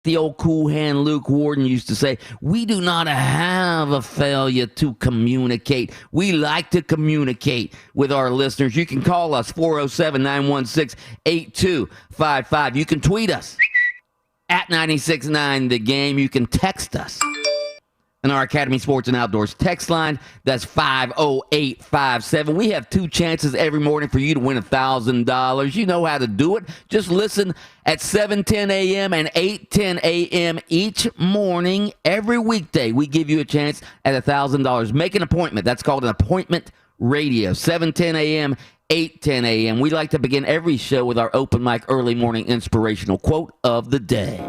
the old cool hand Luke Warden used to say, we do not have a failure to communicate. We like to communicate with our listeners. You can call us 407-916-8255. You can tweet us at 96.9 The Game. You can text us in our Academy Sports and Outdoors text line. That's 50857. We have 2 chances every morning for you to win $1,000. You know how to do it. Just listen at 7:10 a.m. and 8:10 a.m. each morning. Every weekday, we give you a chance at $1,000. Make an appointment. That's called an appointment radio. 7:10 a.m., 8:10 a.m. We like to begin every show with our open mic early morning inspirational quote of the day.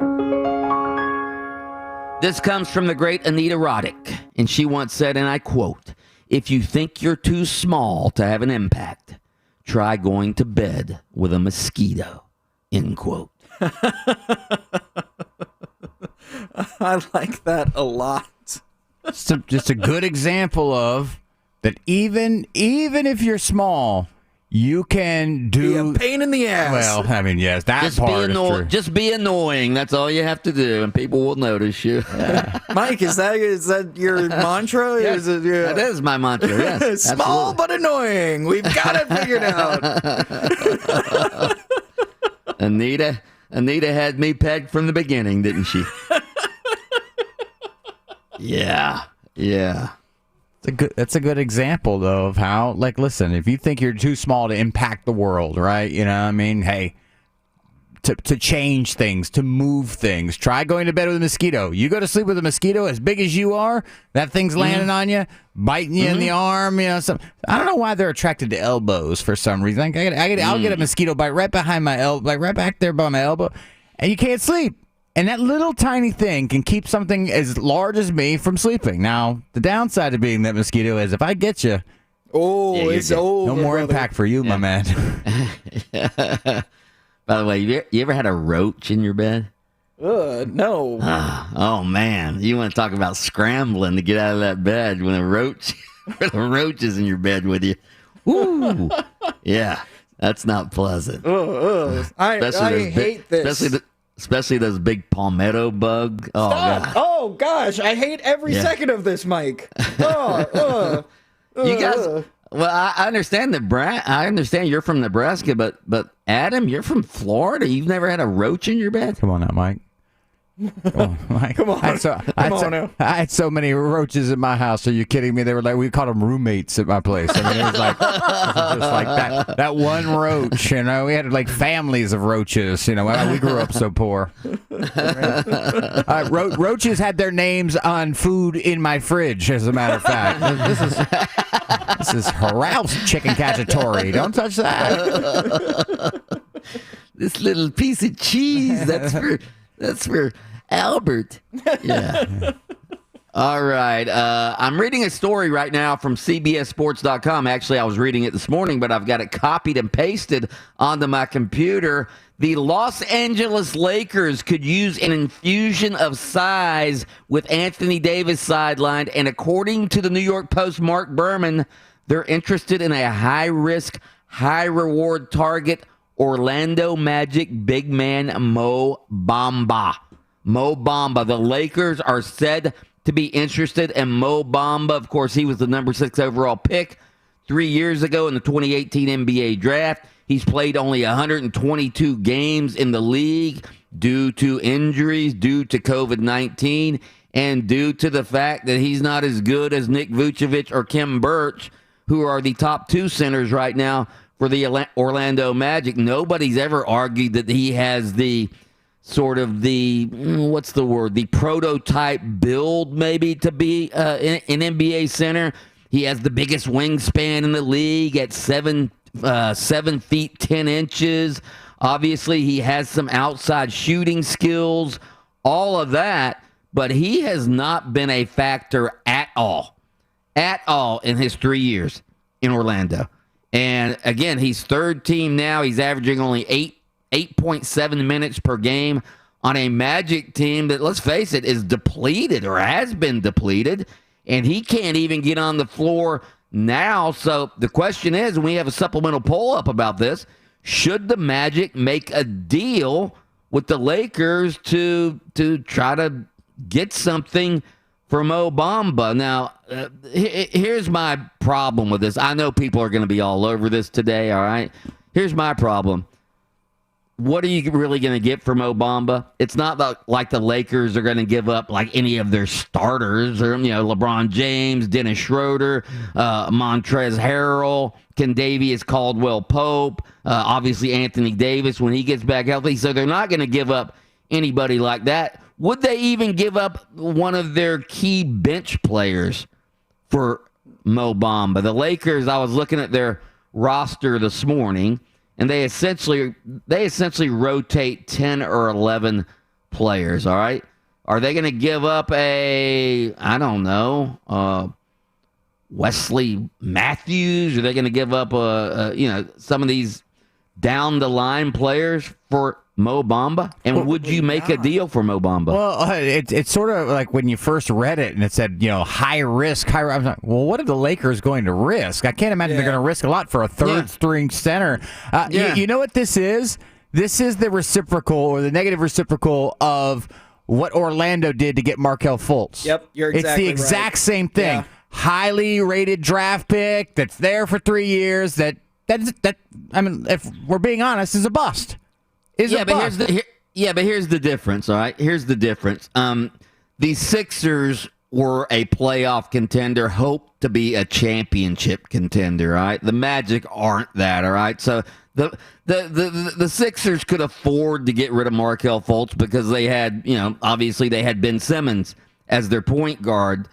This comes from the great Anita Roddick, and she once said, and I quote, "If you think you're too small to have an impact, try going to bed with a mosquito," end quote. I like that a lot. Just a good example of that even if you're small, you can do... Be a pain in the ass. Well, I mean, yes, that Just part is true. Just be annoying. That's all you have to do, and people will notice you. Mike, is that your mantra? Yes, that is my mantra, yes. Small but annoying. We've got it figured out. Anita had me pegged from the beginning, didn't she? Yeah. That's a good example, though, of how, like, listen, if you think you're too small to impact the world, right? You know what I mean? Hey, to change things, to move things, try going to bed with a mosquito. You go to sleep with a mosquito as big as you are, that thing's landing on you, biting you in the arm, you know. I don't know why they're attracted to elbows for some reason. I'll get a mosquito bite right behind my elbow, like right back there by my elbow, and you can't sleep. And that little tiny thing can keep something as large as me from sleeping. Now, the downside of being that mosquito is if I get you, it's over. No more impact for you, my man. By the way, you ever had a roach in your bed? No. Oh, man. You want to talk about scrambling to get out of that bed when a roach is in your bed with you. Woo. Yeah, that's not pleasant. I hate this. Especially those big palmetto bug. Oh, God. Oh, gosh. I hate every second of this, Mike. You guys... Well, I understand I understand you're from Nebraska, but Adam, you're from Florida. You've never had a roach in your bed? Come on now, Mike. Come on, Mike. Come on. I had so many roaches in my house. Are you kidding me? They were like, we called them roommates at my place. I mean, it was just like that one roach, you know. We had like families of roaches, you know. We grew up so poor. Roaches had their names on food in my fridge, as a matter of fact. This is Ralph's chicken cacciatore. Don't touch that. This little piece of cheese, that's for Albert. Yeah. All right. I'm reading a story right now from CBSSports.com. Actually, I was reading it this morning, but I've got it copied and pasted onto my computer. The Los Angeles Lakers could use an infusion of size with Anthony Davis sidelined, and according to the New York Post, Mark Berman, they're interested in a high-risk, high-reward target, Orlando Magic big man Mo Bamba. Mo Bamba. The Lakers are said to be interested in Mo Bamba. Of course, he was the number 6 overall pick 3 years ago in the 2018 NBA draft. He's played only 122 games in the league due to injuries, due to COVID-19, and due to the fact that he's not as good as Nick Vucevic or Kim Birch, who are the top 2 centers right now for the Orlando Magic. Nobody's ever argued that he has the the prototype build maybe to be an NBA center. He has the biggest wingspan in the league at 7 feet 10 inches. Obviously, he has some outside shooting skills, all of that, but he has not been a factor at all in his 3 years in Orlando. And again, he's third team now. He's averaging only 8.7 minutes per game on a Magic team that, let's face it, is depleted or has been depleted. And he can't even get on the floor now. So the question is, and we have a supplemental poll up about this, should the Magic make a deal with the Lakers to try to get something from Bamba. Now, here's my problem with this. I know people are going to be all over this today, all right? Here's my problem. What are you really going to get from Bamba? It's not like the Lakers are going to give up like any of their starters, or LeBron James, Dennis Schroeder, Montrezl Harrell, Kendavius Caldwell-Pope, obviously Anthony Davis when he gets back healthy. So they're not going to give up anybody like that. Would they even give up one of their key bench players for Mo Bamba? The Lakers, I was looking at their roster this morning, and they essentially rotate 10 or 11 players, all right? Are they going to give up Wesley Matthews? Are they going to give up some of these down the line players for Mo Bamba? And would you make a deal for Mo Bamba? Well, it's sort of like when you first read it and it said, high risk. I was like, well, what are the Lakers going to risk? I can't imagine they're going to risk a lot for a third string center. You know what this is? This is the reciprocal or the negative reciprocal of what Orlando did to get Markelle Fultz. Yep, you're exactly It's the exact same thing. Yeah. Highly rated draft pick that's there for 3 years that I mean, if we're being honest, is a bust. But here's the difference, all right? Here's the difference. The Sixers were a playoff contender, hope to be a championship contender, all right? The Magic aren't that, all right? So the Sixers could afford to get rid of Markelle Fultz because they had, obviously they had Ben Simmons as their point guard.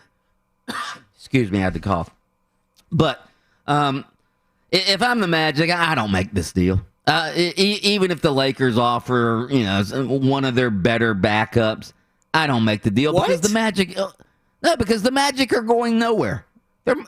Excuse me, I had to cough. But if I'm the Magic, I don't make this deal. Even if the Lakers offer, one of their better backups, I don't make the deal. What? Because the Magic are going nowhere.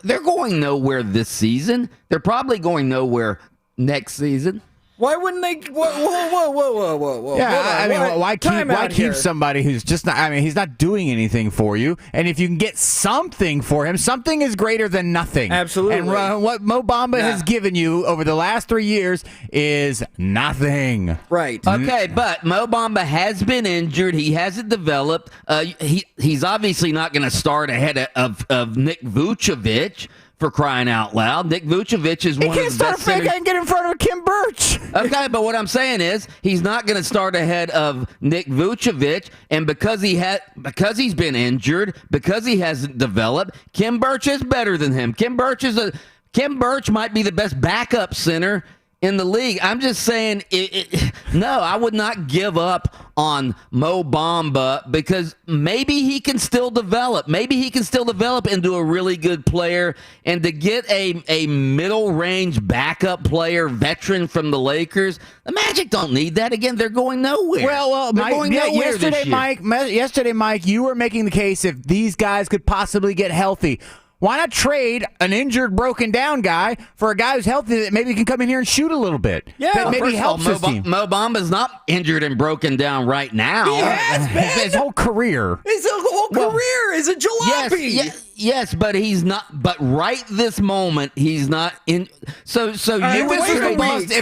They're going nowhere this season. They're probably going nowhere next season. Why wouldn't they? Whoa. Yeah, why keep here. somebody who's just not? I mean, he's not doing anything for you. And if you can get something for him, something is greater than nothing. Absolutely. And what Mo Bamba has given you over the last 3 years is nothing. Right. Okay, but Mo Bamba has been injured. He hasn't developed. He's obviously not going to start ahead of Nick Vucevic. For crying out loud, Nick Vucevic is one of the best. He can't start a fake and get in front of Kim Birch. Okay, but what I'm saying is he's not going to start ahead of Nick Vucevic, and because he's been injured, because he hasn't developed, Kim Birch is better than him. Kim Birch might be the best backup center in the league. I'm just saying, no, I would not give up on Mo Bamba because maybe he can still develop. Maybe he can still develop into a really good player. And to get a middle-range backup player, veteran from the Lakers, the Magic don't need that. Again, they're going nowhere. Well, Mike, yesterday, Mike, you were making the case if these guys could possibly get healthy. Why not trade an injured, broken down guy for a guy who's healthy that maybe can come in here and shoot a little bit? Yeah, that maybe helps his team. Mo Bamba's not injured and broken down right now. He has been. His whole career. His whole career is a jalopy. Yes, but he's not. But right this moment, he's not in. So if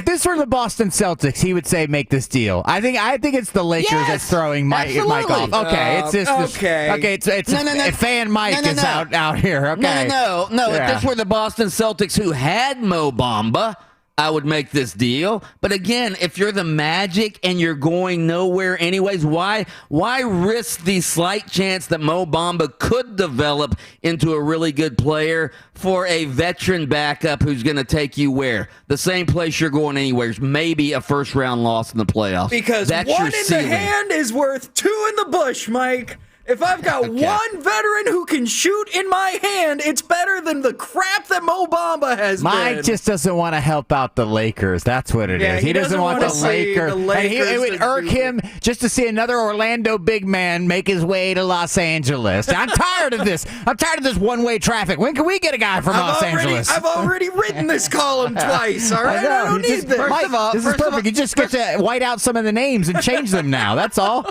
this were the Boston Celtics, he would say make this deal. I think it's the Lakers that's throwing Mike off. Okay, it's just it's fan Mike is out here. Okay. No. Yeah. If this were the Boston Celtics who had Mo Bamba, I would make this deal. But again, if you're the Magic and you're going nowhere anyways, why risk the slight chance that Mo Bamba could develop into a really good player for a veteran backup who's going to take you where? The same place you're going anywhere. Maybe a first-round loss in the playoffs. Because that's one your in ceiling. the hand is worth two in the bush, Mike. If I've got one veteran who can shoot in my hand, it's better than the crap that Mo Bamba has Mike been. just doesn't want to help out the Lakers. That's what it is. He doesn't want the Lakers. And it would irk him just to see another Orlando big man make his way to Los Angeles. I'm tired of this. I'm tired of this one-way traffic. When can we get a guy from Los Angeles? I've already written this column twice, all right? I don't need this. Mike, this is perfect. You just get to white out some of the names and change them now. That's all.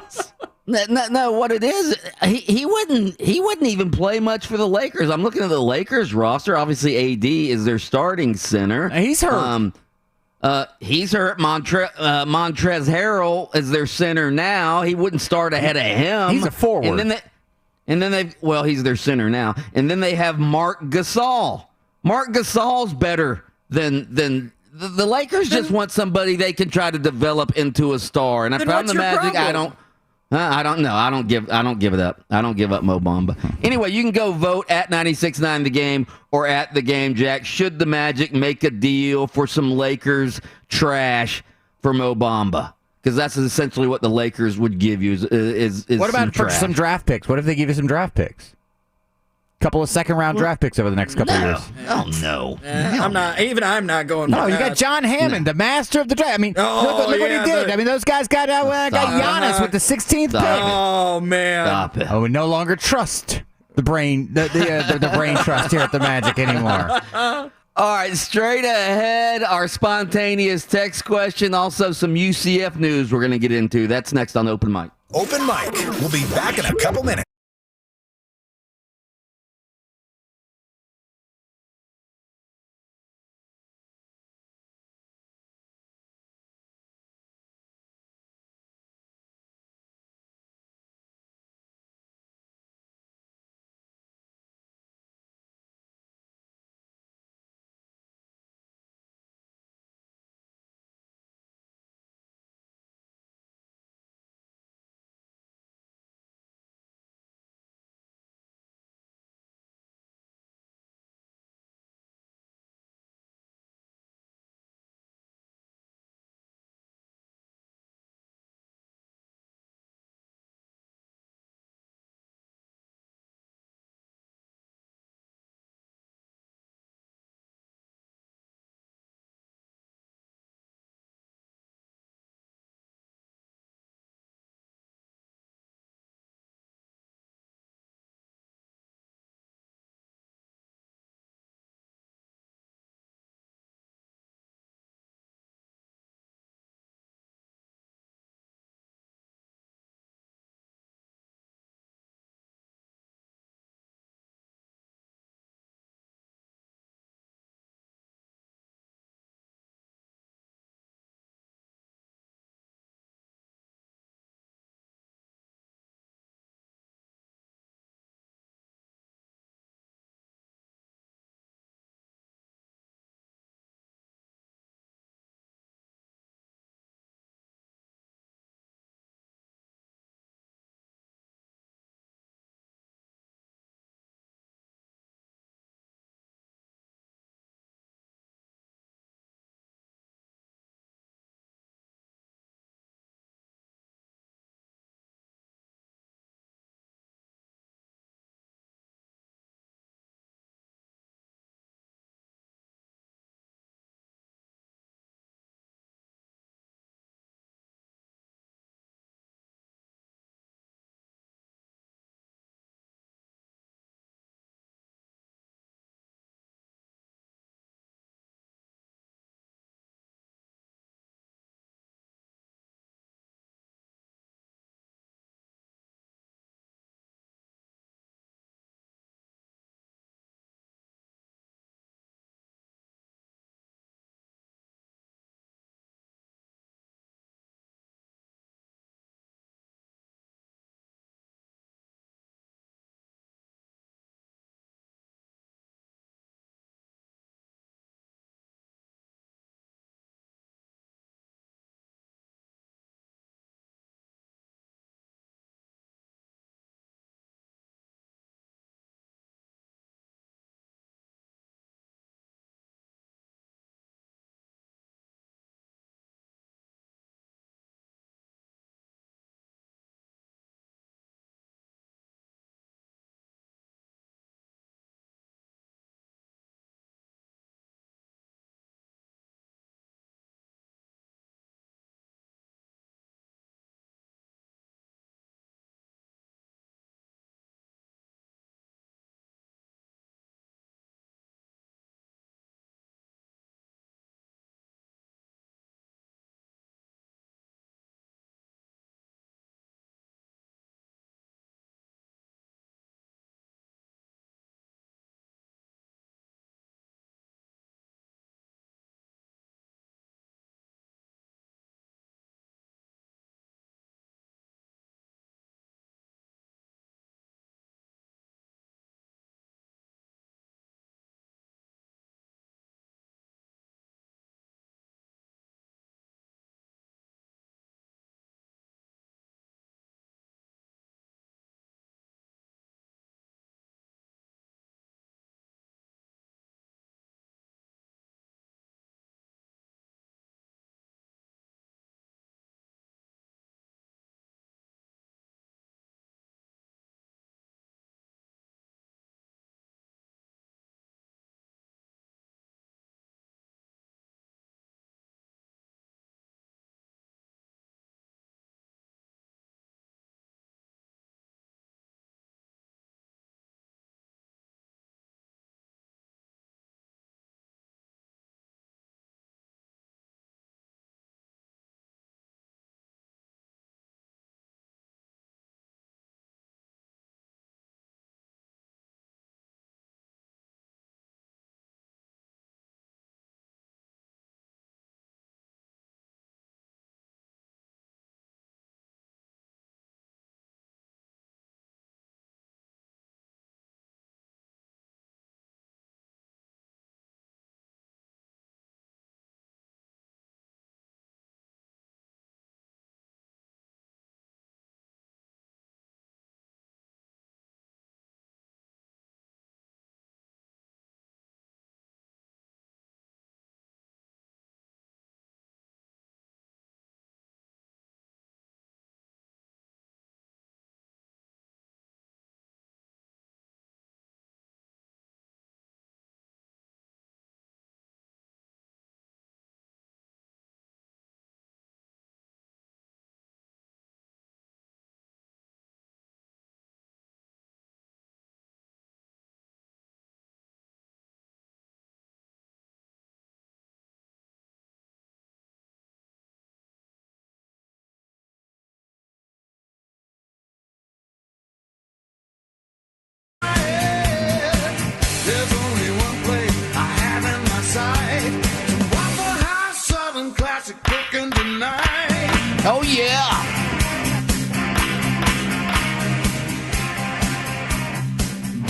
No, what it is, he wouldn't even play much for the Lakers. I'm looking at the Lakers roster. Obviously, AD is their starting center. He's hurt. He's hurt. Montrezl Harrell is their center now. He wouldn't start ahead of him. He's a forward. And then he's their center now. And then they have Mark Gasol. Mark Gasol's better than the Lakers. Just want somebody they can try to develop into a star. And I found the Magic. Problem? I don't know. I don't give it up. I don't give up Mo Bamba. Anyway, you can go vote at 96.9 The Game or at The Game Jack. Should the Magic make a deal for some Lakers trash for Mo Bamba? Because that's essentially what the Lakers would give you. Is what about for trash. some draft picks? What if they give you some draft picks? Couple of second-round draft picks over the next couple of years. Oh no! I'm not going. No, for you that. got John Hammond, the master of the draft. I mean, look what he did. I mean, those guys got Giannis with the 16th pick. Oh man! Stop it! Oh, we no longer trust the brain trust here at the Magic anymore. All right, straight ahead, our spontaneous text question. Also, some UCF news we're going to get into. That's next on Open Mic. Open Mic. We'll be back in a couple minutes.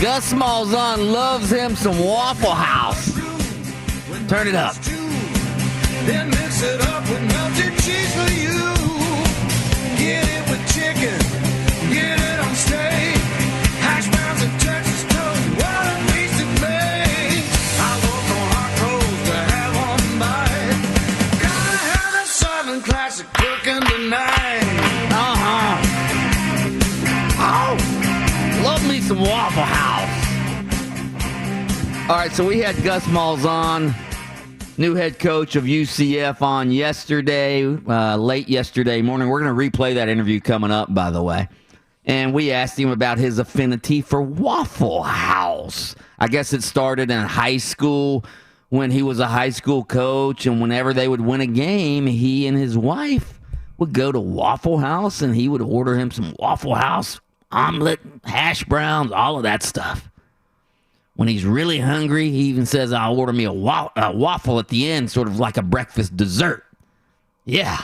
Gus Malzahn loves him some Waffle House. Turn it up. Then mix it up with melted cheese for you. Get it with chicken, get it on steak. Hash browns and Texas toast, what a piece of bake. I look on hot coals to have one bite. Gotta have a Southern classic cooking tonight. Oh, love me some Waffle House. All right, so we had Gus Malzahn, new head coach of UCF, on yesterday, late yesterday morning. We're going to replay that interview coming up, by the way. And we asked him about his affinity for Waffle House. I guess it started in high school when he was a high school coach, and whenever they would win a game, he and his wife would go to Waffle House, and he would order him some Waffle House omelet, hash browns, all of that stuff. When he's really hungry, he even says, I'll order me a waffle at the end, sort of like a breakfast dessert. Yeah.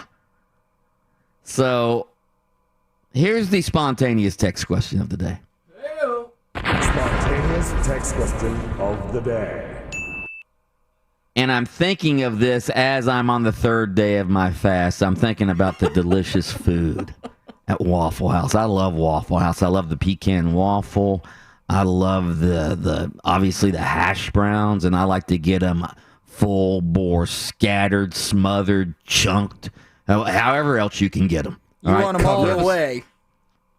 So here's the spontaneous text question of the day. Spontaneous text question of the day. And I'm thinking of this as I'm on the third day of my fast. I'm thinking about the delicious food at Waffle House. I love Waffle House. I love the pecan waffle. I love the obviously the hash browns, and I like to get them full bore, scattered, smothered, chunked, however else you can get them. You want them all the way.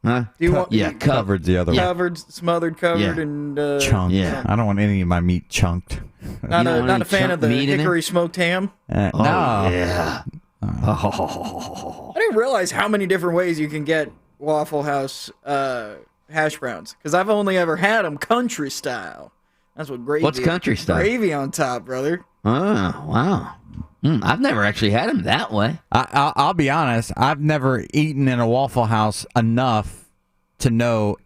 Huh? Do you want Covered the other way. covered, smothered, covered, Yeah. and Chunked. Yeah. I don't want any of my meat chunked. Not You don't a want not any a fan chunk of the meat in it? hickory smoked ham. No. Yeah. I didn't realize how many different ways you can get Waffle House hash browns, because I've only ever had them country style. That's what gravy. What's country style? Gravy on top, brother. Oh, wow. I've never actually had them that way. I'll be honest. I've never eaten in a Waffle House enough to know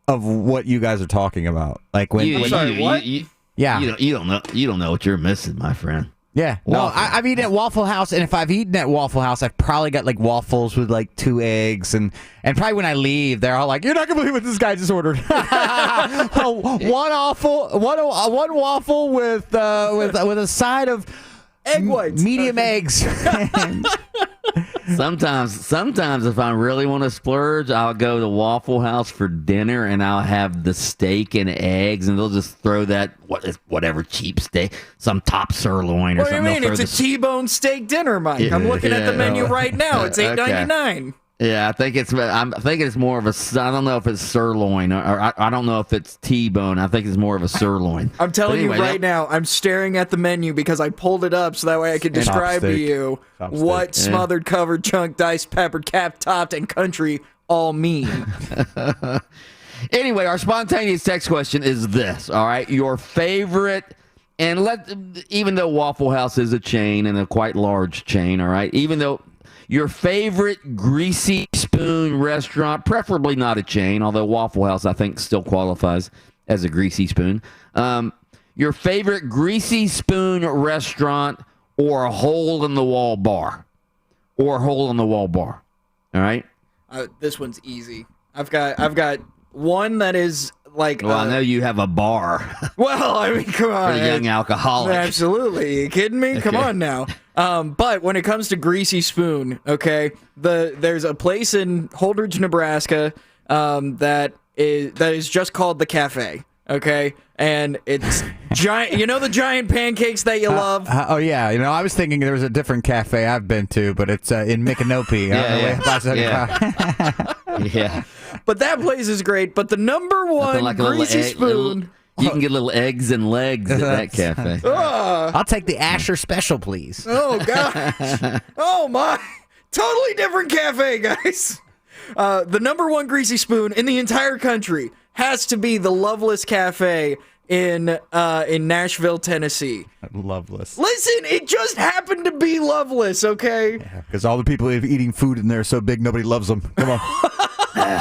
of what you guys are talking about. Like when, You- when sorry, what? yeah, You don't know what you're missing, my friend. yeah. No, Waffle. I've eaten at Waffle House, and if I've eaten at Waffle House, I've probably got like waffles with like 2 eggs, and probably when I leave, they're all like, "You're not gonna believe what this guy just ordered." one waffle with a side of Egg whites. medium eggs. Sometimes if I really want to splurge, I'll go to Waffle House for dinner, and I'll have the steak and eggs, and they'll just throw that whatever cheap steak, some top sirloin or What do you something. mean? They'll It's a throw T-bone steak dinner, Mike. I'm looking at the Yeah. menu right now. It's $8.99. Yeah, I'm thinking it's more of a. I don't know if it's sirloin or I don't know if it's T-bone. I think it's more of a sirloin. I'm telling But anyway, you right now, I'm staring at the menu because I pulled it up so that way I could describe to Chopstick. you Chopstick. what smothered, covered, chunked, diced, peppered, cap topped, and country all mean. Anyway, our spontaneous text question is this. All right, your favorite, and even though Waffle House is a chain and a quite large chain, all right, even though your favorite greasy spoon restaurant, preferably not a chain, although Waffle House I think still qualifies as a greasy spoon. Your favorite greasy spoon restaurant or a hole in the wall bar, All right. This one's easy. I've got one that is like. Well, I know you have a bar Well, I mean, come for on. the young alcoholic. Absolutely. You kidding me? Come Okay. on now. But when it comes to Greasy Spoon, okay, there's a place in Holdridge, Nebraska, that is just called the Cafe, okay, and it's giant. You know the giant pancakes that you love. Oh yeah, I was thinking there was a different cafe I've been to, but it's in Micanopy. Yeah. But that place is great. But the number one Like a little Greasy egg- Spoon. You can get little eggs and legs at that cafe. I'll take the Asher Special, please. Oh gosh. Oh my. Totally different cafe, guys. The number one Greasy Spoon in the entire country has to be the Loveless Cafe in Nashville, Tennessee. Loveless. Listen, it just happened to be Loveless, okay? Because all the people eating food in there are so big, nobody loves them. Come on.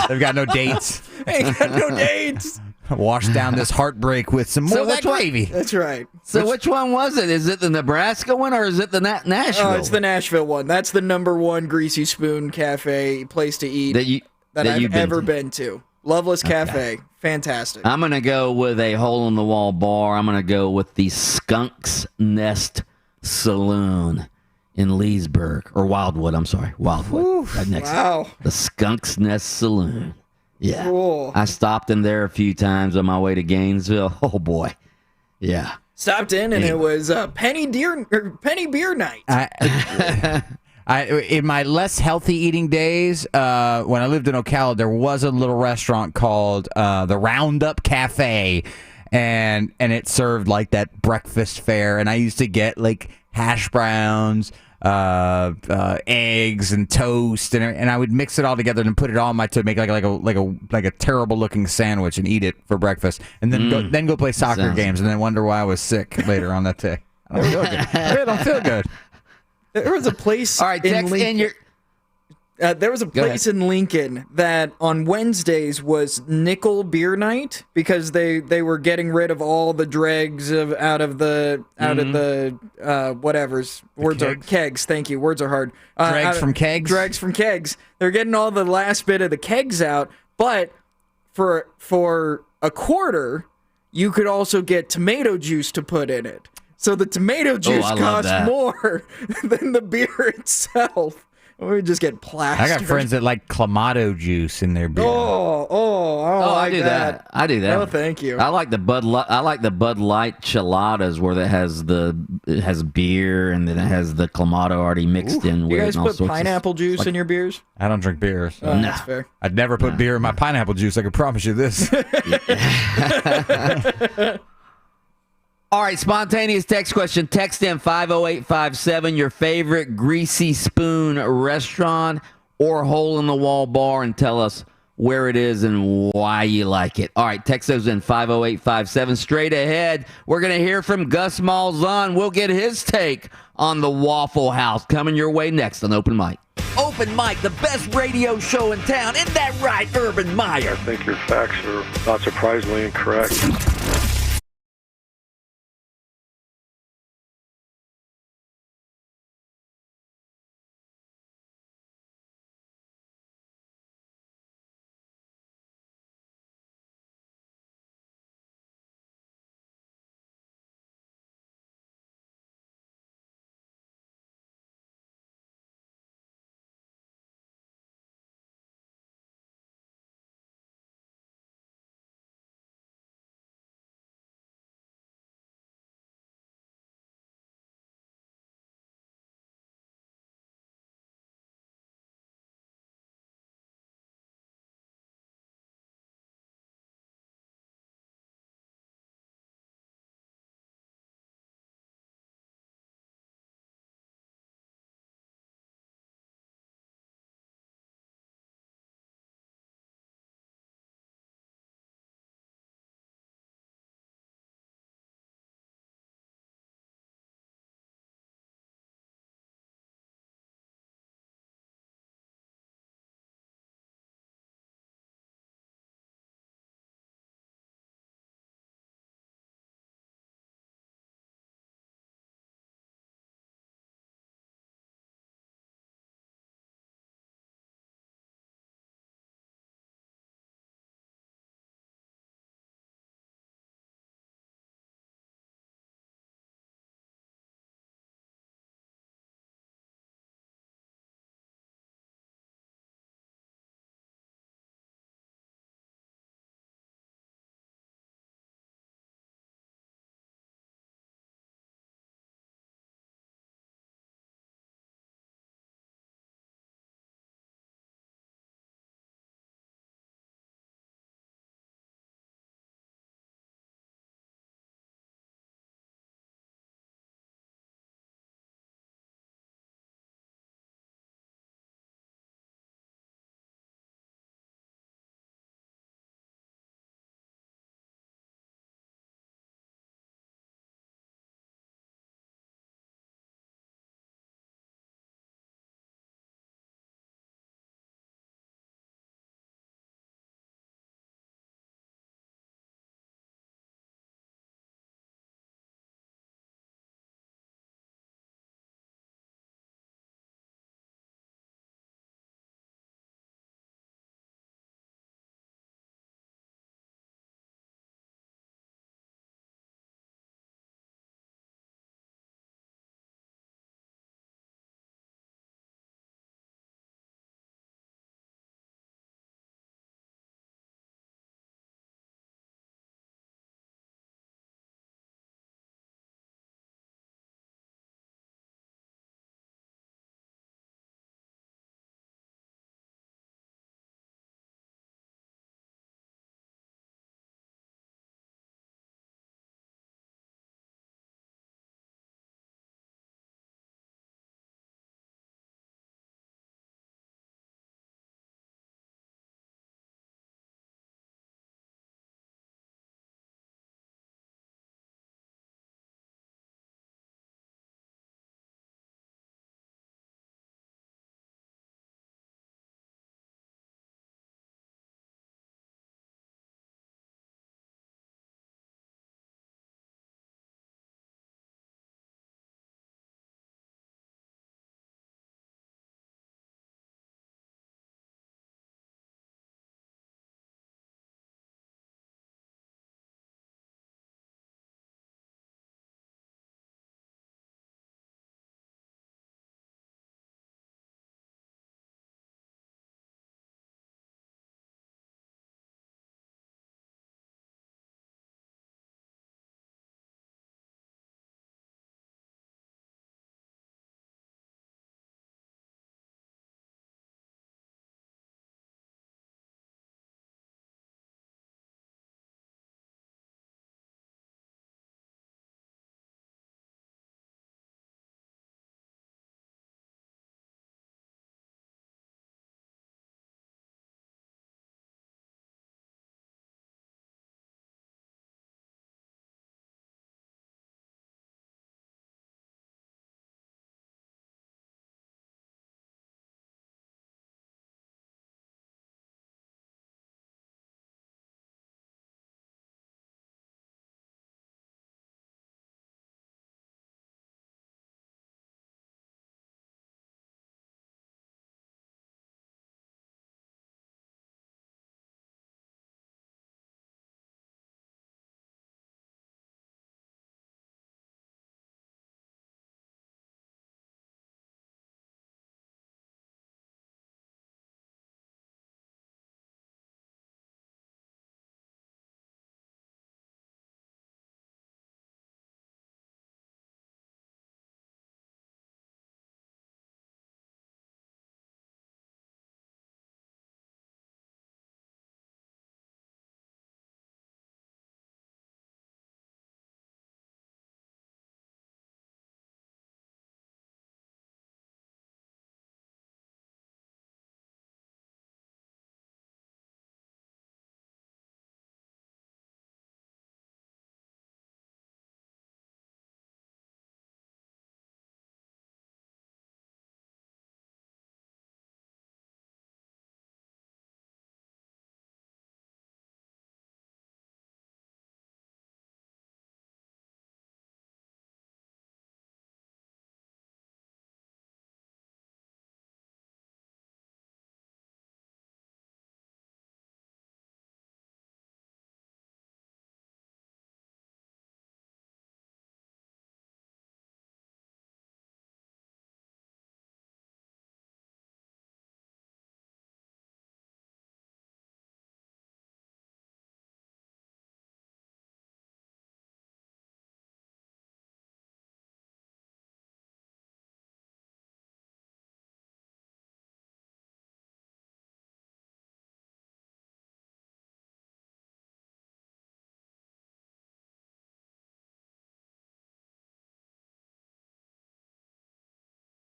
They've got no dates. Ain't got no dates. Wash down this heartbreak with some more So of that which one- gravy. That's right. So which one was it? Is it the Nebraska one or is it the Nashville? Oh, it's the Nashville one. That's the number one Greasy Spoon Cafe place to eat that that I've you've been ever to. been to. Loveless Cafe. Fantastic. I'm going to go with a hole-in-the-wall bar. I'm going to go with the Skunk's Nest Saloon in Leesburg. Or Wildwood, I'm sorry. Wildwood. Right next to Wow. the Skunk's Nest Saloon. Yeah. Cool. I stopped in there a few times on my way to Gainesville. Oh, boy. Yeah. Stopped in and it was penny beer night. In my less healthy eating days, when I lived in Ocala, there was a little restaurant called the Roundup Cafe, and it served like that breakfast fare. And I used to get like hash browns, eggs, and toast, and I would mix it all together and put it on to make like a terrible looking sandwich and eat it for breakfast, and then go play soccer games, and then wonder why I was sick later on that day. I don't feel good. I don't feel good. There was a place All right, in text Lincoln. in your... There was a place in Lincoln that on Wednesdays was nickel beer night because they were getting rid of all the dregs out of the whatever's words kegs? are kegs. Thank you. Words are hard. Dregs from kegs? Dregs from kegs. They're getting all the last bit of the kegs out, but for a quarter, you could also get tomato juice to put in it. So the tomato juice I love costs that. more than the beer itself. We would just get plastered. I got friends that like Clamato juice in their beer. I do that. I do that. Oh, thank you. I like the Bud Light Chiladas where it has beer and then it has the Clamato already mixed in with You it. guys and all put sorts pineapple juice in your beers? I don't drink beers. Oh, that's fair. I'd never put beer in my pineapple juice. I can promise you this. All right, spontaneous text question. Text in 50857 your favorite Greasy Spoon restaurant or hole-in-the-wall bar and tell us where it is and why you like it. All right, text those in 50857. Straight ahead, we're going to hear from Gus Malzahn. We'll get his take on the Waffle House coming your way next on Open Mic. Open Mic, the best radio show in town. Isn't that right, Urban Meyer? I think your facts are not surprisingly incorrect.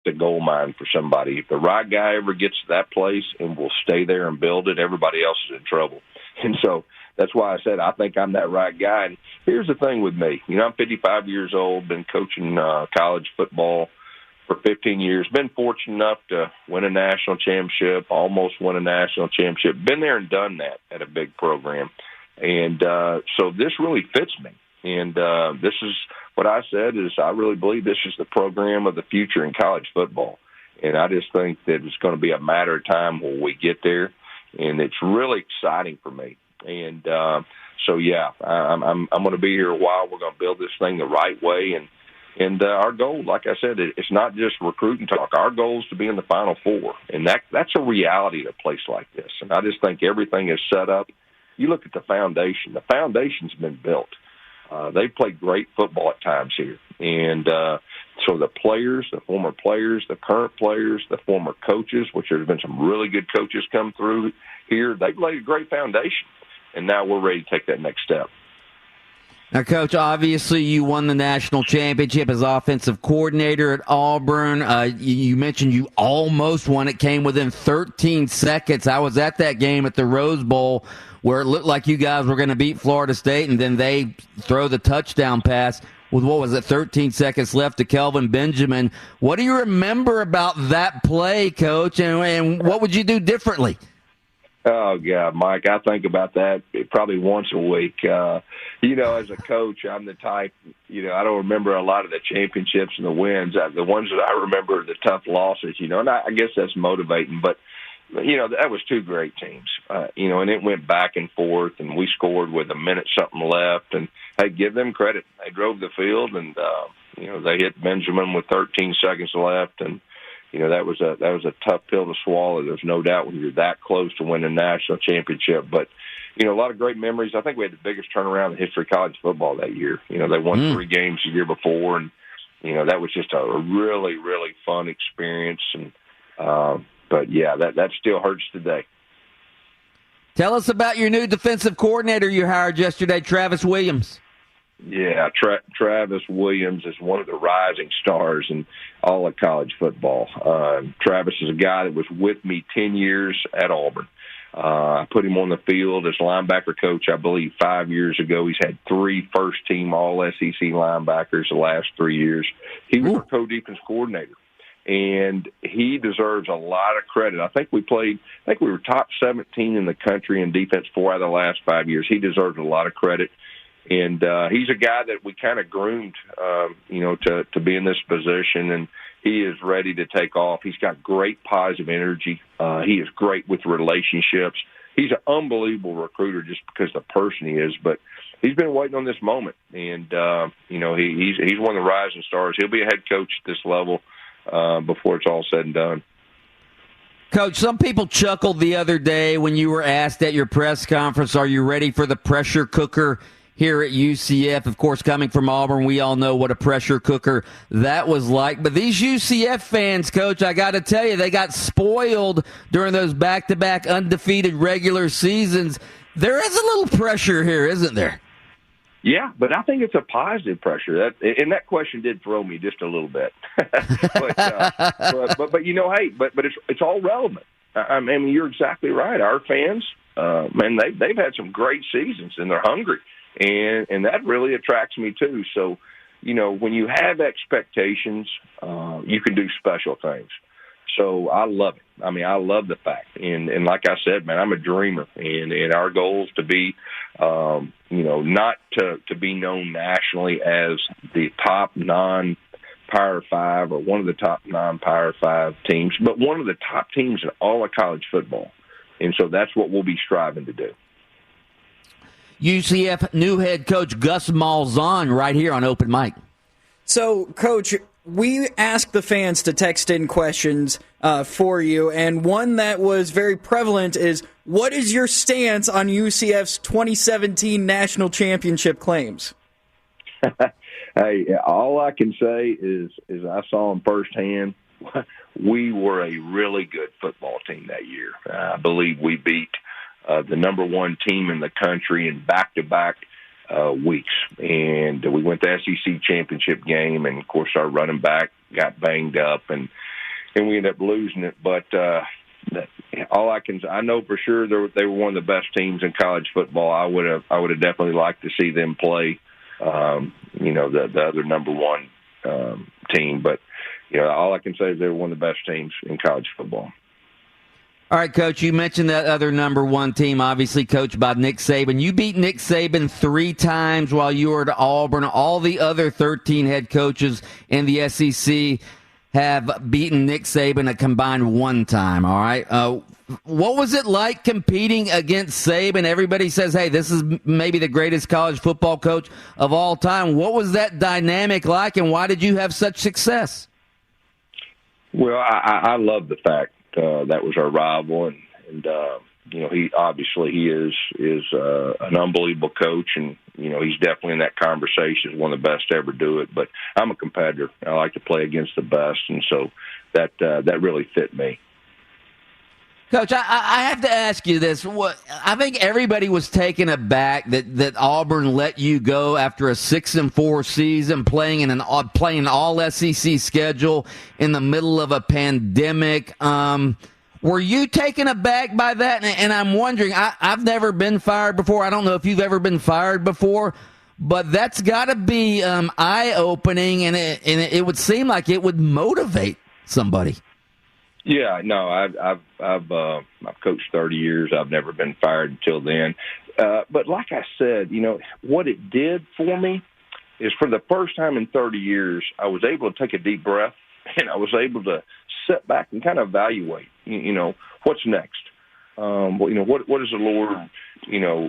the gold mine for somebody. If the right guy ever gets to that place and will stay there and build it, everybody else is in trouble. And so that's why I said I think I'm that right guy. And here's the thing with me. I'm 55 years old, been coaching college football for 15 years, been fortunate enough to win a national championship, almost win a national championship, been there and done that at a big program. And so this really fits me. And this is what I said is I really believe this is the program of the future in college football. And I just think that it's going to be a matter of time when we get there. And it's really exciting for me. And so, yeah, I'm going to be here a while. We're going to build this thing the right way. And our goal, like I said, it's not just recruiting talk. Our goal is to be in the Final Four. And that's a reality at a place like this. And I just think everything is set up. You look at the foundation. The foundation's been built. They've played great football at times here. And so the players, the former players, the current players, the former coaches, which there's been some really good coaches come through here, they've laid a great foundation. And now we're ready to take that next step. Now, Coach, obviously you won the national championship as offensive coordinator at Auburn. You mentioned you almost won. It came within 13 seconds. I was at that game at the Rose Bowl where it looked like you guys were going to beat Florida State, and then they throw the touchdown pass with, 13 seconds left to Kelvin Benjamin. What do you remember about that play, Coach, and what would you do differently? Oh, God, Mike, I think about that probably once a week. As a coach, I'm the type, I don't remember a lot of the championships and the wins. The ones that I remember are the tough losses, and I guess that's motivating. But, that was two great teams, and it went back and forth, and we scored with a minute something left. And, hey, give them credit. They drove the field, and, they hit Benjamin with 13 seconds left, and, that was a tough pill to swallow. There's no doubt when you're that close to winning a national championship. But, a lot of great memories. I think we had the biggest turnaround in the history of college football that year. They won 3 games the year before, and, that was just a really, really fun experience. And but, yeah, that still hurts today. Tell us about your new defensive coordinator you hired yesterday, Travis Williams. Yeah, Travis Williams is one of the rising stars in all of college football. Travis is a guy that was with me 10 years at Auburn. I put him on the field as linebacker coach, I believe, 5 years ago. He's had 3 first-team All-SEC linebackers the last 3 years. He was our co-defense coordinator, and he deserves a lot of credit. I think we were top 17 in the country in defense 4 out of the last 5 years. He deserves a lot of credit. And he's a guy that we kind of groomed, to be in this position, and he is ready to take off. He's got great positive energy. He is great with relationships. He's an unbelievable recruiter just because of the person he is, but he's been waiting on this moment. And, he's one of the rising stars. He'll be a head coach at this level before it's all said and done. Coach, some people chuckled the other day when you were asked at your press conference, are you ready for the pressure cooker here at UCF? Of course, coming from Auburn, we all know what a pressure cooker that was like. But these UCF fans, Coach, I got to tell you, they got spoiled during those back-to-back undefeated regular seasons. There is a little pressure here, isn't there? Yeah, but I think it's a positive pressure. That question did throw me just a little bit. but it's all relevant. I mean, you're exactly right. Our fans, they've had some great seasons, and they're hungry. And that really attracts me too. So, when you have expectations, you can do special things. So I love it. I mean, I love the fact. And like I said, man, I'm a dreamer. And our goal is to be, not to be known nationally as the top non-Power 5 or one of the top non-Power 5 teams, but one of the top teams in all of college football. And so that's what we'll be striving to do. UCF new head coach Gus Malzahn right here on Open Mic. So, Coach, we asked the fans to text in questions for you, and one that was very prevalent is, what is your stance on UCF's 2017 national championship claims? Hey, all I can say is I saw them firsthand. We were a really good football team that year. I believe we beat the number 1 team in the country in back-to-back weeks. And we went to the SEC championship game, and, of course, our running back got banged up. And, and we ended up losing it. But I know for sure they were one of the best teams in college football. I would have definitely liked to see them play, the other number one team. But all I can say is they were one of the best teams in college football. All right, Coach, you mentioned that other number one team, obviously coached by Nick Saban. You beat Nick Saban 3 times while you were at Auburn. All the other 13 head coaches in the SEC have beaten Nick Saban a combined 1 time, all right? What was it like competing against Saban? Everybody says, hey, this is maybe the greatest college football coach of all time. What was that dynamic like, and why did you have such success? Well, I love the fact that was our rival, and he is an unbelievable coach, and he's definitely in that conversation as one of the best to ever do it. But I'm a competitor. I like to play against the best, and so that really fit me. Coach, I have to ask you this. I think everybody was taken aback that Auburn let you go after a 6-4 season, playing an all SEC schedule in the middle of a pandemic. Were you taken aback by that? And I'm wondering, I've never been fired before. I don't know if you've ever been fired before, but that's got to be eye-opening, and it would seem like it would motivate somebody. Yeah, no, I've coached 30 years. I've never been fired until then. But like I said, what it did for me is for the first time in 30 years, I was able to take a deep breath, and I was able to sit back and kind of evaluate, what's next. What does the Lord,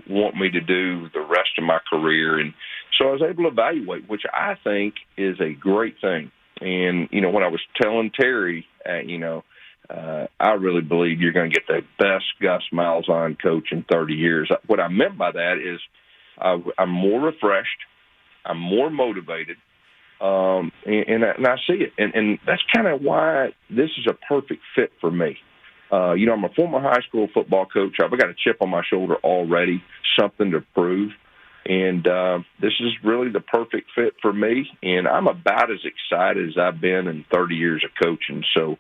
want me to do the rest of my career? And so I was able to evaluate, which I think is a great thing. And, when I was telling Terry, I really believe you're going to get the best Gus Malzahn coach in 30 years. What I meant by that is I'm more refreshed, I'm more motivated, and I see it. And that's kind of why this is a perfect fit for me. I'm a former high school football coach. I've got a chip on my shoulder already, something to prove. And this is really the perfect fit for me. And I'm about as excited as I've been in 30 years of coaching. So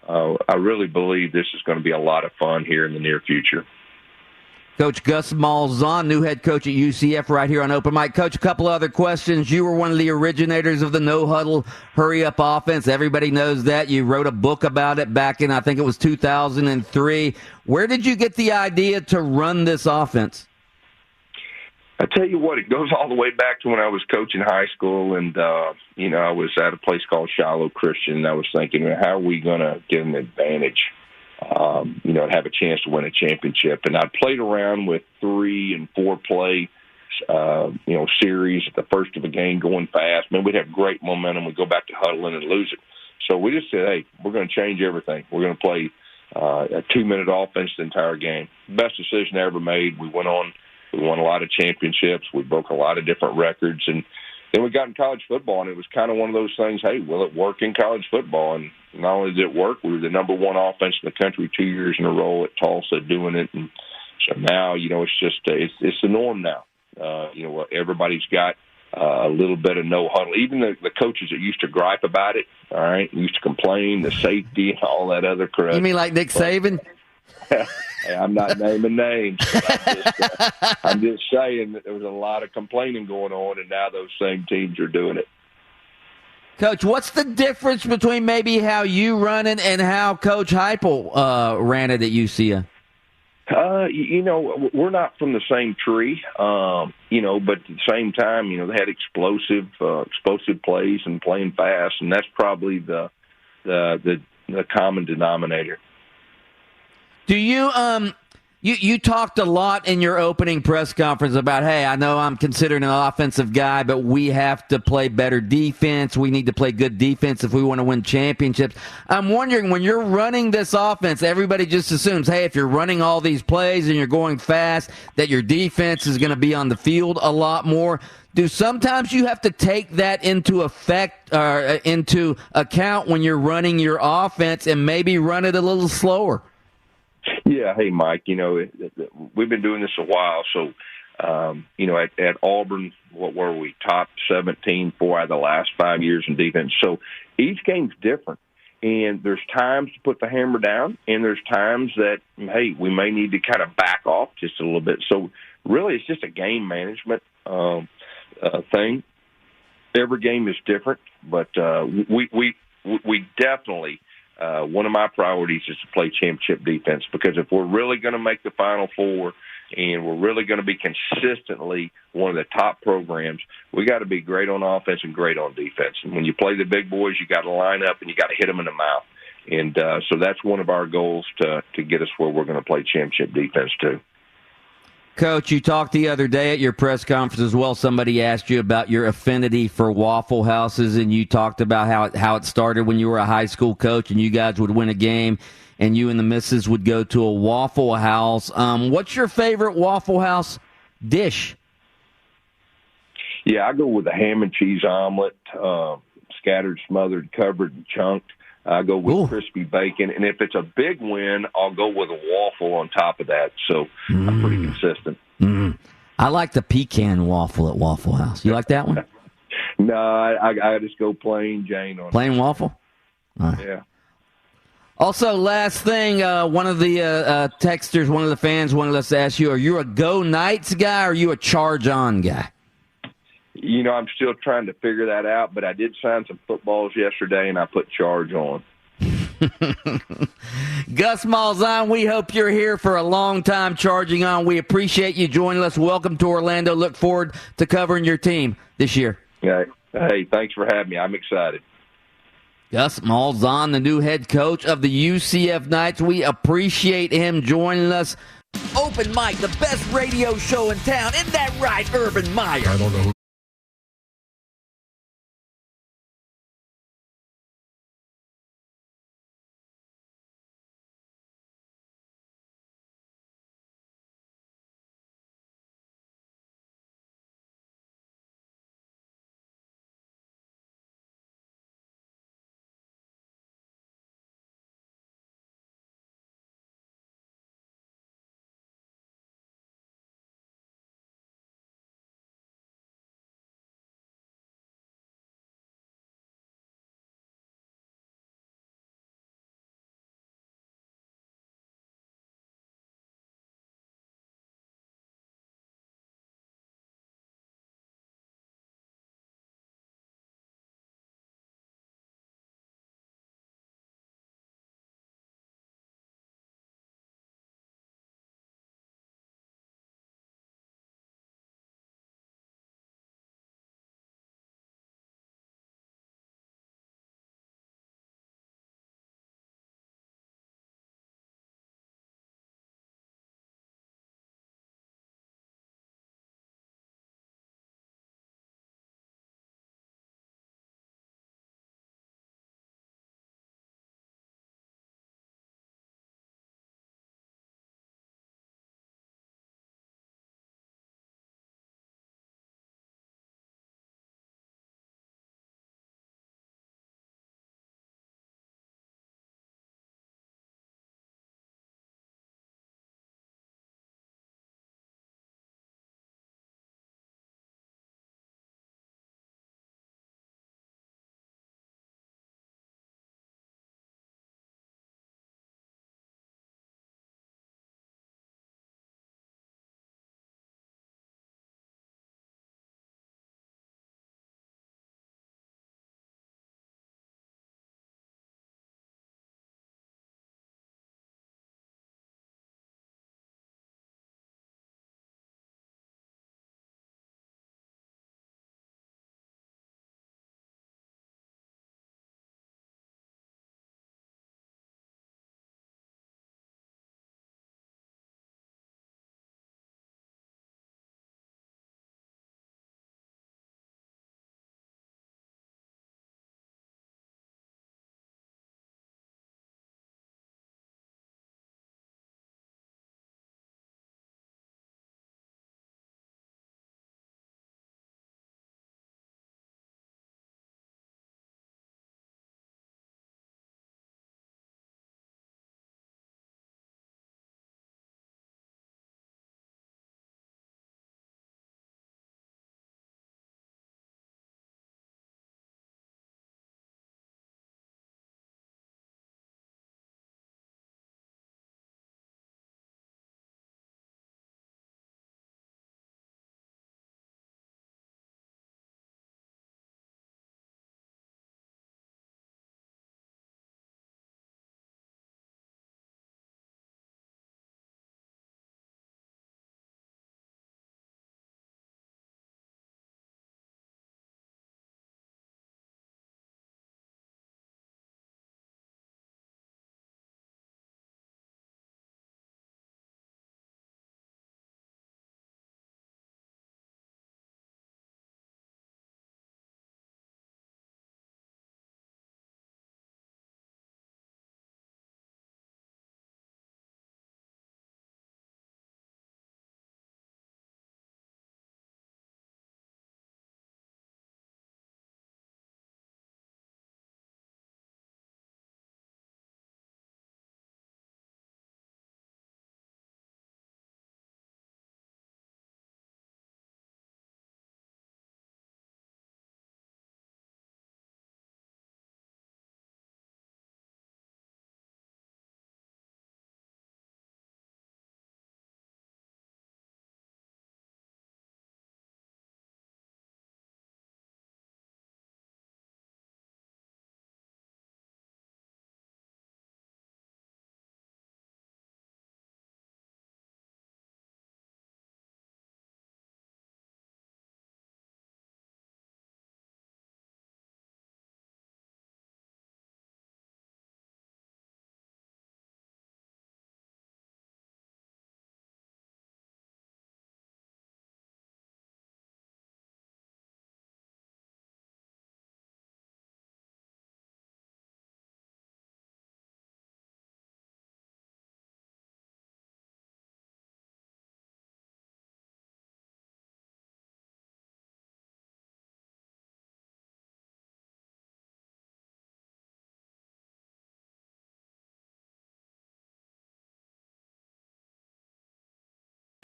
I really believe this is going to be a lot of fun here in the near future. Coach Gus Malzahn, new head coach at UCF, right here on Open Mic. Coach, a couple other questions. You were one of the originators of the no-huddle, hurry-up offense. Everybody knows that. You wrote a book about it back in, I think it was 2003. Where did you get the idea to run this offense? I tell you what, it goes all the way back to when I was coaching high school, and I was at a place called Shiloh Christian, and I was thinking, how are we going to get an advantage, and have a chance to win a championship? And I played around with 3 and 4 play, series at the first of a game, going fast. Man, we'd have great momentum. We'd go back to huddling and lose it. So we just said, hey, we're going to change everything. We're going to play a 2-minute offense the entire game. Best decision I ever made. We went on. We won a lot of championships. We broke a lot of different records. And then we got in college football, and it was kind of one of those things, hey, will it work in college football? And not only did it work, we were the number 1 offense in the country 2 years in a row at Tulsa doing it. And so now, it's just it's the norm now. Everybody's got a little bit of no huddle. Even the coaches that used to gripe about it, all right, used to complain, the safety and all that other crap. You mean like Nick Saban? Hey, I'm not naming names. I'm just saying that there was a lot of complaining going on, and now those same teams are doing it. Coach, what's the difference between maybe how you run it and how Coach Heupel ran it at UCF? We're not from the same tree, but at the same time, they had explosive plays and playing fast, and that's probably the common denominator. Do you you talked a lot in your opening press conference about, hey, I know I'm considered an offensive guy, but we have to play better defense. We need to play good defense if we want to win championships. I'm wondering, when you're running this offense, everybody just assumes, hey, if you're running all these plays and you're going fast, that your defense is going to be on the field a lot more. Do sometimes you have to take that into account when you're running your offense and maybe run it a little slower? Yeah. Hey, Mike, we've been doing this a while. So, at Auburn, what were we? Top 17, 4 out of the last 5 years in defense. So each game's different. And there's times to put the hammer down, and there's times that, hey, we may need to kind of back off just a little bit. So really it's just a game management thing. Every game is different, but we definitely one of my priorities is to play championship defense, because if we're really going to make the Final Four and we're really going to be consistently one of the top programs, we got to be great on offense and great on defense. And when you play the big boys, you got to line up and you got to hit them in the mouth. And so that's one of our goals to get us where we're going to play championship defense too. Coach, you talked the other day at your press conference as well. Somebody asked you about your affinity for Waffle Houses, and you talked about how it started when you were a high school coach and you guys would win a game and you and the missus would go to a Waffle House. What's your favorite Waffle House dish? Yeah, I go with a ham and cheese omelet, scattered, smothered, covered, and chunked. I go with crispy bacon. And if it's a big win, I'll go with a waffle on top of that. So I'm pretty consistent. I like the pecan waffle at Waffle House. You like that one? No, I just go plain Jane on plain waffle? All right. Yeah. Also, last thing, one of the texters, one of the fans wanted us to ask you, are you a Go Knights guy or are you a Charge On guy? You know, I'm still trying to figure that out, but I did sign some footballs yesterday, and I put Charge on. Gus Malzahn, we hope you're here for a long time charging on. We appreciate you joining us. Welcome to Orlando. Look forward to covering your team this year. Yeah. Hey, thanks for having me. I'm excited. Gus Malzahn, the new head coach of the UCF Knights. We appreciate him joining us. Open Mic, the best radio show in town. Isn't that right, Urban Meyer? I don't know who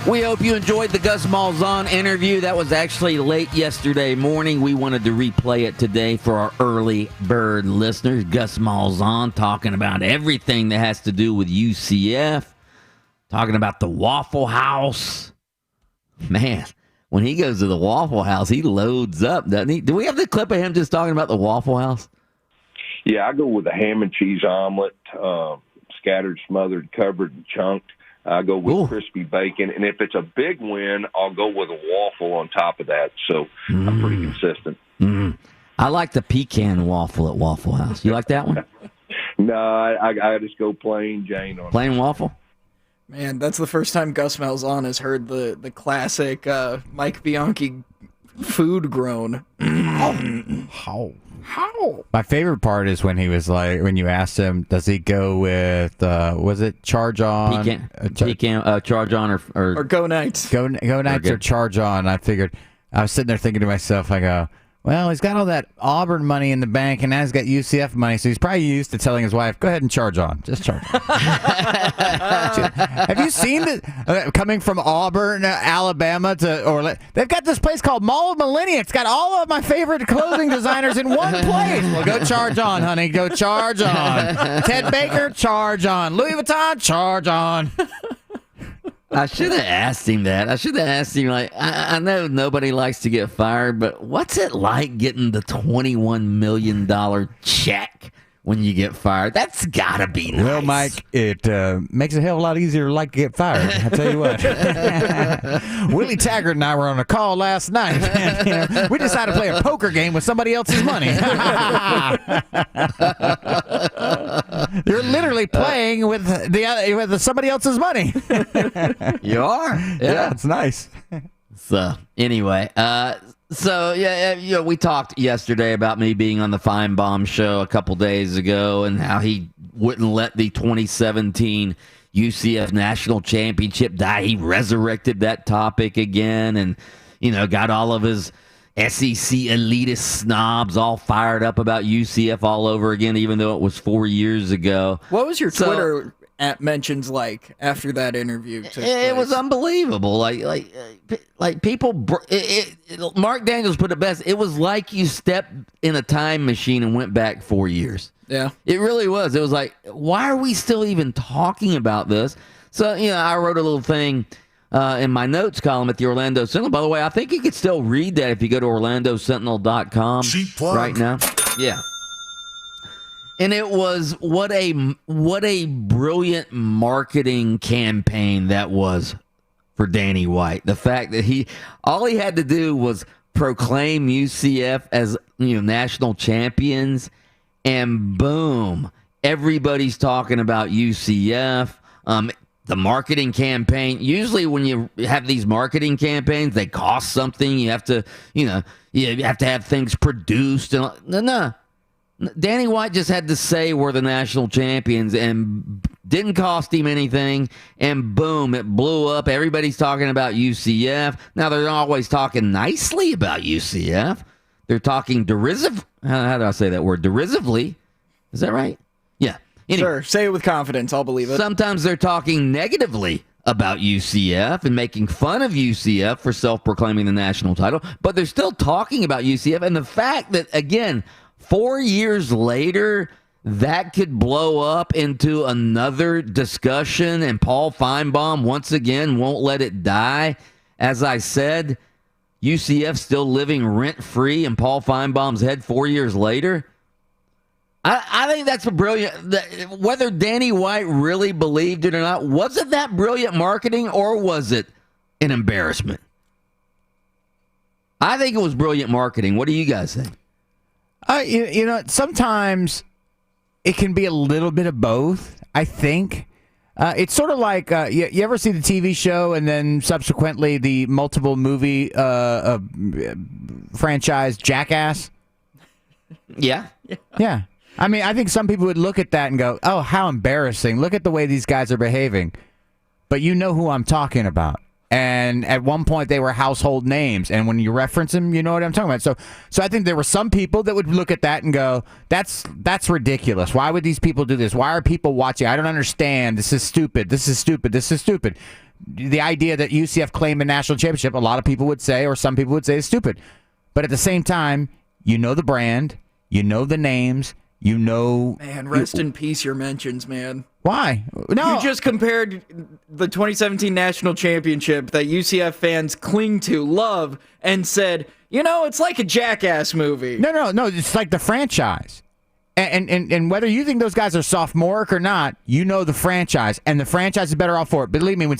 We hope you enjoyed the Gus Malzahn interview. That was actually late yesterday morning. We wanted to replay it today for our early bird listeners. Gus Malzahn talking about everything that has to do with UCF, talking about the Waffle House. Man, when he goes to the Waffle House, he loads up, doesn't he? Do we have the clip of him just talking about the Waffle House? Yeah, I go with a ham and cheese omelet, scattered, smothered, covered, and chunked. I go with crispy bacon, and if it's a big win, I'll go with a waffle on top of that. So I'm pretty consistent. I like the pecan waffle at Waffle House. You like that one? No, I just go plain Jane on Plain waffle? Man, that's the first time Gus Malzahn has heard the classic Mike Bianchi food groan. How? My favorite part is when he was like, when you asked him, does he go with, was it Charge On? Charge On or Go Knights. Go Knights or Charge On. I figured, I was sitting there thinking to myself, I go, well, he's got all that Auburn money in the bank, and now he's got UCF money, so he's probably used to telling his wife, go ahead and charge on. Just charge on. Have you seen it? Coming from Auburn, Alabama to Orlando, they've got this place called Mall of Millennium. It's got all of my favorite clothing designers in one place. Well, go charge on, honey. Go charge on. Ted Baker, charge on. Louis Vuitton, charge on. I should have asked him that. I should have asked him, like, I know nobody likes to get fired, but what's it like getting the $21 million check when you get fired? That's got to be nice. Well, Mike, it makes it a hell of a lot easier to like to get fired. I tell you what. Willie Taggart and I were on a call last night. And, we decided to play a poker game with somebody else's money. You're literally playing with somebody else's money. You are? Yeah, it's nice. So, anyway, we talked yesterday about me being on the Feinbaum show a couple days ago and how he wouldn't let the 2017 UCF National Championship die. He resurrected that topic again and, got all of his SEC elitist snobs all fired up about UCF all over again, even though it was 4 years ago. What was your Twitter mentions like after that interview took place? It was unbelievable. Like people. Mark Daniels put it best. It was like you stepped in a time machine and went back 4 years. Yeah, it really was. It was like, why are we still even talking about this? So I wrote a little thing in my notes column at the Orlando Sentinel. By the way, I think you could still read that if you go to OrlandoSentinel.com right now. Yeah. And it was what a brilliant marketing campaign that was for Danny White. The fact that all he had to do was proclaim UCF as national champions, and boom, everybody's talking about UCF. The marketing campaign. Usually, when you have these marketing campaigns, they cost something. You have to, you have to have things produced. And no. Danny White just had to say we're the national champions and didn't cost him anything. And boom, it blew up. Everybody's talking about UCF. Now, they're always talking nicely about UCF. They're talking how do I say that word? Derisively. Is that right? Yeah. Anyway, sure. Say it with confidence. I'll believe it. Sometimes they're talking negatively about UCF and making fun of UCF for self-proclaiming the national title, but they're still talking about UCF. And the fact that, again, 4 years later, that could blow up into another discussion, and Paul Feinbaum once again won't let it die. As I said, UCF still living rent-free in Paul Feinbaum's head 4 years later. I think that's a brilliant. Whether Danny White really believed it or not, was it that brilliant marketing, or was it an embarrassment? I think it was brilliant marketing. What do you guys think? Sometimes it can be a little bit of both, I think. It's sort of like, you ever see the TV show and then subsequently the multiple movie franchise Jackass? Yeah. Yeah. I mean, I think some people would look at that and go, oh, how embarrassing. Look at the way these guys are behaving. But you know who I'm talking about. And at one point, they were household names. And when you reference them, you know what I'm talking about. So I think there were some people that would look at that and go, that's ridiculous. Why would these people do this? Why are people watching? I don't understand. This is stupid. This is stupid. This is stupid. the idea that UCF claimed a national championship, a lot of people would say, or some people would say, is stupid. But at the same time, you know the brand, you know the names, you know. Man, rest in peace, your mentions, man. Why? No. You just compared the 2017 national championship that UCF fans cling to, love, and said, it's like a Jackass movie. No. It's like the franchise. And whether you think those guys are sophomoric or not, you know the franchise, and the franchise is better off for it. Believe me, when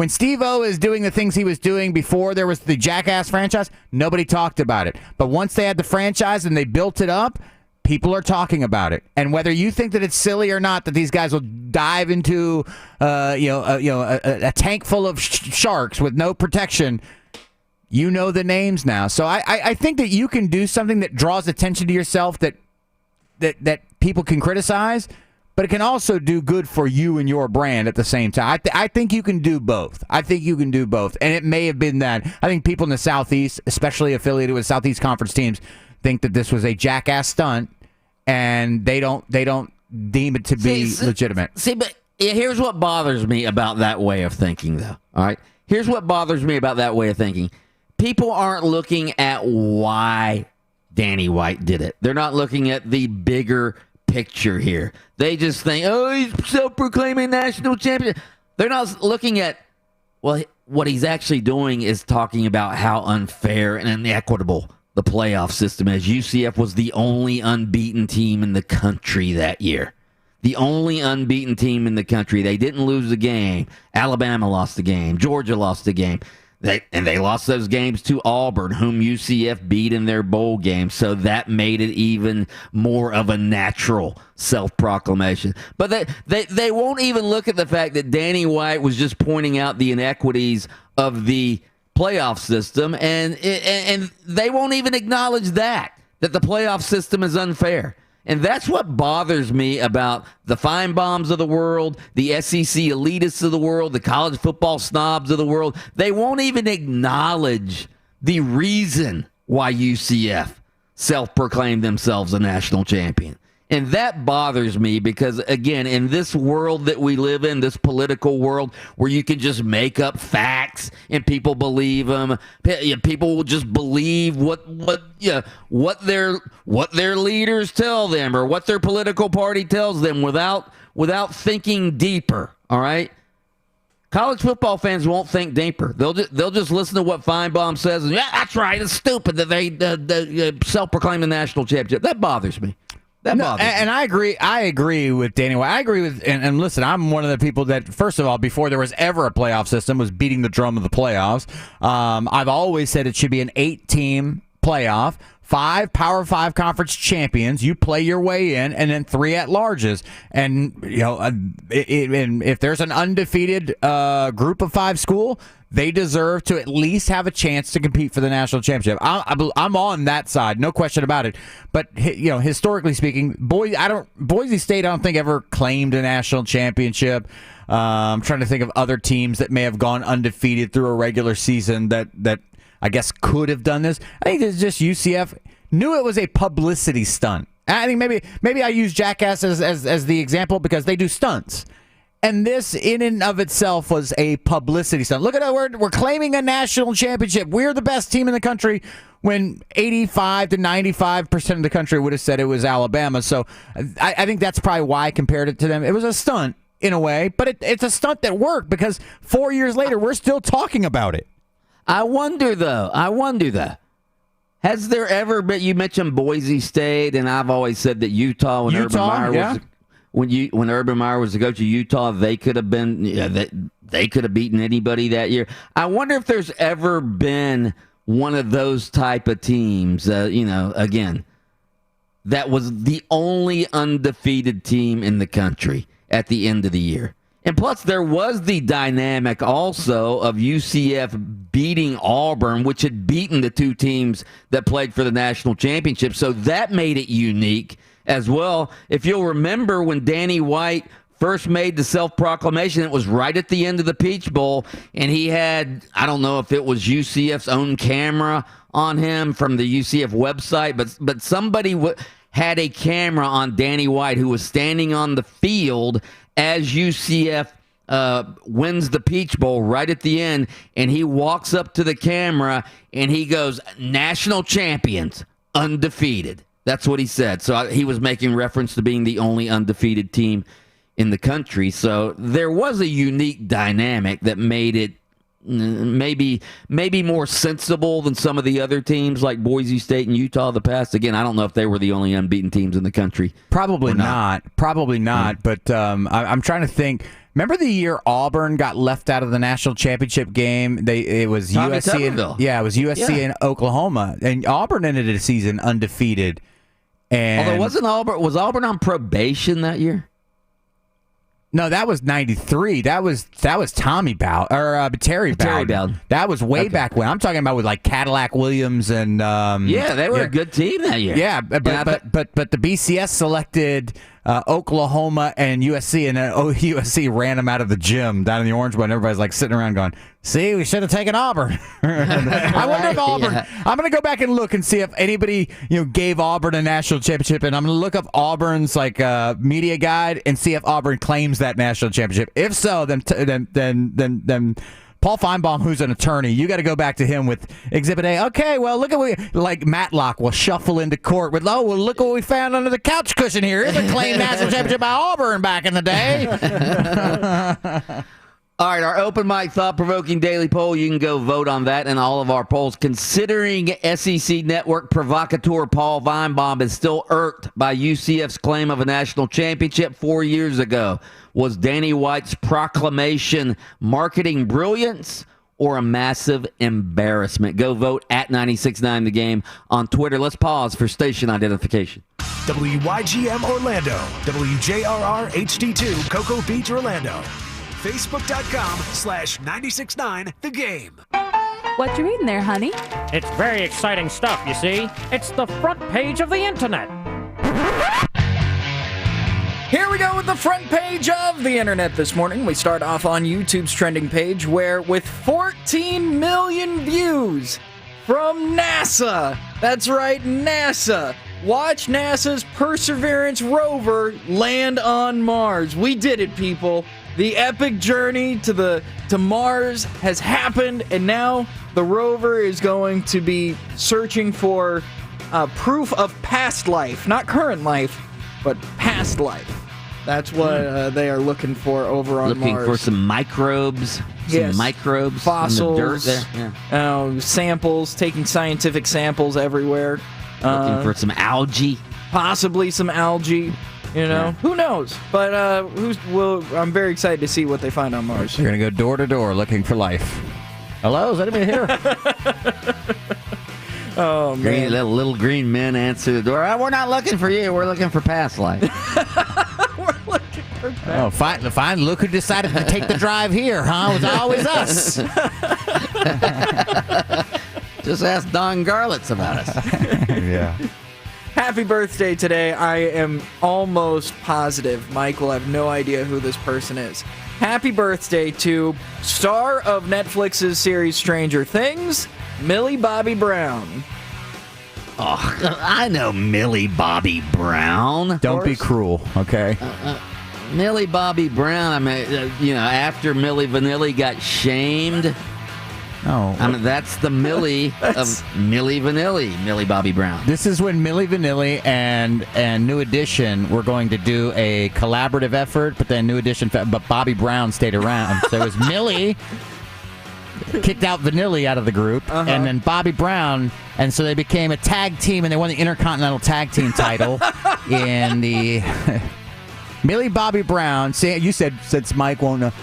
Steve-O is doing the things he was doing before there was the Jackass franchise, nobody talked about it. But once they had the franchise and they built it up, people are talking about it. And whether you think that it's silly or not that these guys will dive into a tank full of sharks with no protection, you know the names now. So I think that you can do something that draws attention to yourself that people can criticize, but it can also do good for you and your brand at the same time. I think you can do both. And it may have been that. I think people in the Southeast, especially affiliated with Southeast Conference teams, think that this was a Jackass stunt, and they don't deem it to be legitimate. See, but here's what bothers me about that way of thinking, though. All right? Here's what bothers me about that way of thinking. People aren't looking at why Danny White did it. They're not looking at the bigger picture here. They just think, he's self-proclaiming national champion. They're not looking at, well, what he's actually doing is talking about how unfair and inequitable the playoff system is. UCF was the only unbeaten team in the country that year. The only unbeaten team in the country. They didn't lose a game. Alabama lost the game. Georgia lost the game. They lost those games to Auburn, whom UCF beat in their bowl game. So that made it even more of a natural self-proclamation. But they won't even look at the fact that Danny White was just pointing out the inequities of the playoff system, and they won't even acknowledge that the playoff system is unfair. And that's what bothers me about the Feinbaums of the world, the SEC elitists of the world, the college football snobs of the world. They won't even acknowledge the reason why UCF self-proclaimed themselves a national champion. And that bothers me because, again, in this world that we live in, this political world where you can just make up facts and people believe them, people will just believe what their leaders tell them or what their political party tells them without thinking deeper. All right, college football fans won't think deeper. They'll just listen to what Feinbaum says, and that's right. It's stupid that they self-proclaim the national championship. That bothers me. And I agree with Danny White. I agree with, and listen, I'm one of the people that, first of all, before there was ever a playoff system, was beating the drum of the playoffs. I've always said it should be an 8-team playoff, 5 Power 5 conference champions. You play your way in, and then 3 at-larges. And if there's an undefeated group of 5 school, they deserve to at least have a chance to compete for the national championship. I'm on that side, no question about it. But historically speaking, Boise State, I don't think ever claimed a national championship. I'm trying to think of other teams that may have gone undefeated through a regular season that I guess could have done this. I think it's just UCF knew it was a publicity stunt. I think maybe I use Jackass as the example because they do stunts. And this, in and of itself, was a publicity stunt. Look at that word. We're claiming a national championship. We're the best team in the country when 85 to 95% of the country would have said it was Alabama. So I think that's probably why I compared it to them. It was a stunt in a way, but it's a stunt that worked because 4 years later, we're still talking about it. I wonder, though. Has there ever been, you mentioned Boise State, and I've always said that Utah, when Urban Meyer was... When Urban Meyer was the coach of Utah, they could have been they could have beaten anybody that year. I wonder if there's ever been one of those type of teams, again, that was the only undefeated team in the country at the end of the year. And plus, there was the dynamic also of UCF beating Auburn, which had beaten the 2 teams that played for the national championship. So that made it unique as well. If you'll remember when Danny White first made the self-proclamation, it was right at the end of the Peach Bowl, and he had, I don't know if it was UCF's own camera on him from the UCF website, but somebody had a camera on Danny White who was standing on the field as UCF wins the Peach Bowl right at the end, and he walks up to the camera and he goes, "National champions, undefeated." That's what he said. So he was making reference to being the only undefeated team in the country. So there was a unique dynamic that made it maybe more sensible than some of the other teams like Boise State and Utah of the past. Again, I don't know if they were the only unbeaten teams in the country. Probably not. Probably not. But I'm trying to think. Remember the year Auburn got left out of the national championship game? It was Tommy USC. It was USC and Oklahoma, and Auburn ended the season undefeated. And Although was Auburn on probation that year? No, that was 93. That was Tommy Bowden or Terry Bowden. That was way back when. I'm talking about with like Cadillac Williams and they were a good team that year. Yeah, but the BCS selected Oklahoma and USC, and then USC ran them out of the gym down in the Orange Bowl, and everybody's like sitting around going, "See, we should have taken Auburn." I wonder if Auburn. Yeah. I'm going to go back and look and see if anybody gave Auburn a national championship, and I'm going to look up Auburn's media guide and see if Auburn claims that national championship. If so, then Paul Feinbaum, who's an attorney, you got to go back to him with Exhibit A. Okay, well, look at like Matlock will shuffle into court with, look what we found under the couch cushion here. Here's a claimed national championship by Auburn back in the day. All right, our open mic thought-provoking daily poll, you can go vote on that and all of our polls. Considering SEC Network provocateur Paul Feinbaum is still irked by UCF's claim of a national championship 4 years ago, was Danny White's proclamation marketing brilliance or a massive embarrassment? Go vote at 96.9 The Game on Twitter. Let's pause for station identification. WYGM Orlando, WJRR HD2 Cocoa Beach, Orlando. Facebook.com/969 The Game. What you reading there, honey? It's very exciting stuff, you see. It's the front page of the internet. Here we go with the front page of the internet this morning. We start off on YouTube's trending page where with 14 million views from NASA. That's right, NASA. Watch NASA's Perseverance rover land on Mars. We did it, people. The epic journey to Mars has happened, and now the rover is going to be searching for proof of past life. Not current life, but past life. That's what they are looking for over on Mars. Looking for some microbes. Yes. Some microbes. Fossils. In the dirt there. Yeah. Samples, taking scientific samples everywhere. Looking for some algae. Possibly some algae. Who knows? But I'm very excited to see what they find on Mars. They're going to go door to door looking for life. Hello, is anybody here? Oh, man. Little green men answer the door. We're not looking for you. We're looking for past life. We're looking for past life. Oh, fine. Look who decided to take the drive here, huh? It was always us. Just ask Don Garlitz about us. Yeah. Happy birthday today. I am almost positive Mike will have no idea who this person is. Happy birthday to star of Netflix's series Stranger Things, Millie Bobby Brown. Oh, I know Millie Bobby Brown. Don't be cruel, okay? Millie Bobby Brown, I mean, after Millie Vanilli got shamed. Oh, I mean, that's the Millie of Millie Vanilli, Millie Bobby Brown. This is when Millie Vanilli and New Edition were going to do a collaborative effort, but then New Edition, but Bobby Brown stayed around. So it was Millie kicked out Vanilli out of the group, and then Bobby Brown, and so they became a tag team, and they won the Intercontinental Tag Team title in the Millie Bobby Brown. You said since Mike won't know,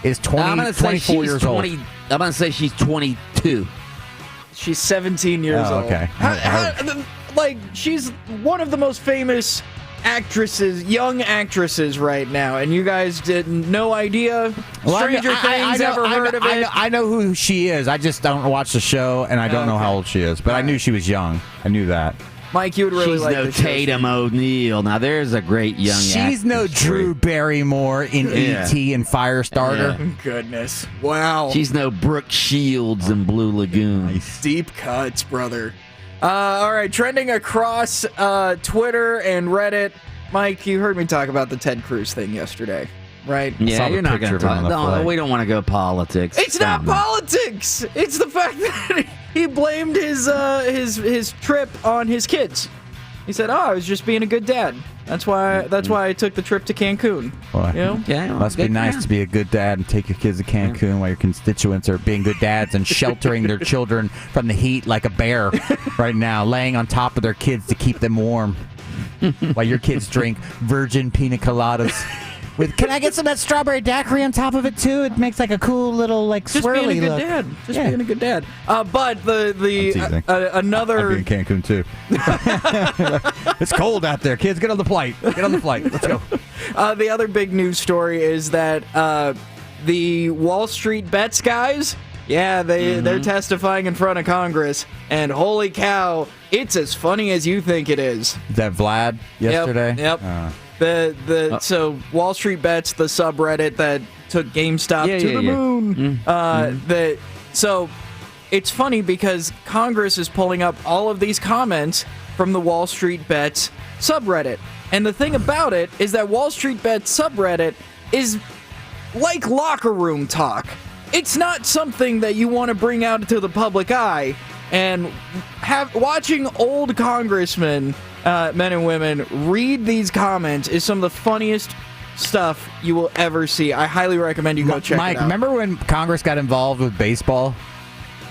is 24 years old. I'm going to say she's 22. She's 17 years old. Okay. She's one of the most famous young actresses right now, and you guys did no idea? Stranger Things, ever heard of it? I know who she is. I just don't watch the show, and I don't know how old she is, but I knew she was young. I knew that. Mike, you would really like this. She's no Tatum O'Neal. Now, there's a great young She's no Drew Barrymore in E.T. and Firestarter. Yeah. Goodness. Wow. She's no Brooke Shields in Blue Lagoon. Nice. Deep cuts, brother. All right, trending across Twitter and Reddit. Mike, you heard me talk about the Ted Cruz thing yesterday. right? Yeah, saw the you're not picture going to of him on the talk. No, flight. we don't want to go politics. It's not Down there. politics. It's the fact that he blamed his trip on his kids. He said, "Oh, I was just being a good dad. That's why I took the trip to Cancun." Boy. You know? Okay, well, Must be good nice for to be a good dad and take your kids to Cancun while your constituents are being good dads and sheltering their children from the heat like a bear right now, laying on top of their kids to keep them warm while your kids drink virgin pina coladas. Can I get some of that strawberry daiquiri on top of it too? It makes like a cool little like Just swirly being a good look. dad. Just Yeah. being a good dad. But the another I'd be in Cancun too. It's cold out there, kids. Get on the flight. Get on the flight. Let's go. the other big news story is that the Wall Street bets guys, they're testifying in front of Congress, and holy cow, it's as funny as you think it is. Is that Vlad yesterday? Yep. So Wall Street Bets, the subreddit that took GameStop to the moon. So it's funny because Congress is pulling up all of these comments from the Wall Street Bets subreddit. And the thing about it is that Wall Street Bets subreddit is like locker room talk. It's not something that you want to bring out to the public eye. And watching old congressmen, men and women, read these comments is some of the funniest stuff you will ever see. I highly recommend you go check Mike, it out. remember when Congress got involved with baseball?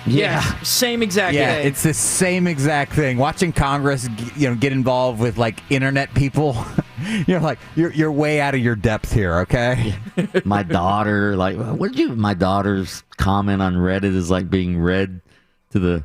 Yeah, same exact day. It's the same exact thing. Watching Congress, get involved with like internet people, you're way out of your depth here. Okay. My daughter, my daughter's comment on Reddit is like being read to the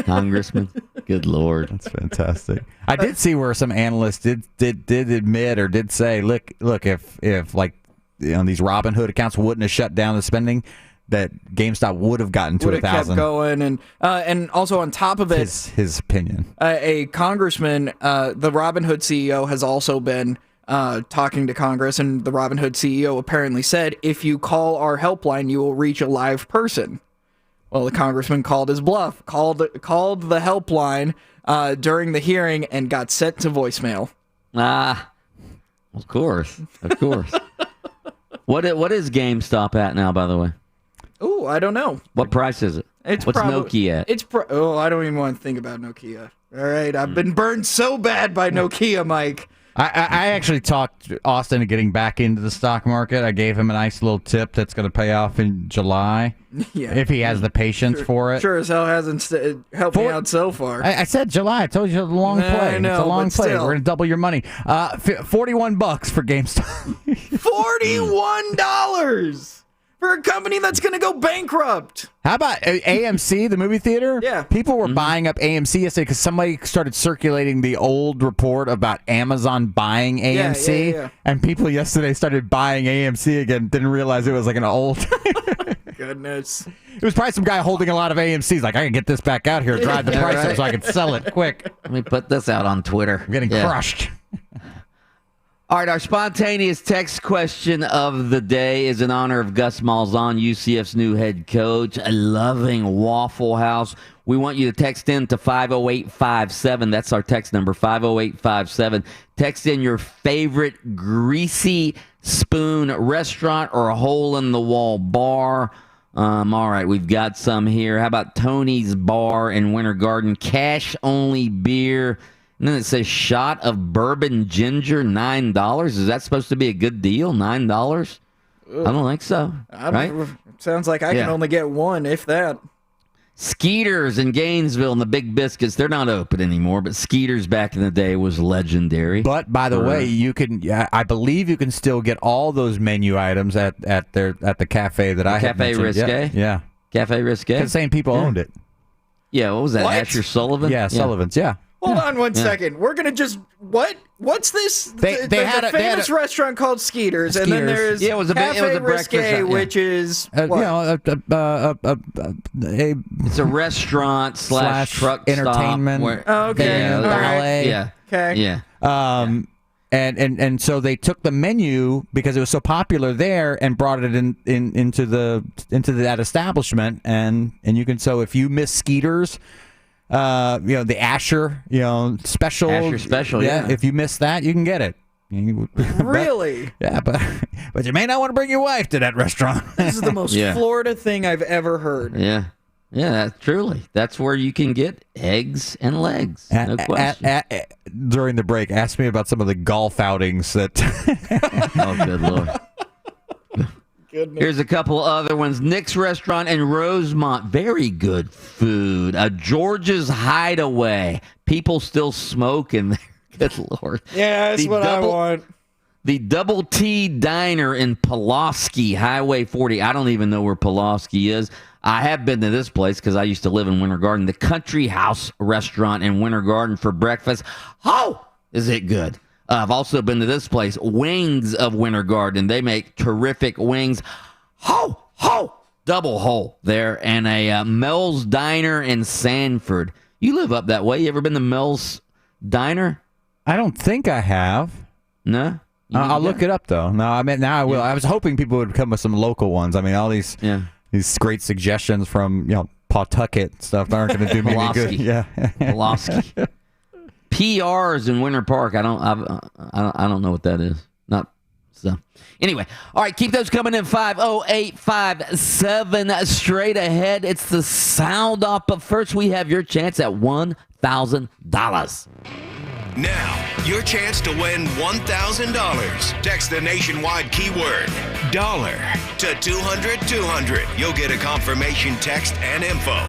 congressman. Good Lord. That's fantastic. I did see where some analysts did admit or did say, look, if like these Robinhood accounts wouldn't have shut down the spending, that GameStop would have gotten to would have 1,000. kept going, and also on top of it, his opinion. A congressman, the Robinhood CEO, has also been talking to Congress, and the Robinhood CEO apparently said, "If you call our helpline, you will reach a live person." Well, the congressman called his bluff, called the helpline during the hearing, and got sent to voicemail. Of course. What is GameStop at now, by the way? Oh, I don't know. What price is it? What's Nokia at? I don't even want to think about Nokia. All right, I've been burned so bad by Nokia, Mike. I actually talked Austin into getting back into the stock market. I gave him a nice little tip that's going to pay off in July. Yeah. If he has the patience for it. Sure as hell hasn't helped me out so far. I said July. I told you it's a long play. I know, it's a long but play. still. We're going to double your money. $41 for GameStop. $41 for a company that's going to go bankrupt. How about AMC, the movie theater? Yeah. People were buying up AMC yesterday because somebody started circulating the old report about Amazon buying AMC. Yeah. And people yesterday started buying AMC again. Didn't realize it was like an old... Goodness. It was probably some guy holding a lot of AMCs. Like, I can get this back out here, drive the price up so I can sell it quick. Let me put this out on Twitter. I'm getting crushed. All right, our spontaneous text question of the day is in honor of Gus Malzahn, UCF's new head coach, a loving Waffle House. We want you to text in to 50857. That's our text number, 50857. Text in your favorite greasy spoon restaurant or a hole-in-the-wall bar. All right, we've got some here. How about Tony's Bar in Winter Garden? Cash-only beer. And then it says shot of bourbon ginger, $9. Is that supposed to be a good deal, $9? I don't think so, right? Sounds like I can only get one, if that. Skeeters in Gainesville and the Big Biscuits, they're not open anymore, but Skeeters back in the day was legendary. But by the way, you can, I believe you can still get all those menu items at the cafe that I had mentioned. Risque? Yeah. Cafe Risque? The same people owned it. Yeah, what was that, Asher Sullivan? Yeah, Sullivan's, yeah. Hold on one second. We're going to just... What's this? There's a famous restaurant called Skeeters, and then there's Cafe Risque, which is it's a restaurant slash truck entertainment. Okay. Yeah. Okay. Yeah. And so they took the menu because it was so popular there and brought it into that establishment, and you can, so if you miss Skeeters, the Asher, special. Asher special, yeah. If you miss that, you can get it. Really? Yeah, but you may not want to bring your wife to that restaurant. This is the most Florida thing I've ever heard. Yeah. Yeah, truly. That's where you can get eggs and legs. No question. During the break, ask me about some of the golf outings that. Oh, good Lord. Goodness. Here's a couple other ones. Nick's Restaurant in Rosemont. Very good food. George's Hideaway. People still smoking there. Good Lord. Yeah, that's what I want. The Double T Diner in Pulaski, Highway 40. I don't even know where Pulaski is. I have been to this place because I used to live in Winter Garden. The Country House Restaurant in Winter Garden for breakfast. Oh, is it good? I've also been to this place, Wings of Winter Garden. They make terrific wings. Ho, ho, double hole there. And a Mel's Diner in Sanford. You live up that way. You ever been to Mel's Diner? I don't think I have. No? I'll look it up, though. No, I mean, now I will. I was hoping people would come with some local ones. I mean, all these great suggestions from, Pawtucket stuff aren't going to do me any good. Yeah. Pulaski. PRs in Winter Park. I don't know what that is. Not so. Anyway, all right, keep those coming in. 50857 straight ahead. It's the sound off, but first we have your chance at $1,000. Now, your chance to win $1,000. Text the nationwide keyword dollar to 200-200. You'll get a confirmation text and info.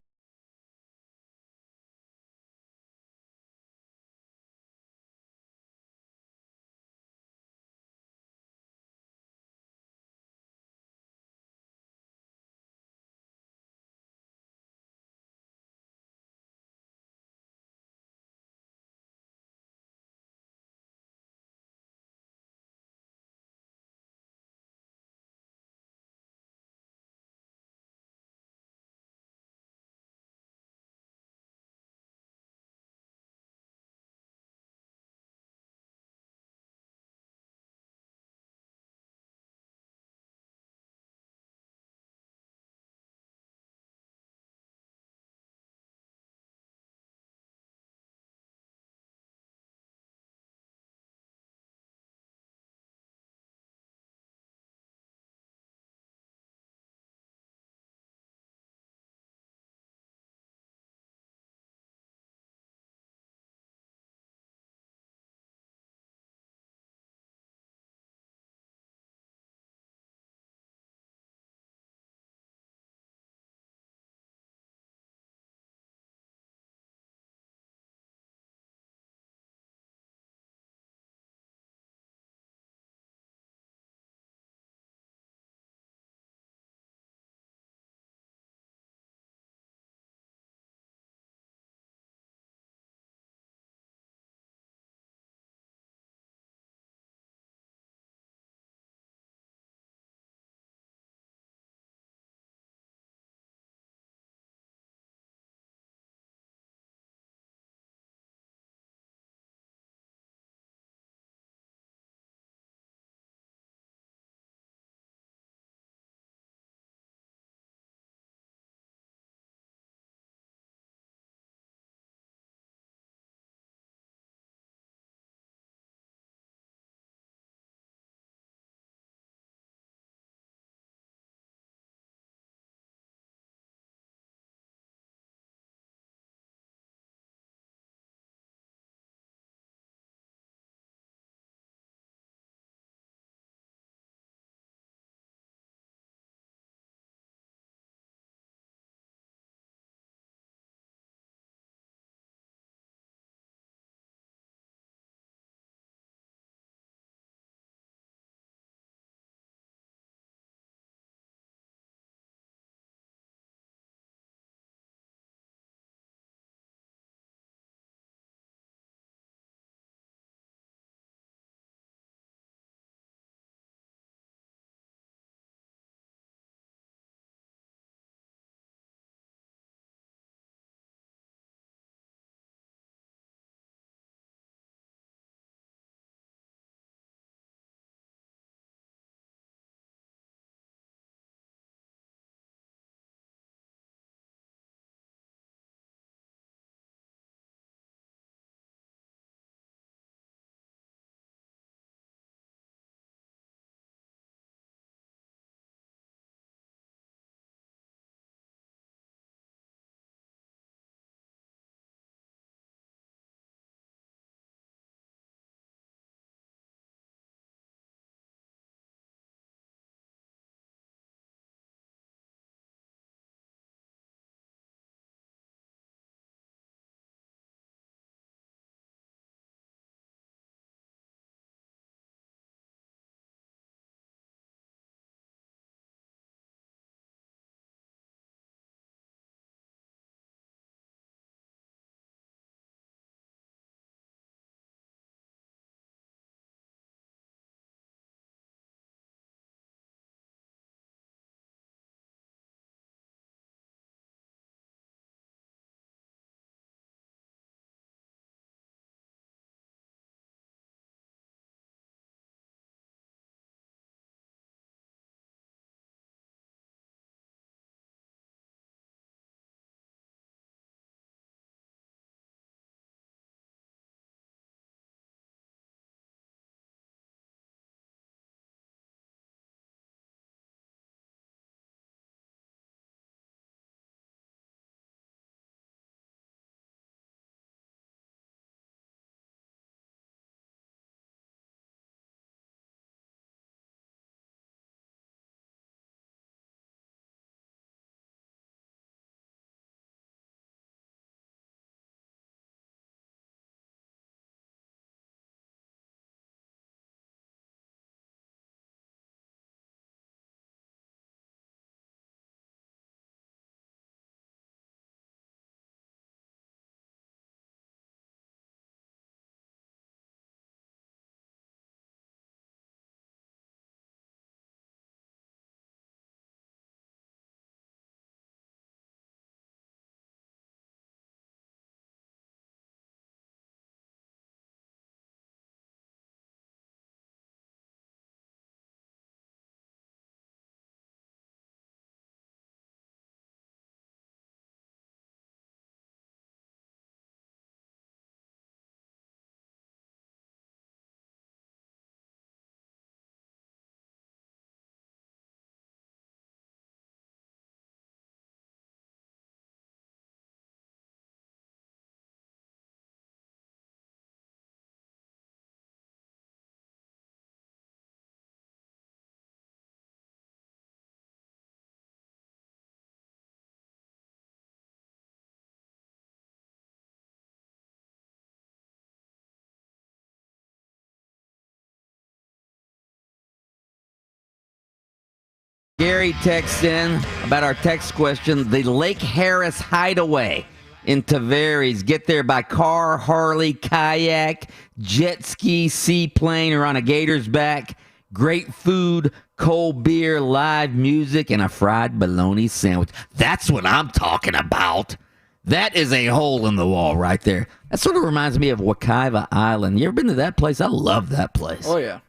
Gary texts in about our text question. The Lake Harris Hideaway in Tavares. Get there by car, Harley, kayak, jet ski, seaplane, or on a gator's back. Great food, cold beer, live music, and a fried bologna sandwich. That's what I'm talking about. That is a hole in the wall right there. That sort of reminds me of Wekiva Island. You ever been to that place? I love that place. Oh, yeah.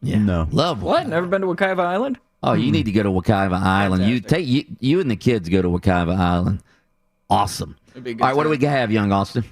Yeah. No. Love What? Wekiva. Never been to Wekiva Island? Oh, you need to go to Wekiva Island. You and the kids go to Wekiva Island. Awesome. It'd be a good All right, what do time. we have, young Austin?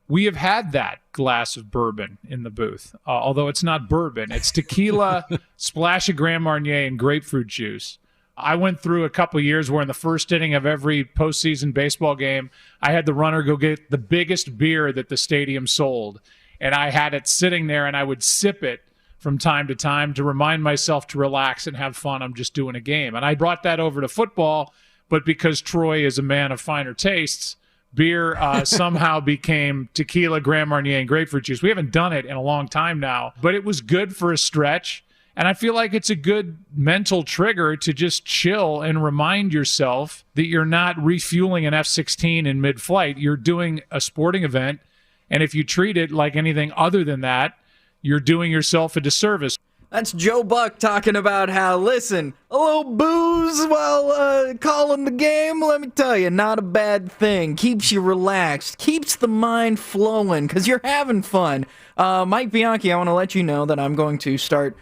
We have had that glass of bourbon in the booth, although it's not bourbon. It's tequila, splash of Grand Marnier, and grapefruit juice. I went through a couple years where in the first inning of every postseason baseball game, I had the runner go get the biggest beer that the stadium sold, and I had it sitting there, and I would sip it from time to time to remind myself to relax and have fun. I'm just doing a game. And I brought that over to football, but because Troy is a man of finer tastes, beer somehow became tequila, Grand Marnier, and grapefruit juice. We haven't done it in a long time now, but it was good for a stretch. And I feel like it's a good mental trigger to just chill and remind yourself that you're not refueling an F-16 in mid-flight. You're doing a sporting event, and if you treat it like anything other than that, you're doing yourself a disservice. That's Joe Buck talking about how, listen, a little booze while calling the game, let me tell you, not a bad thing. Keeps you relaxed, keeps the mind flowing, because you're having fun. Mike Bianchi, I want to let you know that I'm going to start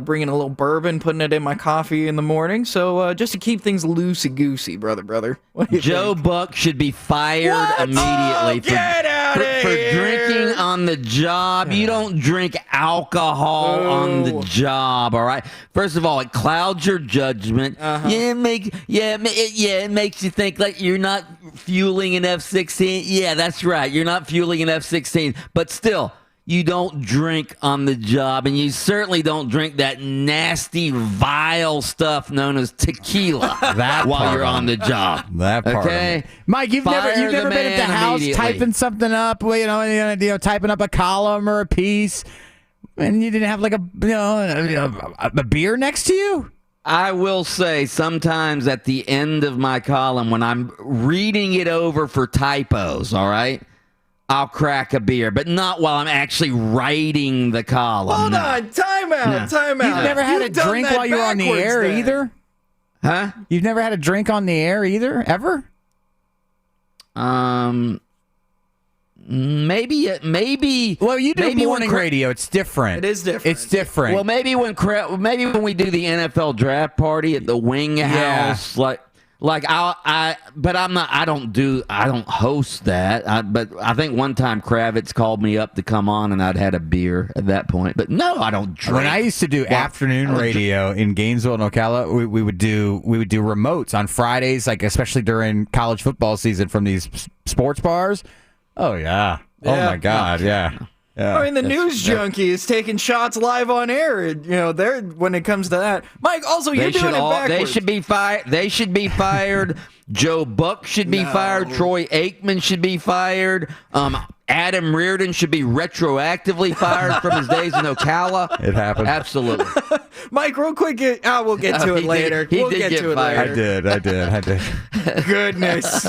bringing a little bourbon, putting it in my coffee in the morning, so just to keep things loosey-goosey, brother. What do you Joe think? Buck should be fired immediately for drinking on the job. You don't drink alcohol on the job, all right? First of all, it clouds your judgment. Yeah, it makes you think like you're not fueling an F-16. Yeah, that's right. You're not fueling an F-16, but still, you don't drink on the job, and you certainly don't drink that nasty, vile stuff known as tequila while you're on the job. That part. Okay, Mike, you've never been at the house typing something up, typing up a column or a piece, and you didn't have like a beer next to you? I will say sometimes at the end of my column when I'm reading it over for typos, all right, I'll crack a beer, but not while I'm actually writing the column. Hold on, time out. You've never had a drink while you were on the air either? Huh? You've never had a drink on the air either, ever? Maybe. Well, you do morning radio. It's different. It is different. It's different. Well, maybe when we do the NFL draft party at the Wing House, but I don't host that. But I think one time Kravitz called me up to come on, and I'd had a beer at that point. But no, I don't drink. When I used to do afternoon radio in Gainesville and Ocala, we would do remotes on Fridays, like especially during college football season from these sports bars. Oh yeah. Oh my God. Yeah. I mean, the news junkie is taking shots live on air. They're when it comes to that. Mike, also, you're doing it backwards. They should be fired. They should be fired. Joe Buck should be fired. Troy Aikman should be fired. Adam Reardon should be retroactively fired from his days in Ocala. It happened. Absolutely. Mike, real quick. We'll get to it later. We'll get to it later. I did. Goodness.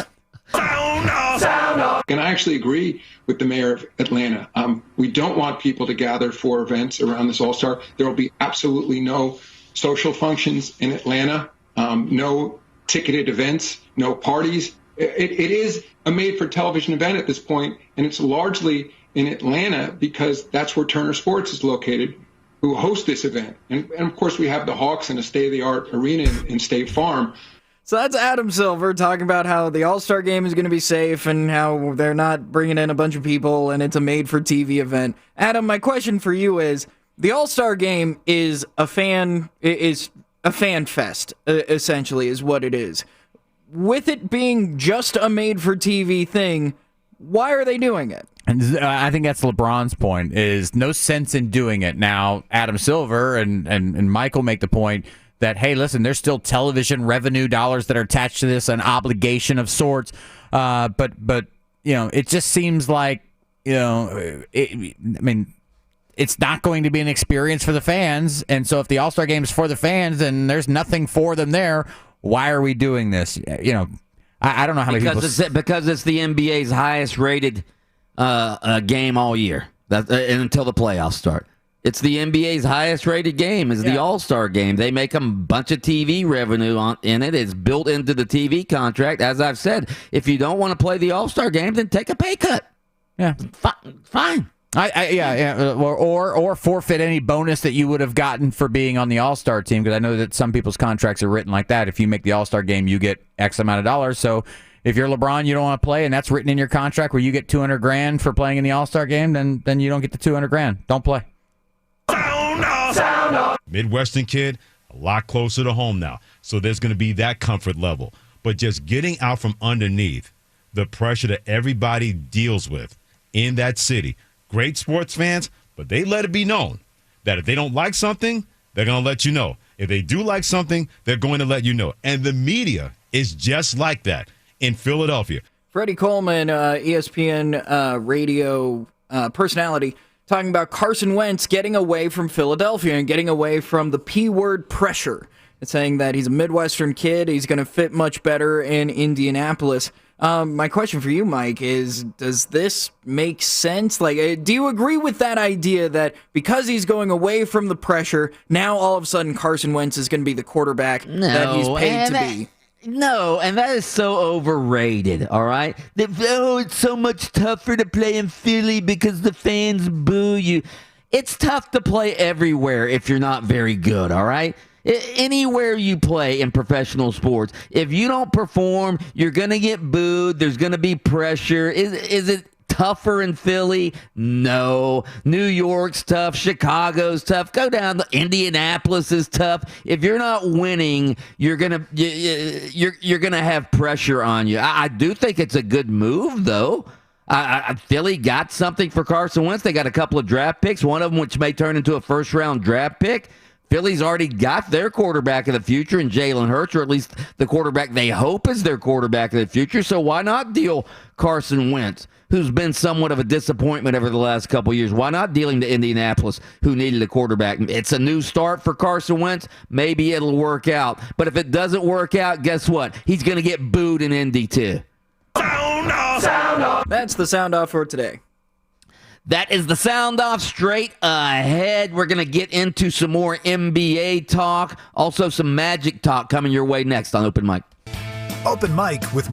And I actually agree with the mayor of Atlanta. We don't want people to gather for events around this All-Star. There will be absolutely no social functions in Atlanta, no ticketed events, no parties. It is a made-for-television event at this point, and it's largely in Atlanta because that's where Turner Sports is located, who hosts this event. And of course, we have the Hawks and a state-of-the-art arena in State Farm. So that's Adam Silver talking about how the All-Star Game is going to be safe and how they're not bringing in a bunch of people and it's a made-for-TV event. Adam, my question for you is, the All-Star Game is a fan fest, essentially, is what it is. With it being just a made-for-TV thing, why are they doing it? And I think that's LeBron's point, is no sense in doing it. Now, Adam Silver and Michael make the point that, hey, listen, there's still television revenue dollars that are attached to this, an obligation of sorts. But it just seems like, it's it's not going to be an experience for the fans. And so if the All-Star game is for the fans and there's nothing for them there, why are we doing this? You know, I don't know how many people... Because it's the NBA's highest rated game all year until the playoffs start. It's the NBA's highest rated game is the All-Star game. They make a bunch of TV revenue in it. It's built into the TV contract. As I've said, if you don't want to play the All-Star game, then take a pay cut. Yeah. Fine. Or forfeit any bonus that you would have gotten for being on the All-Star team, because I know that some people's contracts are written like that. If you make the All-Star game, you get X amount of dollars. So if you're LeBron, you don't want to play, and that's written in your contract where you get $200,000 for playing in the All-Star game, then you don't get the $200,000. Don't play. Sound off. Midwestern kid, a lot closer to home now. So there's going to be that comfort level. But just getting out from underneath the pressure that everybody deals with in that city. Great sports fans, but they let it be known that if they don't like something, they're going to let you know. If they do like something, they're going to let you know. And the media is just like that in Philadelphia. Freddie Coleman, ESPN radio personality, talking about Carson Wentz getting away from Philadelphia and getting away from the P-word pressure. It's saying that he's a Midwestern kid. He's going to fit much better in Indianapolis. My question for you, Mike, is does this make sense? Like, do you agree with that idea that because he's going away from the pressure, now all of a sudden Carson Wentz is going to be the quarterback that he's paid to be? No, and that is so overrated, all right? It's so much tougher to play in Philly because the fans boo you. It's tough to play everywhere if you're not very good, all right? Anywhere you play in professional sports, if you don't perform, you're going to get booed. There's going to be pressure. Is it tougher in Philly? No. New York's tough. Chicago's tough. Go down to Indianapolis is tough. If you're not winning, you're gonna have pressure on you. I do think it's a good move, though. Philly got something for Carson Wentz. They got a couple of draft picks, one of them which may turn into a first-round draft pick. Philly's already got their quarterback of the future in Jalen Hurts, or at least the quarterback they hope is their quarterback of the future. So why not deal Carson Wentz, who's been somewhat of a disappointment over the last couple of years? Why not deal him to Indianapolis, who needed a quarterback? It's a new start for Carson Wentz. Maybe it'll work out. But if it doesn't work out, guess what? He's going to get booed in Indy, too. Sound off. Sound off. That's the sound off for today. That is the sound off. Straight ahead, we're going to get into some more NBA talk. Also, some Magic talk coming your way next on Open Mic. Open Mic with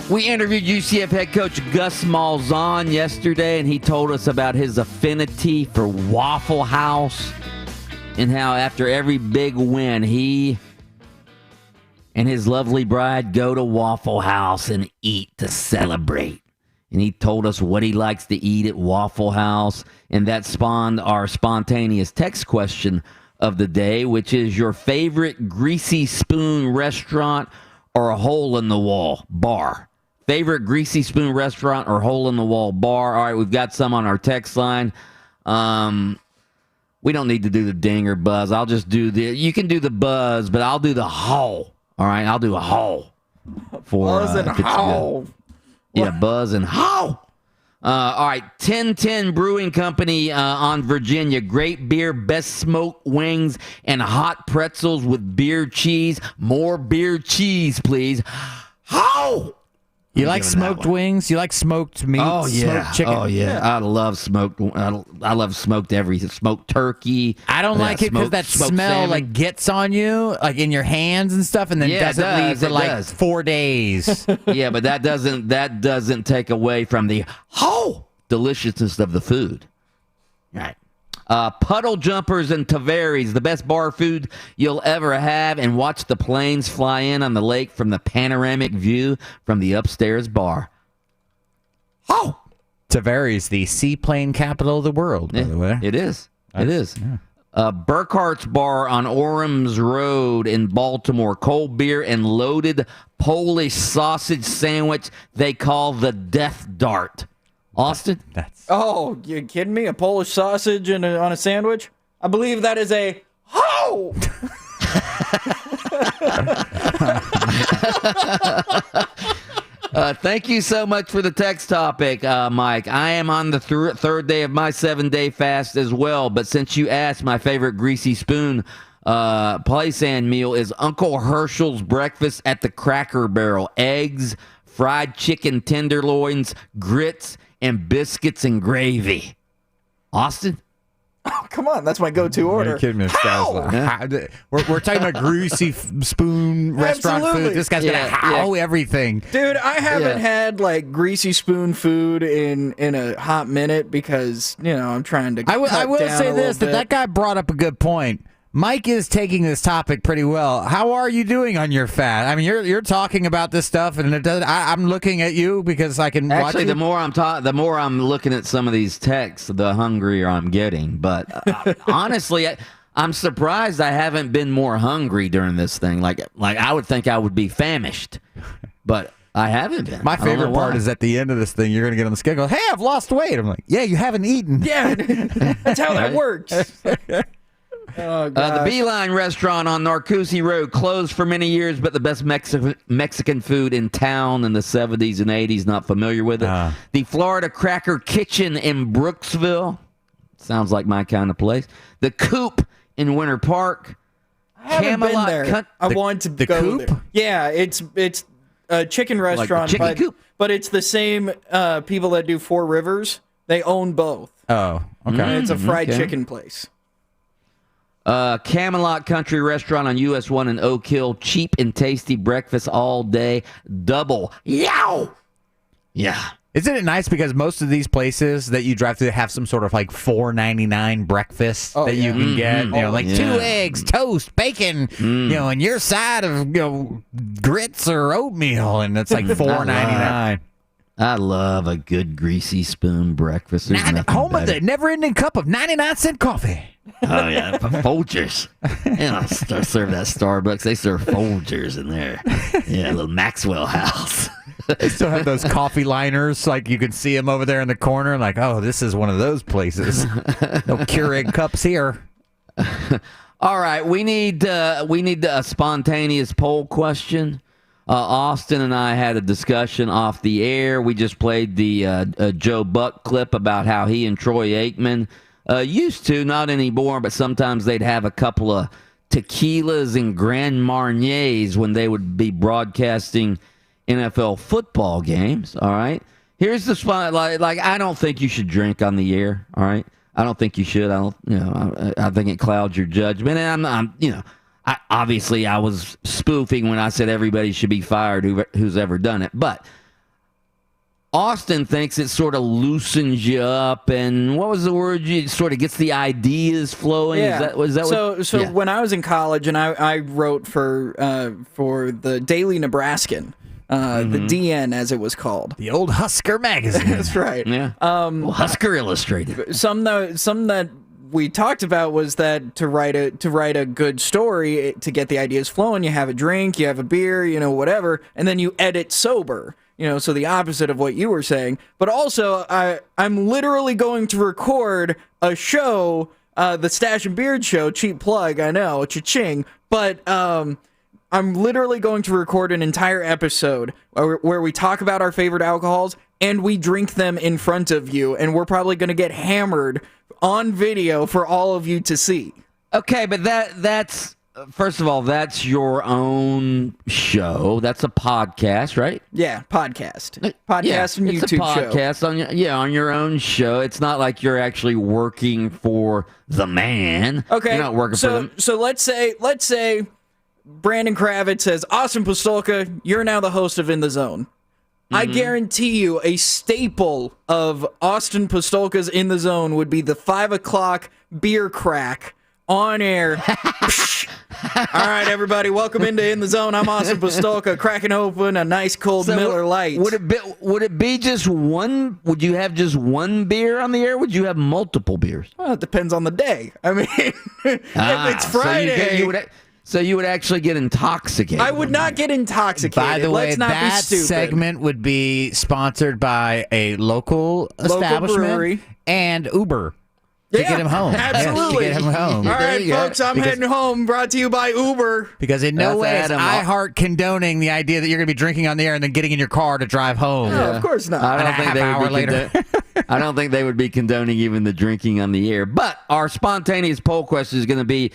We interviewed UCF head coach Gus Malzahn yesterday, and he told us about his affinity for Waffle House and how after every big win, he and his lovely bride go to Waffle House and eat to celebrate. And he told us what he likes to eat at Waffle House, and that spawned our spontaneous text question of the day, which is your favorite Greasy Spoon restaurant or a hole-in-the-wall bar? Favorite Greasy Spoon restaurant or hole-in-the-wall bar? All right, we've got some on our text line. We don't need to do the ding or buzz. I'll just do you can do the buzz, but I'll do the hole. All right, I'll do a hole. Buzz and hole. Yeah, buzz and hole. All right, 1010 Brewing Company on Virginia. Great beer, best smoked wings, and hot pretzels with beer cheese. More beer cheese, please. How? You like smoked wings? You like smoked meats? Oh yeah, smoked chicken? Oh yeah. I love smoked. I love smoked everything. Smoked turkey. I don't like it because that smell salmon. like gets on you, like in your hands and stuff, and then doesn't leave for like 4 days. Yeah, but that doesn't take away from the deliciousness of the food. Right. Puddle Jumpers and Tavares, the best bar food you'll ever have, and watch the planes fly in on the lake from the panoramic view from the upstairs bar. Tavares, the seaplane capital of the world, by the way. It is. It is. Yeah. Burkhart's Bar on Orams Road in Baltimore. Cold beer and loaded Polish sausage sandwich they call the Death Dart. Austin? Oh, you kidding me? A Polish sausage on a sandwich? I believe that is a ho! Thank you so much for the text topic, Mike. I am on the third day of my 7-day fast as well, but since you asked, my favorite Greasy Spoon place and meal is Uncle Herschel's breakfast at the Cracker Barrel. Eggs, fried chicken tenderloins, grits, and biscuits and gravy. Austin? Oh, come on. That's my go-to order. Are you kidding me? We're talking about Greasy Spoon restaurant Absolutely. food. This guy's going to how everything. Dude, I haven't had, like, Greasy Spoon food in a hot minute because, I'm trying to I will say this, that guy brought up a good point. Mike is taking this topic pretty well. How are you doing on your fat? I mean, you're talking about this stuff, and it does. I'm looking at you because I can watch you. The more I'm looking at some of these texts, the hungrier I'm getting. But honestly, I'm surprised I haven't been more hungry during this thing. Like I would think I would be famished, but I haven't been. My favorite part is at the end of this thing, you're going to get on the scale and go, hey, I've lost weight. I'm like, yeah, you haven't eaten. Yeah, that's how that works. Oh, the Beeline restaurant on Narcoossee Road closed for many years, but the best Mexican food in town in the 70s and 80s. Not familiar with it. The Florida Cracker Kitchen in Brooksville. Sounds like my kind of place. The Coop in Winter Park. I haven't been there. I want to go Coop? there. Yeah, it's a chicken restaurant, but it's the same people that do Four Rivers. They own both. Oh, okay. And it's a fried chicken place. Camelot Country Restaurant on US 1 in Oak Hill. Cheap and tasty breakfast all day. Double. Yow! Yeah. Isn't it nice because most of these places that you drive through have some sort of like $4.99 breakfast that you can get? Like 2 eggs, toast, bacon, and your side of grits or oatmeal, and it's like $4.99. I love a good Greasy Spoon breakfast. Home of the never-ending cup of 99-cent coffee. Oh, yeah, Folgers. Serve that Starbucks. They serve Folgers in there. Yeah, a little Maxwell House. They still have those coffee liners, like you can see them over there in the corner. Like, oh, this is one of those places. No Keurig cups here. All right, we need a spontaneous poll question. Austin and I had a discussion off the air. We just played the Joe Buck clip about how he and Troy Aikman used to, not anymore, but sometimes they'd have a couple of tequilas and Grand Marniers when they would be broadcasting NFL football games. All right, here's the spot. Like I don't think you should drink on the air. All right, I don't think you should. I think it clouds your judgment. And obviously I was spoofing when I said everybody should be fired who's ever done it. But Austin thinks it sort of loosens you up, and what was the word? You sort of gets the ideas flowing. Yeah. So yeah. when I was in college and I wrote for the Daily Nebraskan, the DN as it was called, The old Husker magazine. that's right. Yeah. Husker Illustrated. Some that we talked about was that to write a good story, to get the ideas flowing, you have a drink, you have a beer, whatever, and then you edit sober. So the opposite of what you were saying. But also, I'm literally going to record a show, the Stash and Beard Show, cheap plug, I know, cha-ching, but I'm literally going to record an entire episode where we talk about our favorite alcohols and we drink them in front of you, and we're probably going to get hammered on video for all of you to see. Okay, but that's first of all, that's your own show. That's a podcast, right? Yeah, podcast and YouTube it's a podcast show. on your own show. It's not like you're actually working for the man. Okay, you're not working for them. So let's say Brandon Kravitz says, Austin Pistolka, you're now the host of In the Zone. I guarantee you a staple of Austin Pistolka's In the Zone would be the 5 o'clock beer crack on air. All right, everybody, welcome into In the Zone. I'm Austin Pistolka, cracking open a nice cold Miller Lite. Would it be just one? Would you have just one beer on the air? Would you have multiple beers? Well, it depends on the day. I mean, if it's Friday... So you would actually get intoxicated. I would not get intoxicated. By the way, Let's not that be stupid. segment would be sponsored by a local establishment brewery. And Uber to get him home. Absolutely. Yes, to get him home. All right, folks, I'm heading home. Brought to you by Uber. Because in no way is Adam. iHeart condoning the idea that you're going to be drinking on the air and then getting in your car to drive home. No, of course not. I don't And a think half they hour would be later. I don't think they would be condoning even the drinking on the air. But our spontaneous poll question is going to be: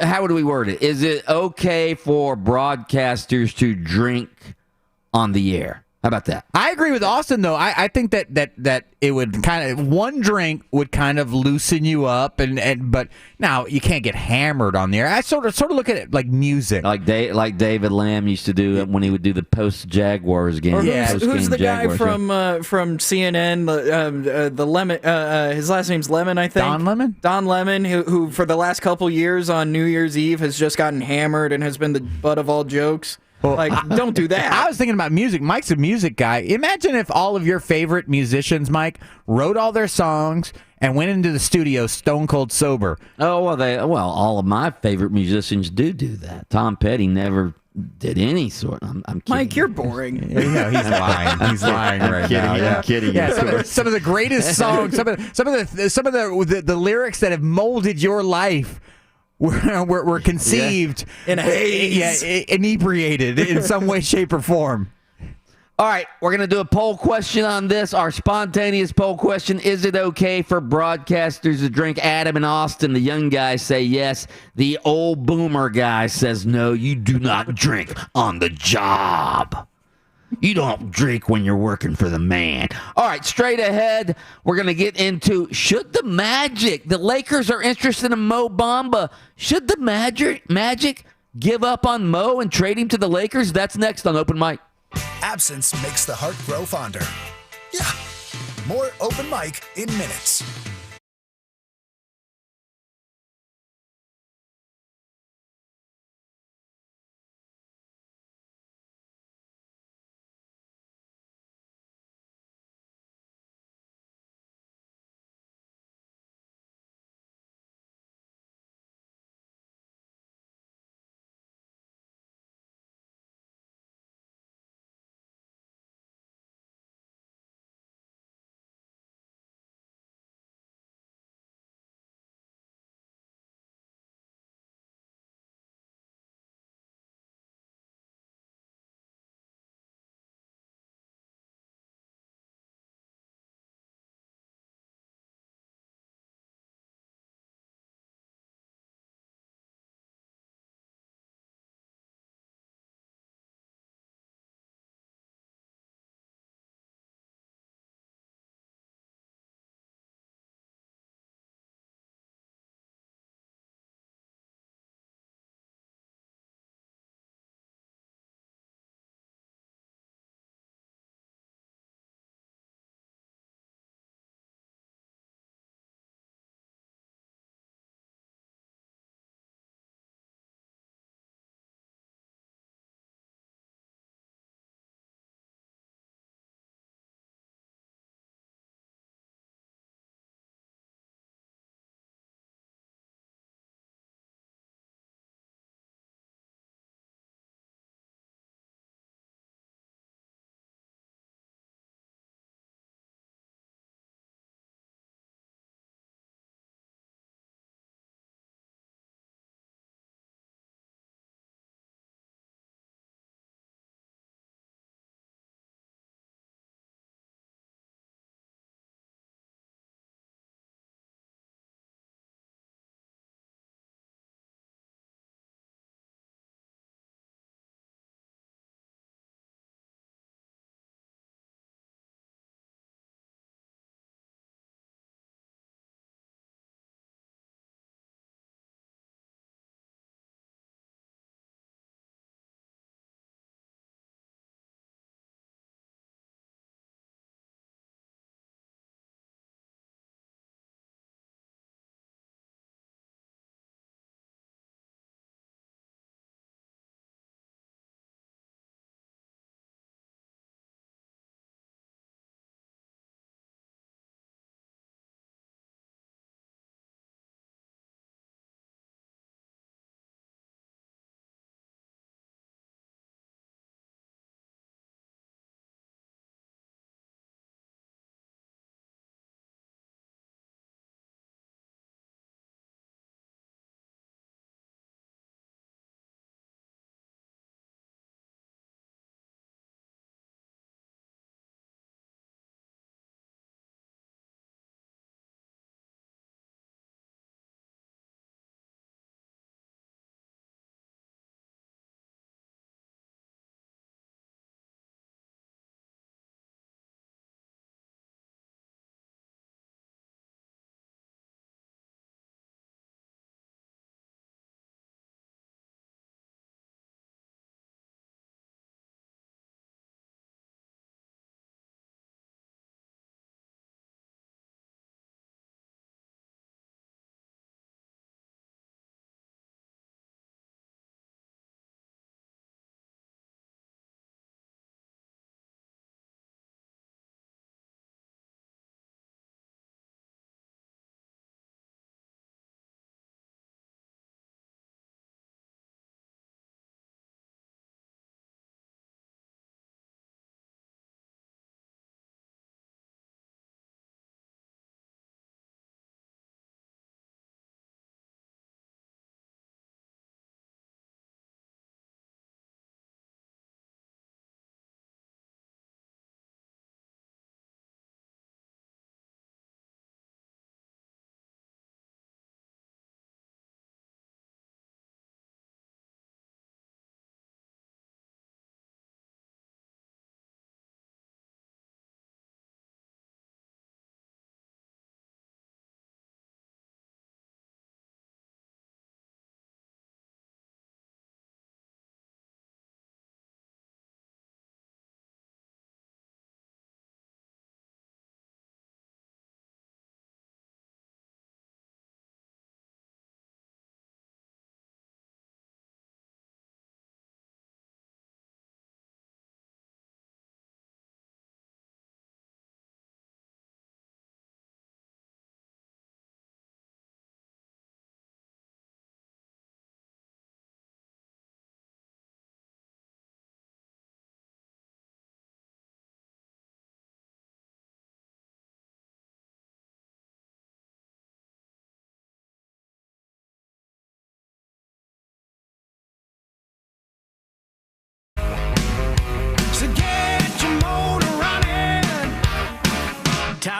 how would we word it? Is it okay for broadcasters to drink on the air? How about that? I agree with Austin, though. I think that it would kind of, one drink would kind of loosen you up, but now you can't get hammered on the air. I sort of look at it like music, like David Lamb used to do when he would do the post Jaguars game. Or who's the guy from CNN? The Lemon. His last name's Lemon, I think. Don Lemon. Don Lemon, who for the last couple years on New Year's Eve has just gotten hammered and has been the butt of all jokes. Don't do that. I was thinking about music. Mike's a music guy. Imagine if all of your favorite musicians, Mike, wrote all their songs and went into the studio stone cold sober. Oh, well, all of my favorite musicians do that. Tom Petty never did any sort. I'm kidding. Mike, you're boring. Yeah, he's lying. He's lying right now. Yeah. I'm kidding. Yeah, some of the greatest songs, some of the lyrics that have molded your life were conceived in a haze, inebriated in some way, shape, or form. All right, we're going to do a poll question on this. Our spontaneous poll question: is it okay for broadcasters to drink? Adam and Austin, the young guys, say yes. The old boomer guy says no. You do not drink on the job. You don't drink when you're working for the man. All right, straight ahead, we're going to get into should the Lakers are interested in Mo Bamba. Should the Magic give up on Mo and trade him to the Lakers? That's next on Open Mic. Absence makes the heart grow fonder. Yeah. More Open Mic in minutes.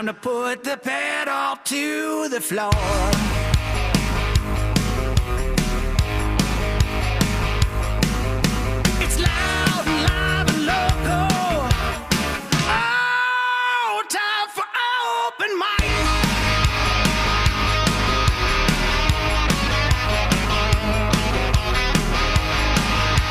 Time to put the pedal to the floor. It's loud and live and local. Oh, time for open mic.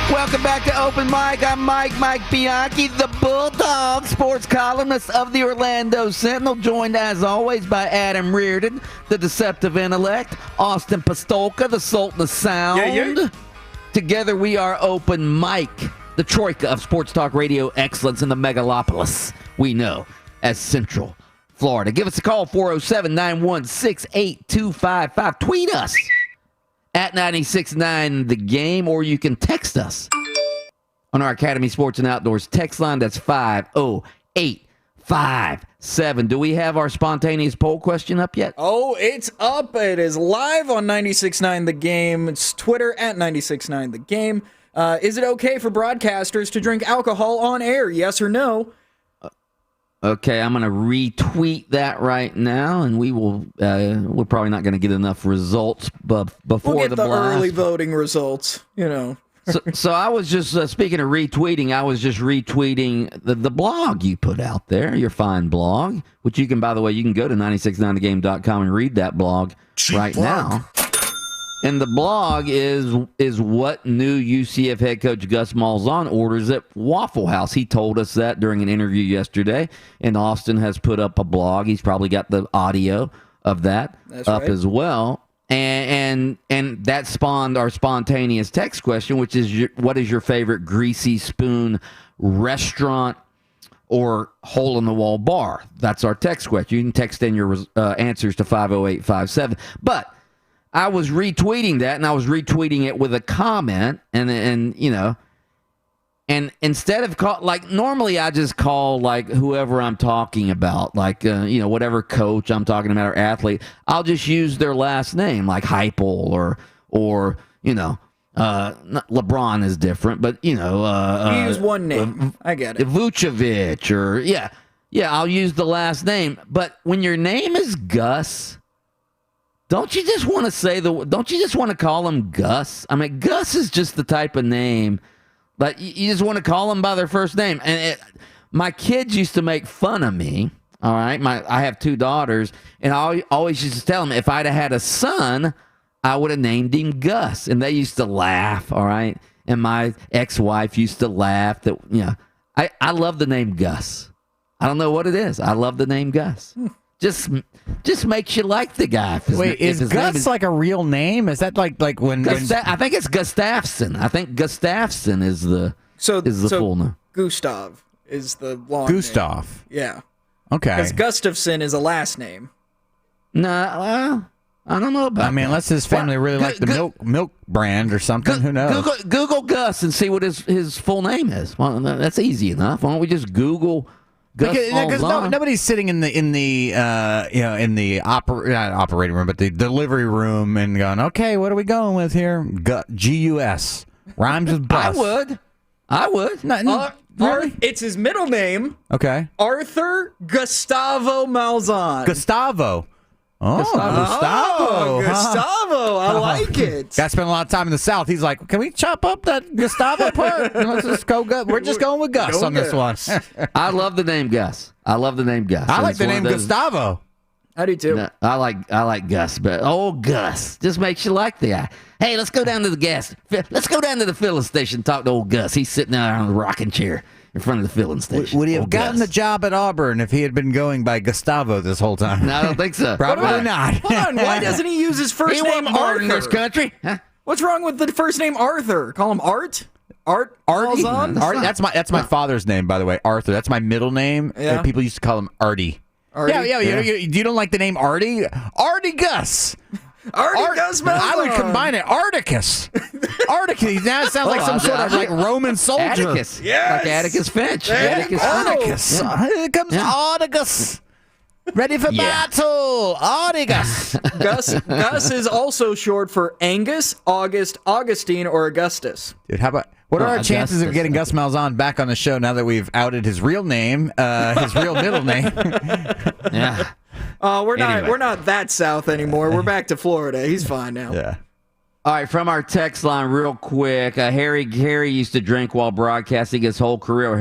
Welcome back to Open Mic. I'm Mike Bianchi, the Bulldog sports columnist of the Orlando Sentinel, joined as always by Adam Reardon, the deceptive intellect, Austin Pastolka, the Sultan of Sound. Together we are Open Mic, the troika of sports talk radio excellence in the megalopolis we know as Central Florida. Give us a call, 407-916-8255. Tweet us at 96.9 The Game, or you can text us on our Academy Sports and Outdoors text line. That's 50857. Do we have our spontaneous poll question up yet? Oh, it's up. It is live on 96.9 The Game. It's Twitter at 96.9 The Game. Is it okay for broadcasters to drink alcohol on air? Yes or no? Okay, I'm going to retweet that right now, and we will. We're probably not going to get enough results, but before we'll get the blast, early voting results. You know. so I was just speaking of retweeting. I was just retweeting the blog you put out there, your fine blog, which you can, by the way, you can go to 969thegame.com and read that blog right now. And the blog is what new UCF head coach Gus Malzahn orders at Waffle House. He told us that during an interview yesterday, and Austin has put up a blog. He's probably got the audio of that up as well. And that spawned our spontaneous text question, which is what is your favorite greasy spoon restaurant or hole-in-the-wall bar? That's our text question. You can text in your answers to 50857. But I was retweeting that, and I was retweeting it with a comment, and you know, and instead of normally I just call like whoever I'm talking about, like whatever coach I'm talking about or athlete, I'll just use their last name, like Heupel or LeBron is different, but you use one name. I get it. Vucevic or I'll use the last name. But when your name is Gus, don't you just want to call him Gus? I mean, Gus is just the type of name, but you just want to call them by their first name. And my kids used to make fun of me. All right, I have two daughters, and I always used to tell them if I'd have had a son, I would have named him Gus, and they used to laugh. All right, and my ex-wife used to laugh that I love the name Gus. I don't know what it is. I love the name Gus. Just makes you like the guy. Wait, is Gus like a real name? Is that like when? I think it's Gustafsson. I think Gustafsson is the full name. Gustav is the long Gustav. name. Yeah. Okay. Because Gustafsson is a last name. No, I don't know about. I mean, unless his family really liked the milk brand or something. Who knows? Google Gus and see what his full name is. Well, that's easy enough. Why don't we just Google? Because nobody's sitting in the operating room, but the delivery room and going, okay, what are we going with here? G-U-S. Rhymes with bus. I would. Really? It's his middle name. Okay. Arthur Gustavo Malzahn. Gustavo. Oh, Gustavo. I like it. Guy spent a lot of time in the South. He's like, can we chop up that Gustavo part? Let's just go. We're just going with Gus on this one. I love the name Gus. I like the name Gustavo. I do too. No, I like Gus, but Gus just makes you like the guy. Hey, let's go down to the filling station and talk to old Gus. He's sitting there on the rocking chair in front of the filling station. Would he have gotten the job at Auburn if he had been going by Gustavo this whole time? No, I don't think so. Probably not. Hold on, why doesn't he use his first name Arthur? In this country? Huh? What's wrong with the first name Arthur? Call him Art? Artie? That's my father's name, by the way, Arthur. That's my middle name. Yeah. People used to call him Artie. Yeah. You don't like the name Artie? Artie Gus. Gus Malzahn. I would combine it. Articus. Articus. That sounds like some sort of like Roman soldier. Atticus. Yes. Like Atticus Finch. Atticus. Here comes Articus. Ready for battle. Articus. Gus is also short for Angus, August, Augustine, or Augustus. Dude, how about What are our chances of getting Gus Malzahn back on the show now that we've outed his real name, his real middle name? Yeah. We're not that south anymore. We're back to Florida. He's fine now. Yeah. All right, from our text line, real quick. Harry used to drink while broadcasting his whole career.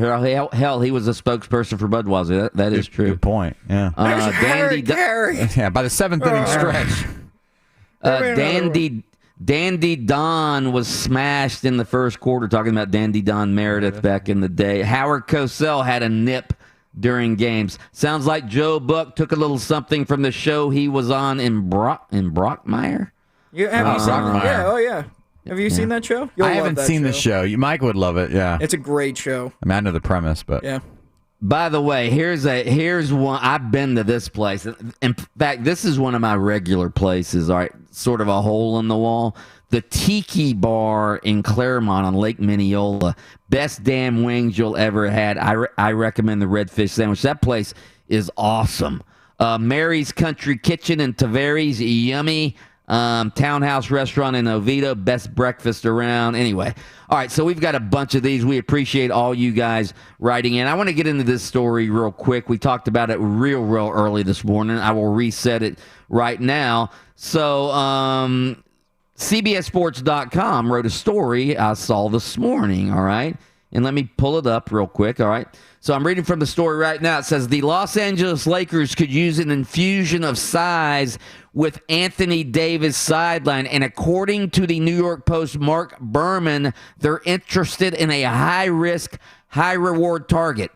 Hell, he was a spokesperson for Budweiser. That is true. Good point. Yeah. Harry. Yeah. By the 7th inning stretch. Dandy Don was smashed in the first quarter. Talking about Dandy Don Meredith back in the day. Howard Cosell had a nip during games. Sounds like Joe Buck took a little something from the show he was on in Brockmire. Yeah. Have you seen that show? I haven't seen the show. Mike would love it. Yeah. It's a great show. I mean, I know the premise, but yeah. By the way, here's one. I've been to this place. In fact, this is one of my regular places. All right, sort of a hole in the wall. The Tiki Bar in Claremont on Lake Mineola. Best damn wings you'll ever had. I recommend the Redfish sandwich. That place is awesome. Mary's Country Kitchen in Tavares, yummy. Townhouse Restaurant in Oviedo, best breakfast around. Anyway, all right, so we've got a bunch of these. We appreciate all you guys writing in. I want to get into this story real quick. We talked about it real early this morning. I will reset it right now. So CBSSports.com wrote a story I saw this morning, all right? And let me pull it up real quick, all right? So I'm reading from the story right now. It says, the Los Angeles Lakers could use an infusion of size with Anthony Davis sideline. And according to the New York Post, Mark Berman, they're interested in a high-risk, high-reward target.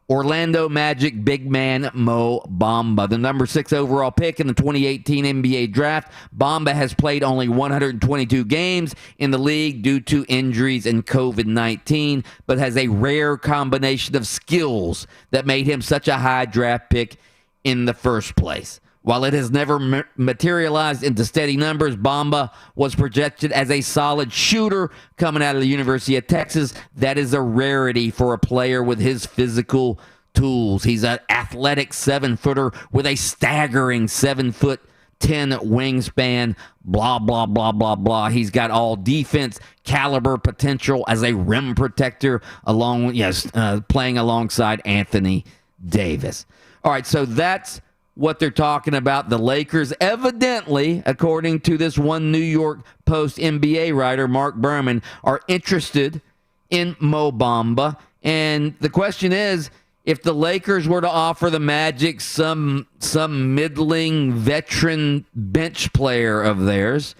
Orlando Magic big man Mo Bamba, the number 6 overall pick in the 2018 NBA draft. Bamba has played only 122 games in the league due to injuries and COVID-19, but has a rare combination of skills that made him such a high draft pick in the first place. While it has never materialized into steady numbers, Bamba was projected as a solid shooter coming out of the University of Texas. That is a rarity for a player with his physical tools. He's an athletic 7-footer with a staggering 7'10" wingspan, blah, blah, blah, blah, blah. He's got all defense caliber potential as a rim protector, playing alongside Anthony Davis. All right, so that's what they're talking about. The Lakers, evidently, according to this one New York Post NBA writer, Mark Berman, are interested in Mo Bamba. And the question is, if the Lakers were to offer the Magic some middling veteran bench player of theirs,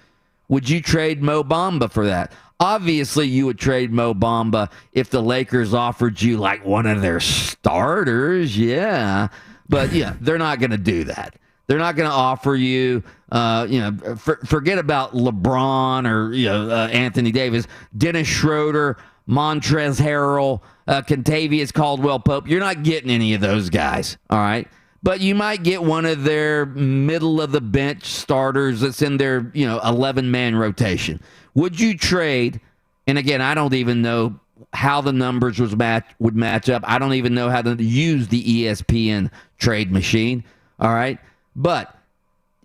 would you trade Mo Bamba for that? Obviously, you would trade Mo Bamba if the Lakers offered you like one of their starters, yeah. But, yeah, they're not going to do that. They're not going to offer you, forget about LeBron or Anthony Davis, Dennis Schroeder, Montrezl Harrell, Kentavious Caldwell-Pope. You're not getting any of those guys, all right? But you might get one of their middle-of-the-bench starters that's in their, 11-man rotation. Would you trade, and again, I don't even know how the numbers would match up. I don't even know how to use the ESPN trade machine, all right? But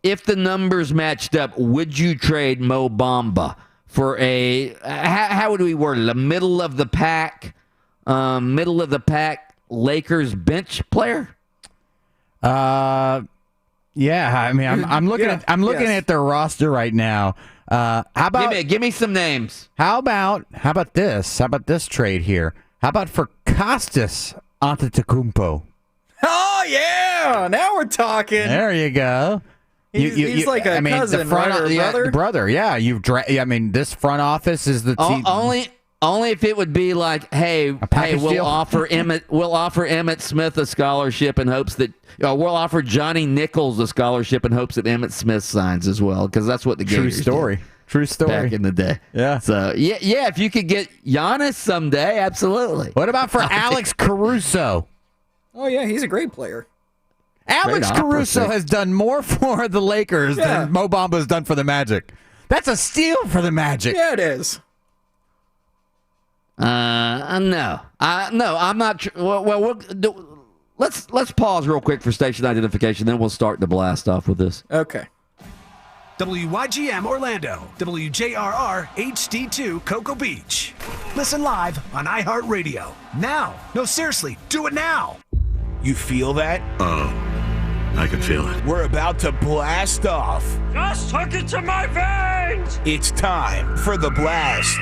if the numbers matched up, would you trade Mo Bamba for how would we word it, a middle-of-the-pack Lakers bench player? Yeah, I mean, I'm looking at their roster right now. How about give me some names? How about this? How about this trade here? How about for Kostas Antetokounmpo? Oh yeah! Now we're talking. There you go. He's like a cousin, brother. Brother, yeah. This front office is the team. Only if it would be like, hey, we'll offer Emmitt Smith a scholarship in hopes that we'll offer Johnny Nichols a scholarship in hopes that Emmitt Smith signs as well, because that's what the Gators did. True story. Back in the day. Yeah. So yeah, if you could get Giannis someday, absolutely. What about for Alex Caruso? Oh yeah, he's a great player. Alex Caruso has done more for the Lakers than Mo Bamba has done for the Magic. That's a steal for the Magic. Yeah, it is. No, I'm not. Let's pause real quick for station identification, then we'll start the blast off with this. Okay. WYGM Orlando, WJRR HD2 Cocoa Beach. Listen live on iHeartRadio. Now. No, seriously, do it now. You feel that? I can feel it. We're about to blast off. Just hook it to my veins! It's time for the blast.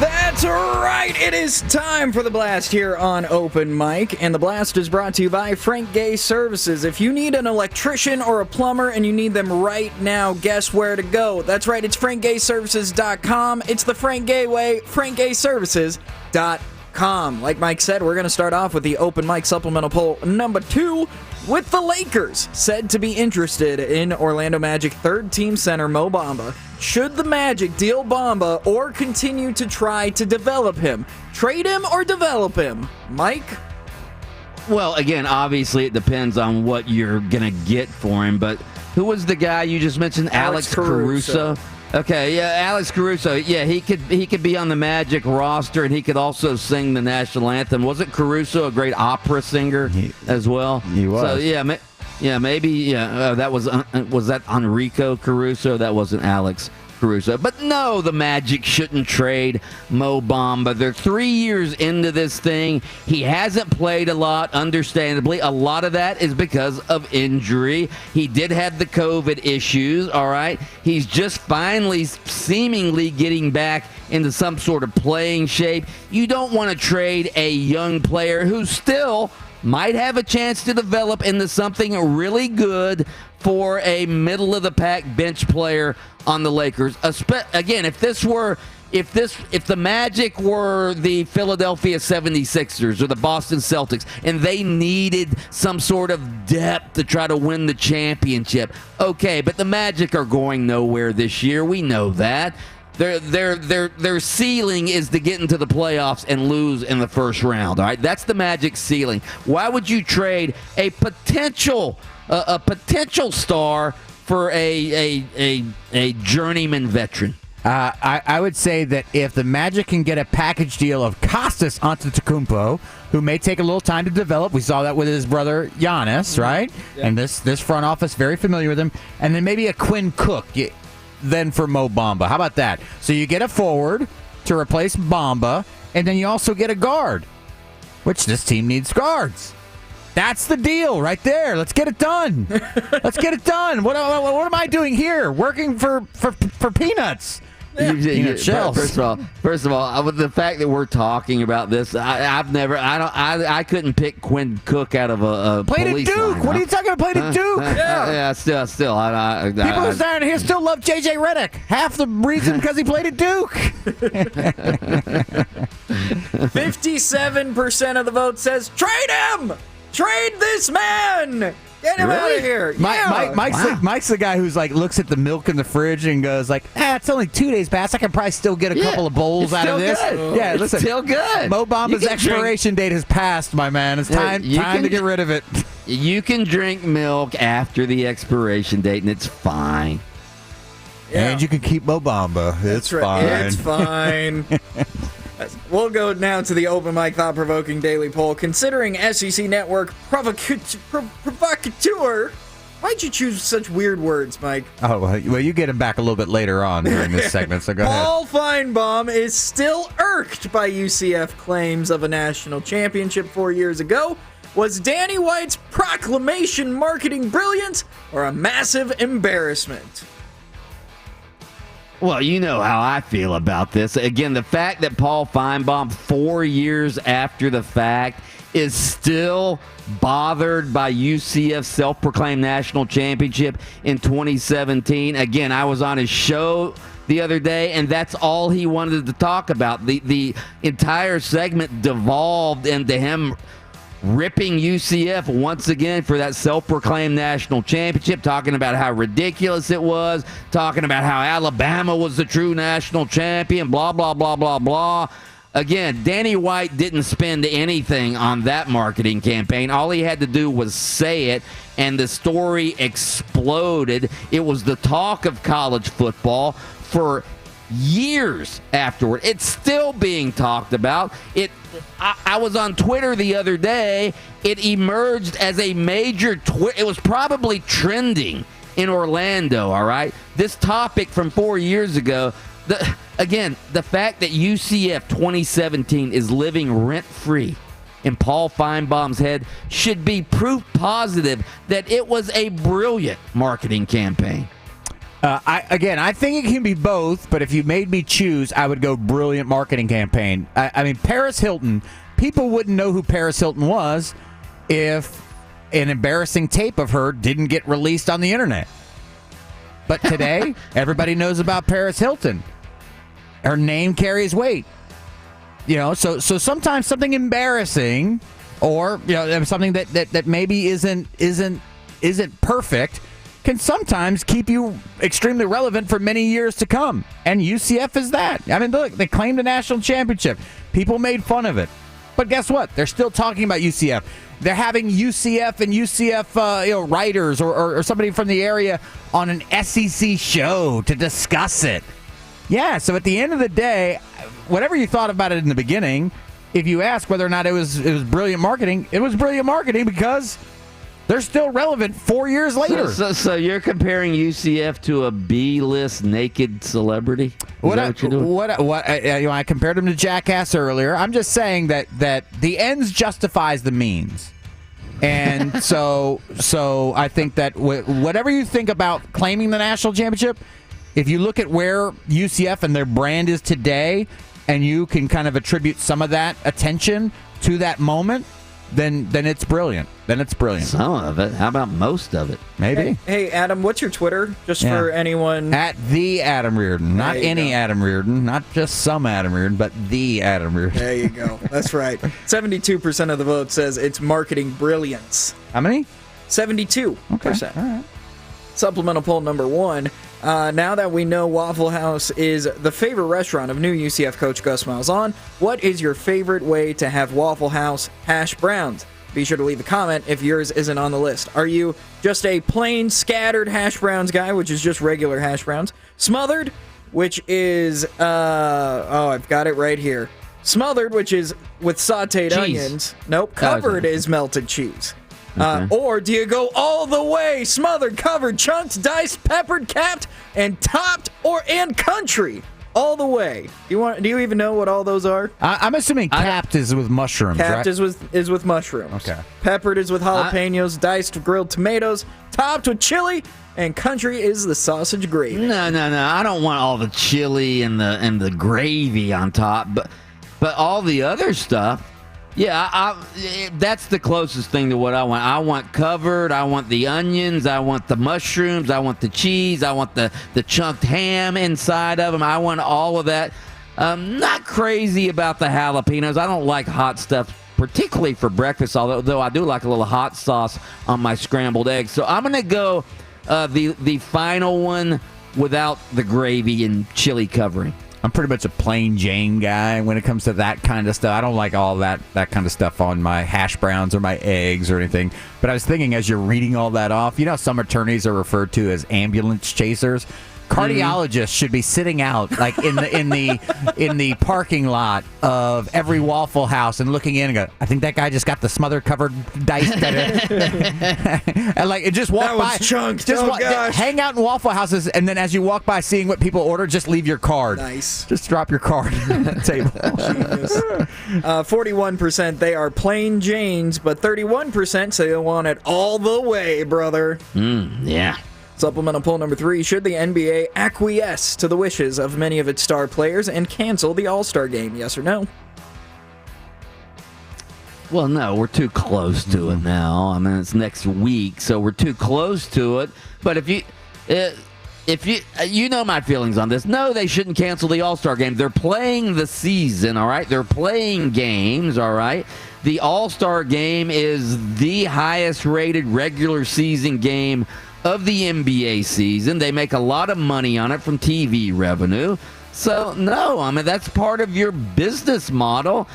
That's right. It is time for the blast here on Open Mic, and the blast is brought to you by Frank Gay Services. If you need an electrician or a plumber and you need them right now, guess where to go? That's right. It's frankgayservices.com. It's the Frank Gay way. frankgayservices.com. Like Mike said, we're going to start off with the Open Mic supplemental poll number 2. With the Lakers said to be interested in Orlando Magic third-team center Mo Bamba, should the Magic deal Bamba or continue to try to develop him? Trade him or develop him? Mike? Well, again, obviously it depends on what you're going to get for him, but who was the guy you just mentioned? Alex Caruso. Okay, yeah, Alex Caruso. Yeah, he could be on the Magic roster, and he could also sing the national anthem. Wasn't Caruso a great opera singer as well? He was. So maybe that was that Enrico Caruso? That wasn't Alex Caruso. But no, the Magic shouldn't trade Mo Bamba. They're 3 years into this thing. He hasn't played a lot, understandably. A lot of that is because of injury. He did have the COVID issues, all right? He's just finally seemingly getting back into some sort of playing shape. You don't want to trade a young player who still might have a chance to develop into something really good for a middle-of-the-pack bench player on the Lakers. Again, if the Magic were the Philadelphia 76ers or the Boston Celtics and they needed some sort of depth to try to win the championship, okay, but the Magic are going nowhere this year. We know that. Their ceiling is to get into the playoffs and lose in the first round. All right, that's the Magic ceiling. Why would you trade a potential star for a journeyman veteran? I would say that if the Magic can get a package deal of Kostas Antetokounmpo, who may take a little time to develop, we saw that with his brother Giannis, right? Yeah. And this front office very familiar with him, and then maybe a Quinn Cook. Then for Mo Bamba. How about that? So you get a forward to replace Bamba, and then you also get a guard, which this team needs guards. That's the deal right there. Let's get it done. Let's get it done. What am I doing here? Working for peanuts. First of all, with the fact that we're talking about this, I couldn't pick Quinn Cook out of a played police at Duke. line, What are you talking about? Played at Duke. Yeah, still. People who's down here still love J.J. Redick. Half the reason because he played at Duke. 57% of the vote says trade him. Trade this man. Get him out of here. Mike's the guy who's like looks at the milk in the fridge and goes like, it's only 2 days past. I can probably still get a couple of bowls out of this. Good. Yeah, it's listen, still good. Mo Bamba's expiration date has passed, my man. It's time to get rid of it. You can drink milk after the expiration date, and it's fine. Yeah. And you can keep Mo Bamba. It's fine. It's fine. We'll go now to the Open Mic thought-provoking daily poll. Considering SEC Network provocateur, why'd you choose such weird words, Mike? Oh, well, you get him back a little bit later on during this segment, so go ahead. Paul Feinbaum is still irked by UCF claims of a national championship 4 years ago. Was Danny White's proclamation marketing brilliant or a massive embarrassment? Well, you know how I feel about this. Again, the fact that Paul Feinbaum, 4 years after the fact, is still bothered by UCF's self-proclaimed national championship in 2017. Again, I was on his show the other day, and that's all he wanted to talk about. The entire segment devolved into him ripping UCF once again for that self-proclaimed national championship, talking about how ridiculous it was, talking about how Alabama was the true national champion, blah, blah, blah, blah, blah. Again, Danny White didn't spend anything on that marketing campaign. All he had to do was say it, and the story exploded. It was the talk of college football for years afterward. It's still being talked about. I was on Twitter the other day. It emerged as a major it was probably trending in Orlando, all right? This topic from 4 years ago, the fact that UCF 2017 is living rent-free in Paul Feinbaum's head should be proof positive that it was a brilliant marketing campaign. I think it can be both, but if you made me choose, I would go brilliant marketing campaign. I mean, Paris Hilton, people wouldn't know who Paris Hilton was if an embarrassing tape of her didn't get released on the internet. But today, everybody knows about Paris Hilton. Her name carries weight. So sometimes something embarrassing or something that maybe isn't perfect can sometimes keep you extremely relevant for many years to come. And UCF is that. I mean, look, they claimed a national championship. People made fun of it. But guess what? They're still talking about UCF. They're having UCF and UCF writers or somebody from the area on an SEC show to discuss it. Yeah, so at the end of the day, whatever you thought about it in the beginning, if you ask whether or not it was brilliant marketing, it was brilliant marketing because they're still relevant 4 years later. So you're comparing UCF to a B-list naked celebrity? I compared him to Jackass earlier. I'm just saying that the ends justifies the means. And so I think that whatever you think about claiming the national championship, if you look at where UCF and their brand is today, and you can kind of attribute some of that attention to that moment, then it's brilliant. Some of it. How about most of it? Maybe. Hey, Adam, what's your Twitter? Just for anyone. At the Adam Reardon. Not any Adam Reardon. Not just some Adam Reardon, but the Adam Reardon. There you go. That's right. 72% of the vote says it's marketing brilliance. How many? 72%. Okay. All right. Supplemental poll number 1. Now that we know Waffle House is the favorite restaurant of new UCF coach Gus Malzahn, what is your favorite way to have Waffle House hash browns? Be sure to leave a comment if yours isn't on the list. Are you just a plain scattered hash browns guy, which is just regular hash browns? Smothered, which is, I've got it right here. Smothered, which is with sauteed onions. Nope, covered is melted cheese. Or do you go all the way, smothered, covered, chunked, diced, peppered, capped, and topped, and country? All the way. Do you even know what all those are? I'm assuming capped is with mushrooms, capped right? is with mushrooms. Okay. Peppered is with jalapenos, diced grilled tomatoes, topped with chili, and country is the sausage gravy. No. I don't want all the chili and the gravy on top, but all the other stuff. Yeah, that's the closest thing to what I want. I want covered. I want the onions. I want the mushrooms. I want the cheese. I want the chunked ham inside of them. I want all of that. Not crazy about the jalapenos. I don't like hot stuff, particularly for breakfast, although I do like a little hot sauce on my scrambled eggs. So I'm going to go the final one without the gravy and chili covering. I'm pretty much a plain Jane guy when it comes to that kind of stuff. I don't like all that kind of stuff on my hash browns or my eggs or anything. But I was thinking as you're reading all that off, some attorneys are referred to as ambulance chasers. Cardiologists should be sitting out like in the parking lot of every Waffle House and looking in and go, I think that guy just got the smothered covered diced and like just walk that by, chunked. just gosh. hang out in Waffle Houses, and then as you walk by seeing what people order, just leave your card. Nice. Just drop your card on the table. 41% they are plain Janes, but 31% say they want it all the way, brother. Yeah. Supplemental poll number 3. Should the NBA acquiesce to the wishes of many of its star players and cancel the All-Star game? Yes or no? Well, no, we're too close to it now. I mean, it's next week, so we're too close to it. But if you know my feelings on this, no, they shouldn't cancel the All-Star game. They're playing the season, all right? They're playing games, all right? The All-Star game is the highest-rated regular season game of the NBA season. They make a lot of money on it from TV revenue. So, no, I mean, that's part of your business model.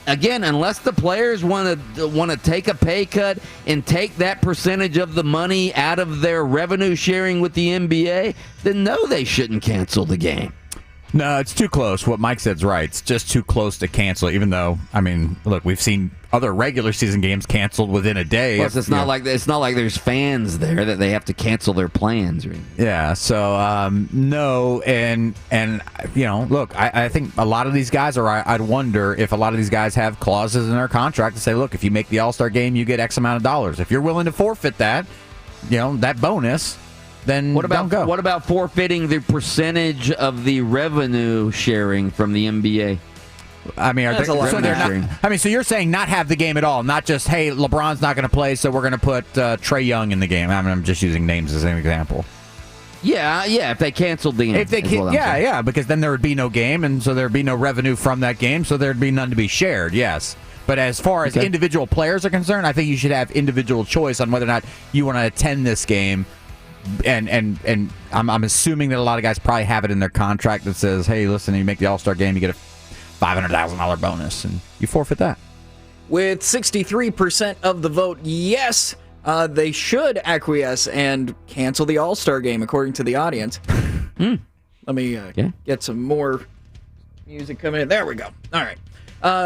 Again, unless the players want to take a pay cut and take that percentage of the money out of their revenue sharing with the NBA, then no, they shouldn't cancel the game. No, it's too close. What Mike said's right. It's just too close to cancel, even though, I mean, look, we've seen other regular season games canceled within a day. Plus, it's not like there's fans there that they have to cancel their plans. Or anything. Yeah. So no, and look, I think a lot of these guys I'd wonder if a lot of these guys have clauses in their contract to say, look, if you make the All-Star game, you get X amount of dollars. If you're willing to forfeit that, that bonus, then don't go. What about forfeiting the percentage of the revenue sharing from the NBA? I mean, so you're saying not have the game at all, not just, hey, LeBron's not going to play, so we're going to put Trae Young in the game. I mean, I'm just using names as an example. Yeah. If they canceled the game, because then there would be no game, and so there'd be no revenue from that game, so there'd be none to be shared. Yes, but as far as individual players are concerned, I think you should have individual choice on whether or not you want to attend this game. And I'm assuming that a lot of guys probably have it in their contract that says, hey, listen, you make the All-Star game, you get a $500,000 bonus, and you forfeit that. With 63% of the vote, yes, they should acquiesce and cancel the All-Star game, according to the audience. Let me get some more music coming in. There we go. All right.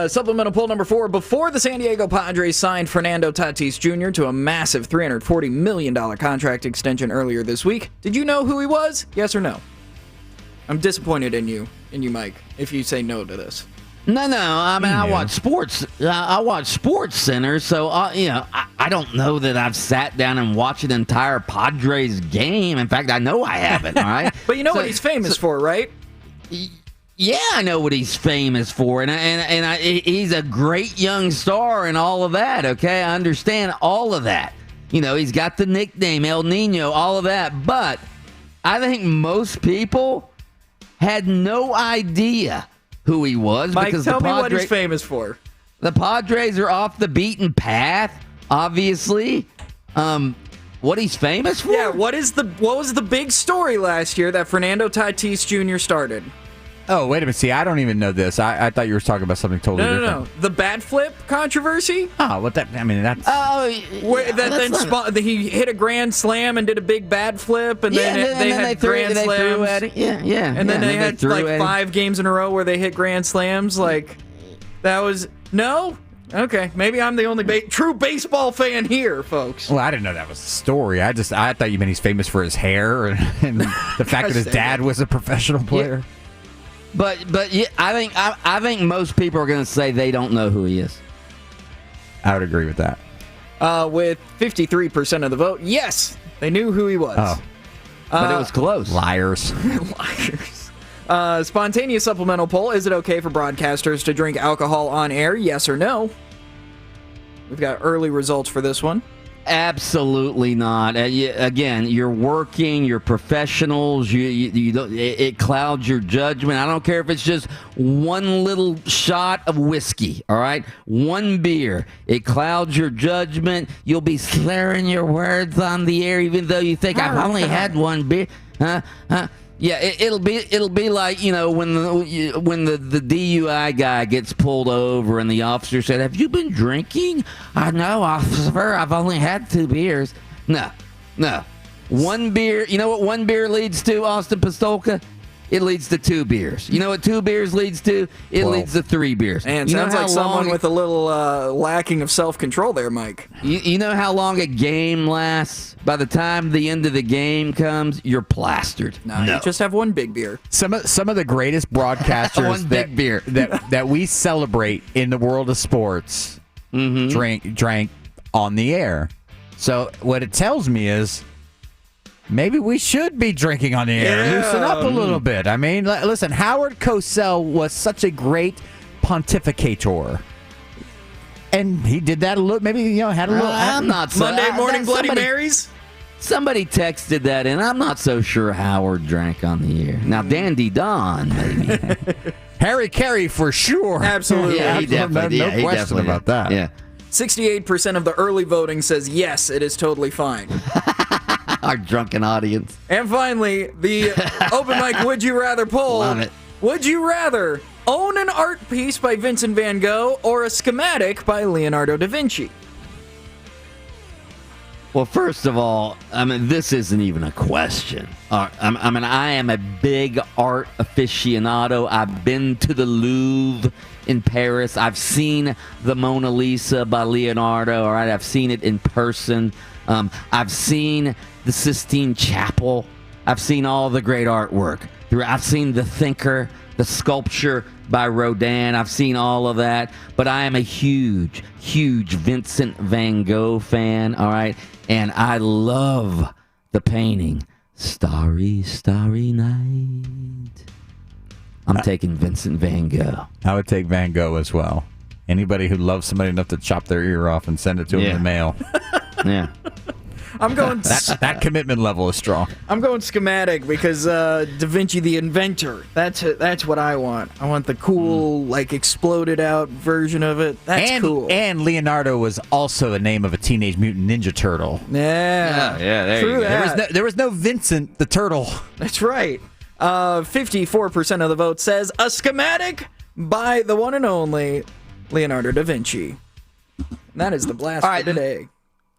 Supplemental poll number 4. Before the San Diego Padres signed Fernando Tatis Jr. to a massive $340 million contract extension earlier this week, did you know who he was? Yes or no? I'm disappointed in you, Mike, if you say no to this. No. I mean, I watch sports. I watch Sports Center, so I don't know that I've sat down and watched an entire Padres game. In fact, I know I haven't. All right, but you know what he's famous for, right? Yeah, I know what he's famous for, and he's a great young star and all of that. Okay, I understand all of that. He's got the nickname El Nino, all of that. But I think most people had no idea who he was. Mike, because tell me what he's famous for. The Padres are off the beaten path, obviously. What he's famous for? Yeah, what was the big story last year that Fernando Tatis Jr. started? Oh, wait a minute. See, I don't even know this. I thought you were talking about something totally different. No. The bat flip controversy? Oh, what that? I mean, that's... Oh, he hit a grand slam and did a big bat flip, and then they had grand slams. Yeah. And then they had like 5 games in a row where they hit grand slams. Like, that was... No? Okay, maybe I'm the only true baseball fan here, folks. Well, I didn't know that was the story. I thought you meant he's famous for his hair and the fact that his dad was a professional player. Yeah. But yeah, I think most people are going to say they don't know who he is. I would agree with that. With 53% of the vote, yes, they knew who he was. Oh, but it was close. Liars. Spontaneous supplemental poll: is it okay for broadcasters to drink alcohol on air? Yes or no? We've got early results for this one. Absolutely not. Again, you're working, you're professionals. You don't, it clouds your judgment. I don't care if it's just one little shot of whiskey, all right? One beer. It clouds your judgment. You'll be slurring your words on the air even though you think, I've only had one beer. Yeah, it'll be like, when the DUI guy gets pulled over and the officer said, "Have you been drinking?" "No, officer, I've only had 2 beers." No. One beer. You know what one beer leads to, Austin Pistolka? It leads to 2 beers. You know what 2 beers leads to? It leads to 3 beers. And sounds like someone with a little lacking of self-control there, Mike. You know how long a game lasts? By the time the end of the game comes, you're plastered. No. You just have 1 big beer. Some of the greatest broadcasters big beer that we celebrate in the world of sports drank on the air. So what it tells me is, maybe we should be drinking on the air. Yeah. Loosen up a little bit. I mean, listen, Howard Cosell was such a great pontificator. And he did that a little, maybe, had a little... I'm not so... Monday morning Bloody Marys? Somebody texted that in. I'm not so sure Howard drank on the air. Now, Dandy Don, maybe. Harry Carey, for sure. Absolutely. Yeah, he definitely... No question about that. Yeah. 68% of the early voting says, yes, it is totally fine. Our drunken audience. And finally, the open mic Would You Rather poll. Love it. Would you rather own an art piece by Vincent van Gogh or a schematic by Leonardo da Vinci? Well, first of all, I mean, this isn't even a question. I am a big art aficionado. I've been to the Louvre in Paris. I've seen the Mona Lisa by Leonardo. All right, I've seen it in person. I've seen the Sistine Chapel. I've seen all the great artwork. I've seen The Thinker, the sculpture by Rodin. I've seen all of that. But I am a huge, huge Vincent van Gogh fan. All right. And I love the painting, Starry, Starry Night. I'm taking Vincent van Gogh. I would take Van Gogh as well. Anybody who loves somebody enough to chop their ear off and send it to them in the mail. Yeah. I'm going. That commitment level is strong. I'm going schematic because Da Vinci the inventor. That's what I want. I want the cool, like exploded out version of it. That's cool. And Leonardo was also the name of a Teenage Mutant Ninja Turtle. Yeah. There you go. There was no Vincent the Turtle. That's right. 54% of the vote says a schematic by the one and only Leonardo da Vinci. And that is the blast for today.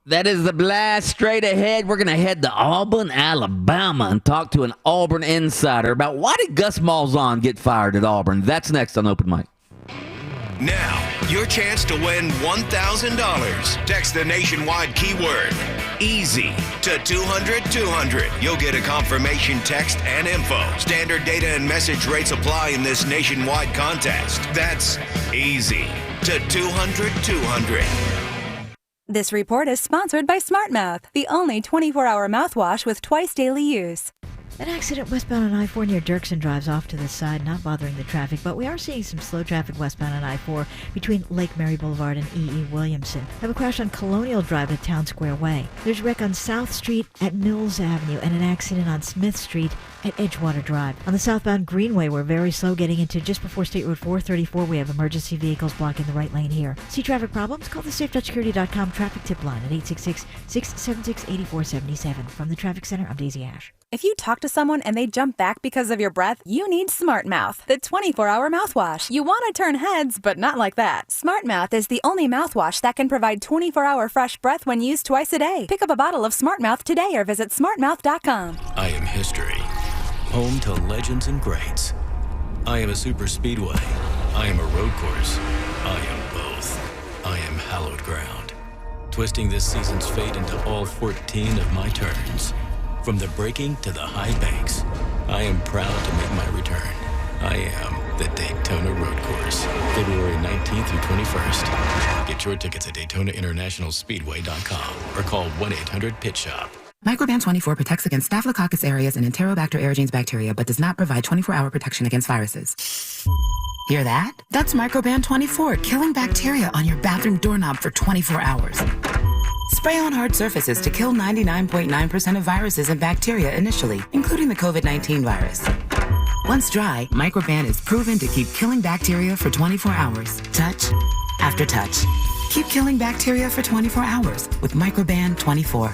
That is the blast. Straight ahead, we're going to head to Auburn, Alabama, and talk to an Auburn insider about why did Gus Malzahn get fired at Auburn. That's next on Open Mic. Now, your chance to win $1,000. Text the nationwide keyword EASY to 200-200. You'll get a confirmation text and info. Standard data and message rates apply in this nationwide contest. That's EASY to 200-200. This report is sponsored by SmartMouth, the only 24-hour mouthwash with twice daily use. An accident westbound on I-4 near Dirksen drives off to the side, not bothering the traffic, but we are seeing some slow traffic westbound on I-4 between Lake Mary Boulevard and E.E. Williamson. Have a crash on Colonial Drive at Town Square Way. There's a wreck on South Street at Mills Avenue and an accident on Smith Street at Edgewater Drive. On the southbound Greenway, we're very slow getting into just before State Road 434. We have emergency vehicles blocking the right lane here. See traffic problems? Call the SafeDutchSecurity.com traffic tip line at 866-676-8477. From the Traffic Center, I'm Daisy Ash. If you talk to someone and they jump back because of your breath, you need SmartMouth, the 24-hour mouthwash. You want to turn heads, but not like that. SmartMouth is the only mouthwash that can provide 24-hour fresh breath when used twice a day. Pick up a bottle of SmartMouth today or visit smartmouth.com. I am history, home to legends and greats. I am a super speedway. I am a road course. I am both. I am hallowed ground, twisting this season's fate into all 14 of my turns. From the braking to the high banks, I am proud to make my return. I am the Daytona Road Course, February 19th through 21st. Get your tickets at DaytonaInternationalSpeedway.com or call 1-800-PIT-SHOP. Microban 24 protects against Staphylococcus aureus and Enterobacter aerogenes bacteria, but does not provide 24-hour protection against viruses. Hear that? That's Microban 24, killing bacteria on your bathroom doorknob for 24 hours. Spray on hard surfaces to kill 99.9% of viruses and bacteria initially, including the COVID-19 virus. Once dry, Microban is proven to keep killing bacteria for 24 hours, touch after touch. Keep killing bacteria for 24 hours with Microban 24.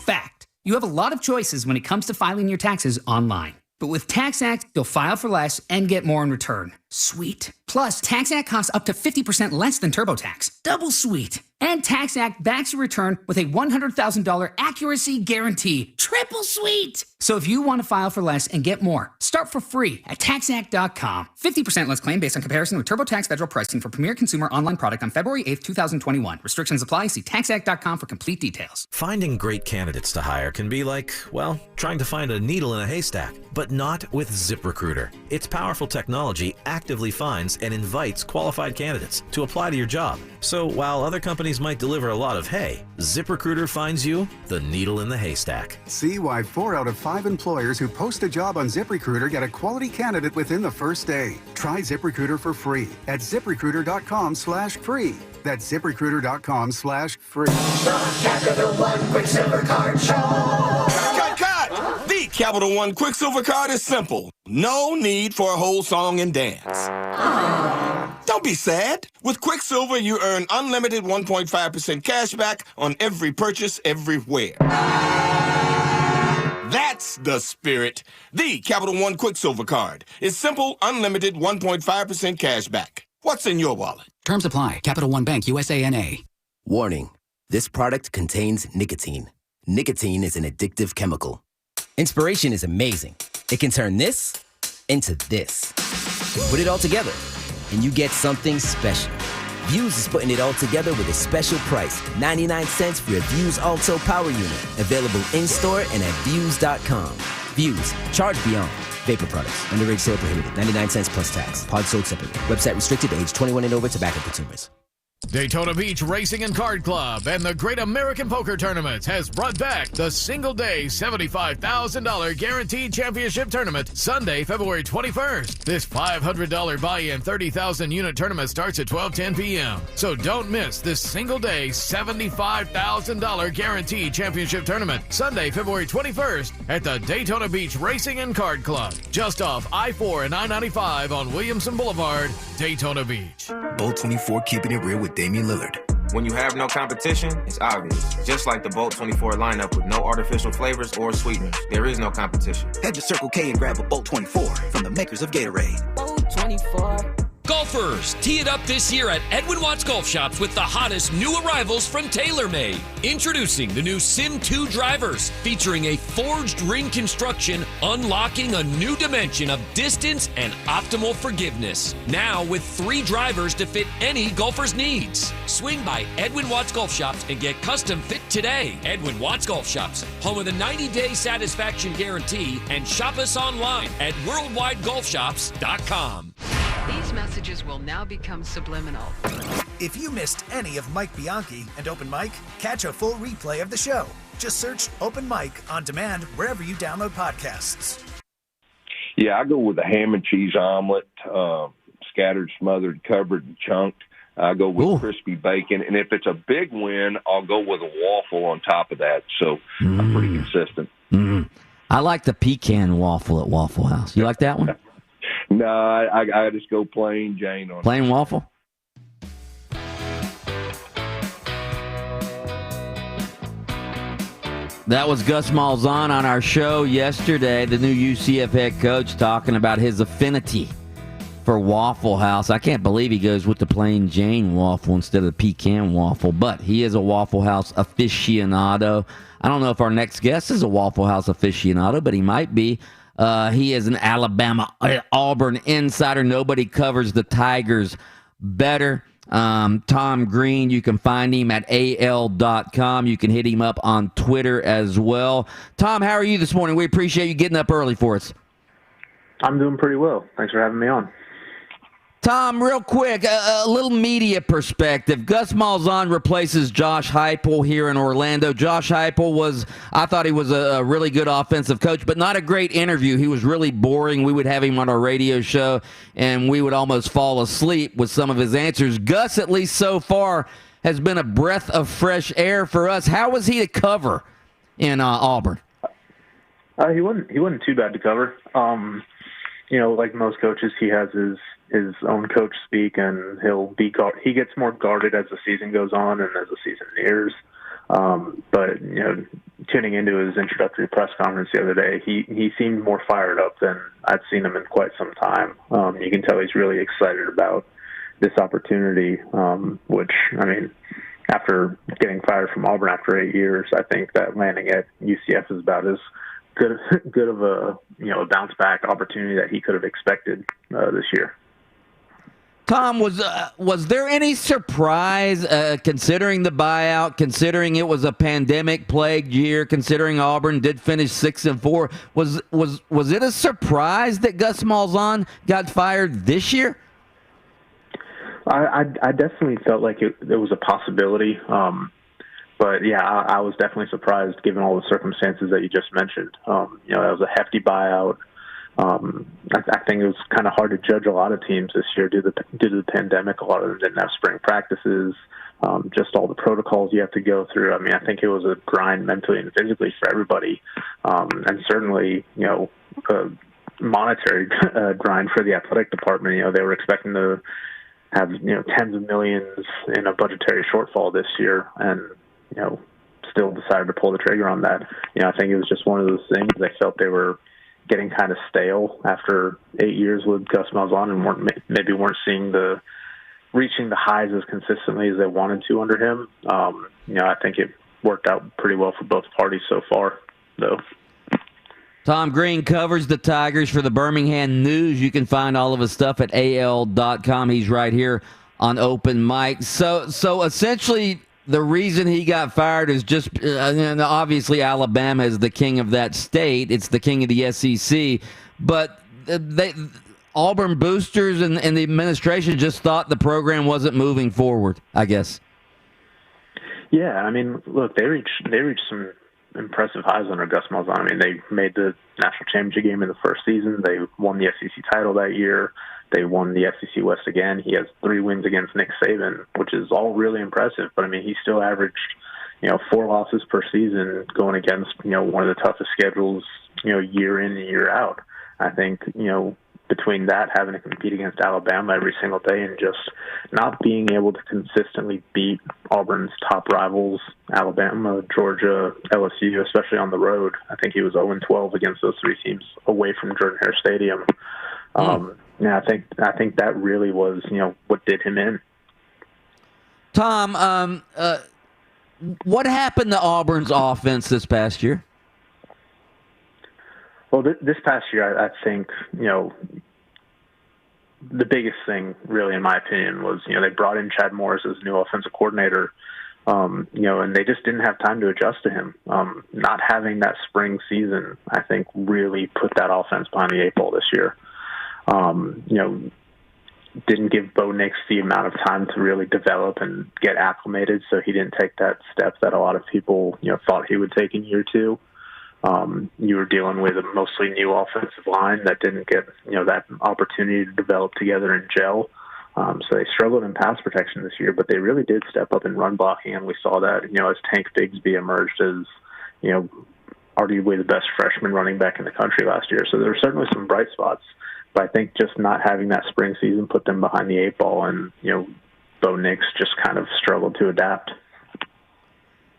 Fact: you have a lot of choices when it comes to filing your taxes online. But with TaxAct, you'll file for less and get more in return. Sweet. Plus, TaxAct costs up to 50% less than TurboTax. Double sweet. And TaxAct backs your return with a $100,000 accuracy guarantee. Triple sweet. So if you want to file for less and get more, start for free at TaxAct.com. 50% less claim based on comparison with TurboTax federal pricing for premier consumer online product on February 8th, 2021. Restrictions apply. See TaxAct.com for complete details. Finding great candidates to hire can be like, well, trying to find a needle in a haystack, but not with ZipRecruiter. Its powerful technology actively finds and invites qualified candidates to apply to your job. So while other companies might deliver a lot of hay, ZipRecruiter finds you the needle in the haystack. See why 4 out of 5 employers who post a job on ZipRecruiter get a quality candidate within the first day. Try ZipRecruiter for free at ZipRecruiter.com/free. That's ZipRecruiter.com/free. The Capital One Quicksilver Card Show. Cut! The Capital One Quicksilver Card is simple. No need for a whole song and dance. Don't be sad. With Quicksilver, you earn unlimited 1.5% cash back on every purchase everywhere. That's the spirit. The Capital One Quicksilver Card is simple, unlimited 1.5% cash back. What's in your wallet? Terms apply. Capital One Bank, USA, N.A. Warning. This product contains nicotine. Nicotine is an addictive chemical. Inspiration is amazing. It can turn this into this. Put it all together, and you get something special. Views is putting it all together with a special price. 99 cents for a Views Alto Power Unit. Available in-store and at Views.com. Views. Charge beyond. Vapor products. Underage sale prohibited. 99 cents plus tax. Pod sold separately. Website restricted to age 21 and over. Tobacco consumers. Daytona Beach Racing and Card Club and the Great American Poker Tournament has brought back the single-day $75,000 Guaranteed Championship Tournament Sunday, February 21st. This $500 buy-in 30,000-unit tournament starts at 12:10 p.m. So don't miss this single-day $75,000 Guaranteed Championship Tournament Sunday, February 21st at the Daytona Beach Racing and Card Club, just off I-4 and I-95 on Williamson Boulevard, Daytona Beach. Bolt 24 keeping it real with Damian Lillard. When you have no competition, it's obvious. Just like the Bolt 24 lineup with no artificial flavors or sweeteners, there is no competition. Head to Circle K and grab a Bolt 24 from the makers of Gatorade. Bolt 24. Golfers, tee it up this year at Edwin Watts Golf Shops with the hottest new arrivals from TaylorMade. Introducing the new Sim 2 drivers, featuring a forged ring construction, unlocking a new dimension of distance and optimal forgiveness. Now with 3 drivers to fit any golfer's needs. Swing by Edwin Watts Golf Shops and get custom fit today. Edwin Watts Golf Shops, home of the 90-day satisfaction guarantee, and shop us online at worldwidegolfshops.com. These messages will now become subliminal. If you missed any of Mike Bianchi and Open Mic, catch a full replay of the show. Just search Open Mic on demand wherever you download podcasts. Yeah, I go with a ham and cheese omelet, scattered, smothered, covered, and chunked. I go with crispy bacon. And if it's a big win, I'll go with a waffle on top of that. So I'm pretty consistent. I like the pecan waffle at Waffle House. You like that one? No, I just go plain Jane on plain waffle. That was Gus Malzahn on our show yesterday, the new UCF head coach, talking about his affinity for Waffle House. I can't believe he goes with the plain Jane waffle instead of the pecan waffle, but he is a Waffle House aficionado. I don't know if our next guest is a Waffle House aficionado, but he might be. He is an Alabama Auburn insider. Nobody covers the Tigers better. Tom Green, you can find him at AL.com. You can hit him up on Twitter as well. Tom, how are you this morning? We appreciate you getting up early for us. I'm doing pretty well. Thanks for having me on. Tom, real quick, a little media perspective. Gus Malzahn replaces Josh Heupel here in Orlando. Josh Heupel I thought he was a really good offensive coach, but not a great interview. He was really boring. We would have him on our radio show, and we would almost fall asleep with some of his answers. Gus, at least so far, has been a breath of fresh air for us. How was he to cover in Auburn? He wasn't too bad to cover. Like most coaches, he has his own coach speak, and he gets more guarded as the season goes on and as the season nears. But tuning into his introductory press conference the other day, he seemed more fired up than I'd seen him in quite some time. You can tell he's really excited about this opportunity, which, I mean, after getting fired from Auburn after 8 years, I think that landing at UCF is about as good of a bounce back opportunity that he could have expected this year. Tom, was there any surprise considering the buyout, considering it was a pandemic-plagued year, considering Auburn did finish 6-4? Was it a surprise that Gus Malzahn got fired this year? I definitely felt like it was a possibility. But yeah, I was definitely surprised given all the circumstances that you just mentioned. That was a hefty buyout. I think it was kind of hard to judge a lot of teams this year due to the pandemic. A lot of them didn't have spring practices, just all the protocols you have to go through. I mean, I think it was a grind mentally and physically for everybody, and certainly, a monetary grind for the athletic department. They were expecting to have, tens of millions in a budgetary shortfall this year, and still decided to pull the trigger on that. I think it was just one of those things. They felt they were getting kind of stale after 8 years with Gus Malzahn and weren't seeing the reaching the highs as consistently as they wanted to under him. I think it worked out pretty well for both parties so far, though. Tom Green covers the Tigers for the Birmingham News. You can find all of his stuff at AL.com. He's right here on Open Mic. So essentially, the reason he got fired is just obviously Alabama is the king of that state. It's the king of the SEC. But Auburn boosters and the administration just thought the program wasn't moving forward, I guess. Yeah, I mean, look, they reached some impressive highs under Gus Malzahn. I mean, they made the national championship game in the first season. They won the SEC title that year. They won the SEC West again. He has 3 wins against Nick Saban, which is all really impressive. But, I mean, he still averaged, 4 losses per season going against, one of the toughest schedules, year in and year out. I think, between that, having to compete against Alabama every single day and just not being able to consistently beat Auburn's top rivals, Alabama, Georgia, LSU, especially on the road. I think he was 0-12 against those 3 teams away from Jordan-Hare Stadium. I think that really was, what did him in. Tom, what happened to Auburn's offense this past year? Well, this past year, I think, the biggest thing, really, in my opinion, was, they brought in Chad Morris as new offensive coordinator, and they just didn't have time to adjust to him. Not having that spring season, I think, really put that offense behind the 8 ball this year. Didn't give Bo Nix the amount of time to really develop and get acclimated, so he didn't take that step that a lot of people, thought he would take in year 2. You were dealing with a mostly new offensive line that didn't get, that opportunity to develop together and gel. So they struggled in pass protection this year, but they really did step up in run blocking, and we saw that, as Tank Bigsby emerged as, arguably the best freshman running back in the country last year. So there were certainly some bright spots, but I think just not having that spring season put them behind the 8 ball, and, Bo Nix just kind of struggled to adapt.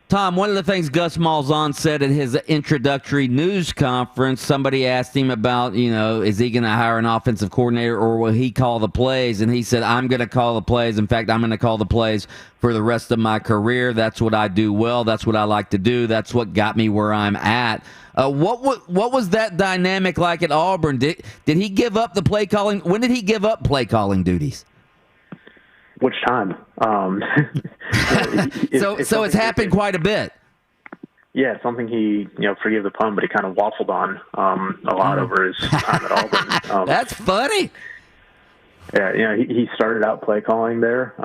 Tom, one of the things Gus Malzahn said at his introductory news conference, somebody asked him about, is he going to hire an offensive coordinator or will he call the plays? And he said, I'm going to call the plays. In fact, I'm going to call the plays for the rest of my career. That's what I do well. That's what I like to do. That's what got me where I'm at. What was that dynamic like at Auburn? Did he give up the play calling? When did he give up play calling duties? Which time? So it's happened quite a bit. Yeah, it's something he, forgive the pun, but he kind of waffled on a lot over his time at Auburn. That's funny. Yeah, he started out play calling there.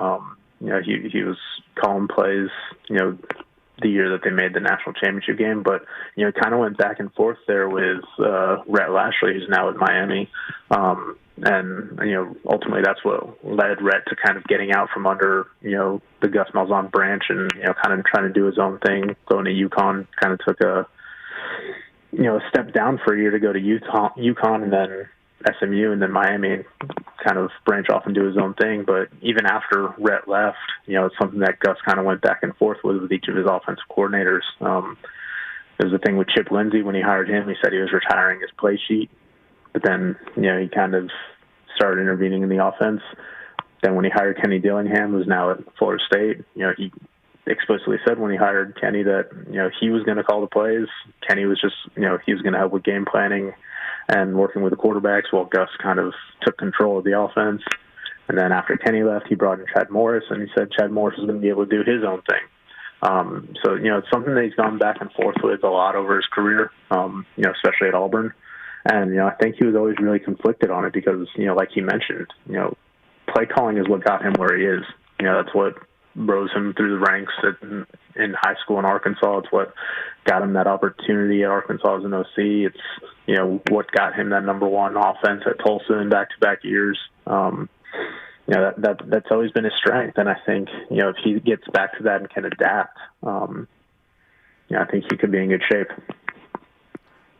He was calling plays, the year that they made the national championship game, but kind of went back and forth there with Rhett Lashley, who's now at Miami. And, ultimately that's what led Rhett to kind of getting out from under, the Gus Malzahn branch and, kind of trying to do his own thing. Going to UConn, kind of took a step down for a year to go to UConn and then SMU and then Miami and kind of branch off and do his own thing. But even after Rhett left, it's something that Gus kind of went back and forth with each of his offensive coordinators. There was a thing with Chip Lindsey when he hired him. He said he was retiring his play sheet. But then, he kind of started intervening in the offense. Then when he hired Kenny Dillingham, who's now at Florida State, he explicitly said when he hired Kenny that, he was going to call the plays. Kenny was just, he was going to help with game planning and working with the quarterbacks while Gus kind of took control of the offense. And then after Kenny left, he brought in Chad Morris, and he said Chad Morris was going to be able to do his own thing. So, it's something that he's gone back and forth with a lot over his career, especially at Auburn. And, I think he was always really conflicted on it because, like he mentioned, play calling is what got him where he is. That's what rose him through the ranks in high school in Arkansas. It's what got him that opportunity at Arkansas as an OC. It's, what got him that number 1 offense at Tulsa in back-to-back years. That's always been his strength. And I think, if he gets back to that and can adapt, I think he could be in good shape.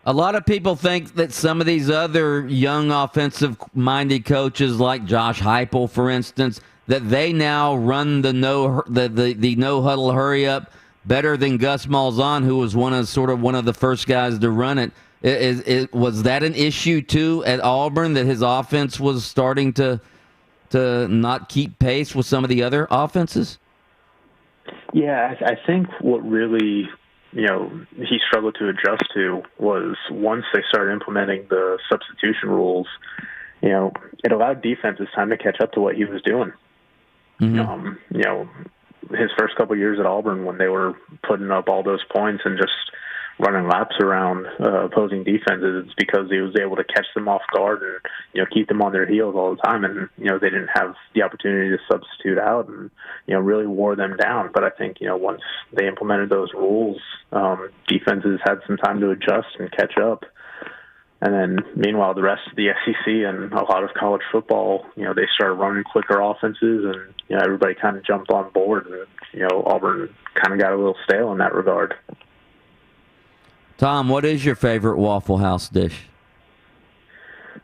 A lot of people think that some of these other young offensive-minded coaches, like Josh Heupel, for instance, that they now run the no huddle hurry up better than Gus Malzahn, who was one of the first guys to run it. Was that an issue too at Auburn that his offense was starting to to not keep pace with some of the other offenses? Yeah, I think what really, he struggled to adjust to was once they started implementing the substitution rules, it allowed defenses time to catch up to what he was doing. His first couple of years at Auburn, when they were putting up all those points and just running laps around opposing defenses, it's because he was able to catch them off guard and keep them on their heels all the time, and they didn't have the opportunity to substitute out and really wore them down. But I think once they implemented those rules, defenses had some time to adjust and catch up. And then, meanwhile, the rest of the SEC and a lot of college football, they started running quicker offenses, and everybody kind of jumped on board. And Auburn kind of got a little stale in that regard. Tom, what is your favorite Waffle House dish?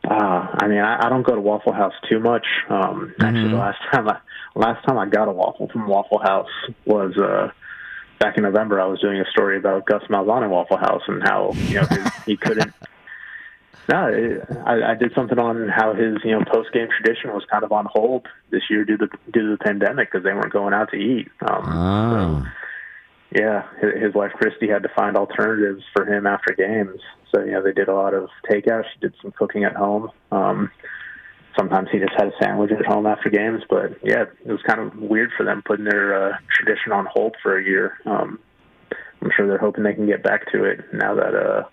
I don't go to Waffle House too much. Actually, the last time I got a waffle from Waffle House was back in November. I was doing a story about Gus Malzahn at Waffle House and how he couldn't. I did something on how his post-game tradition was kind of on hold this year due to the pandemic because they weren't going out to eat. So, yeah, his wife Christy had to find alternatives for him after games. So they did a lot of takeout. She did some cooking at home. Sometimes he just had a sandwich at home after games. But yeah, it was kind of weird for them putting their tradition on hold for a year. I'm sure they're hoping they can get back to it now that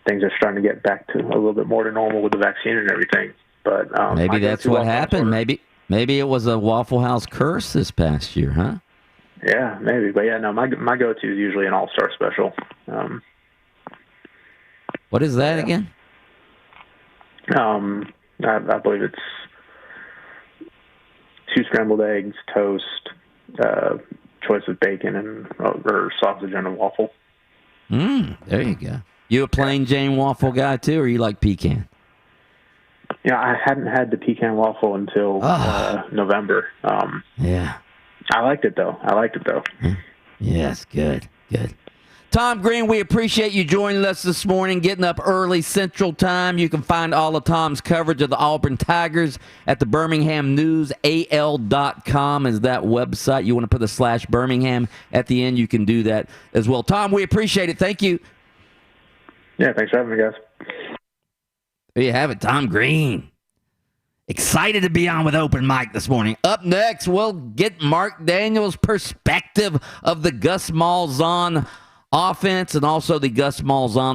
things are starting to get back to a little bit more to normal with the vaccine and everything. But maybe that's what happened. Maybe it was a Waffle House curse this past year, huh? Yeah, maybe. But yeah, no, my go-to is usually an all-star special. What is that again? I believe it's 2 scrambled eggs, toast, choice of bacon, and or sausage and a waffle. There you go. You a plain Jane waffle guy too, or you like pecan? I hadn't had the pecan waffle until November. Yeah. I liked it though. Yes, good. Tom Green, we appreciate you joining us this morning, getting up early Central Time. You can find all of Tom's coverage of the Auburn Tigers at the BirminghamNewsAL.com is that website. You want to put the /Birmingham at the end, you can do that as well. Tom, we appreciate it. Thank you. Yeah, thanks for having me, guys. There you have it, Tom Green. Excited to be on with Open Mic this morning. Up next, we'll get Mark Daniels' perspective of the Gus Malzahn offense and also the Gus Malzahn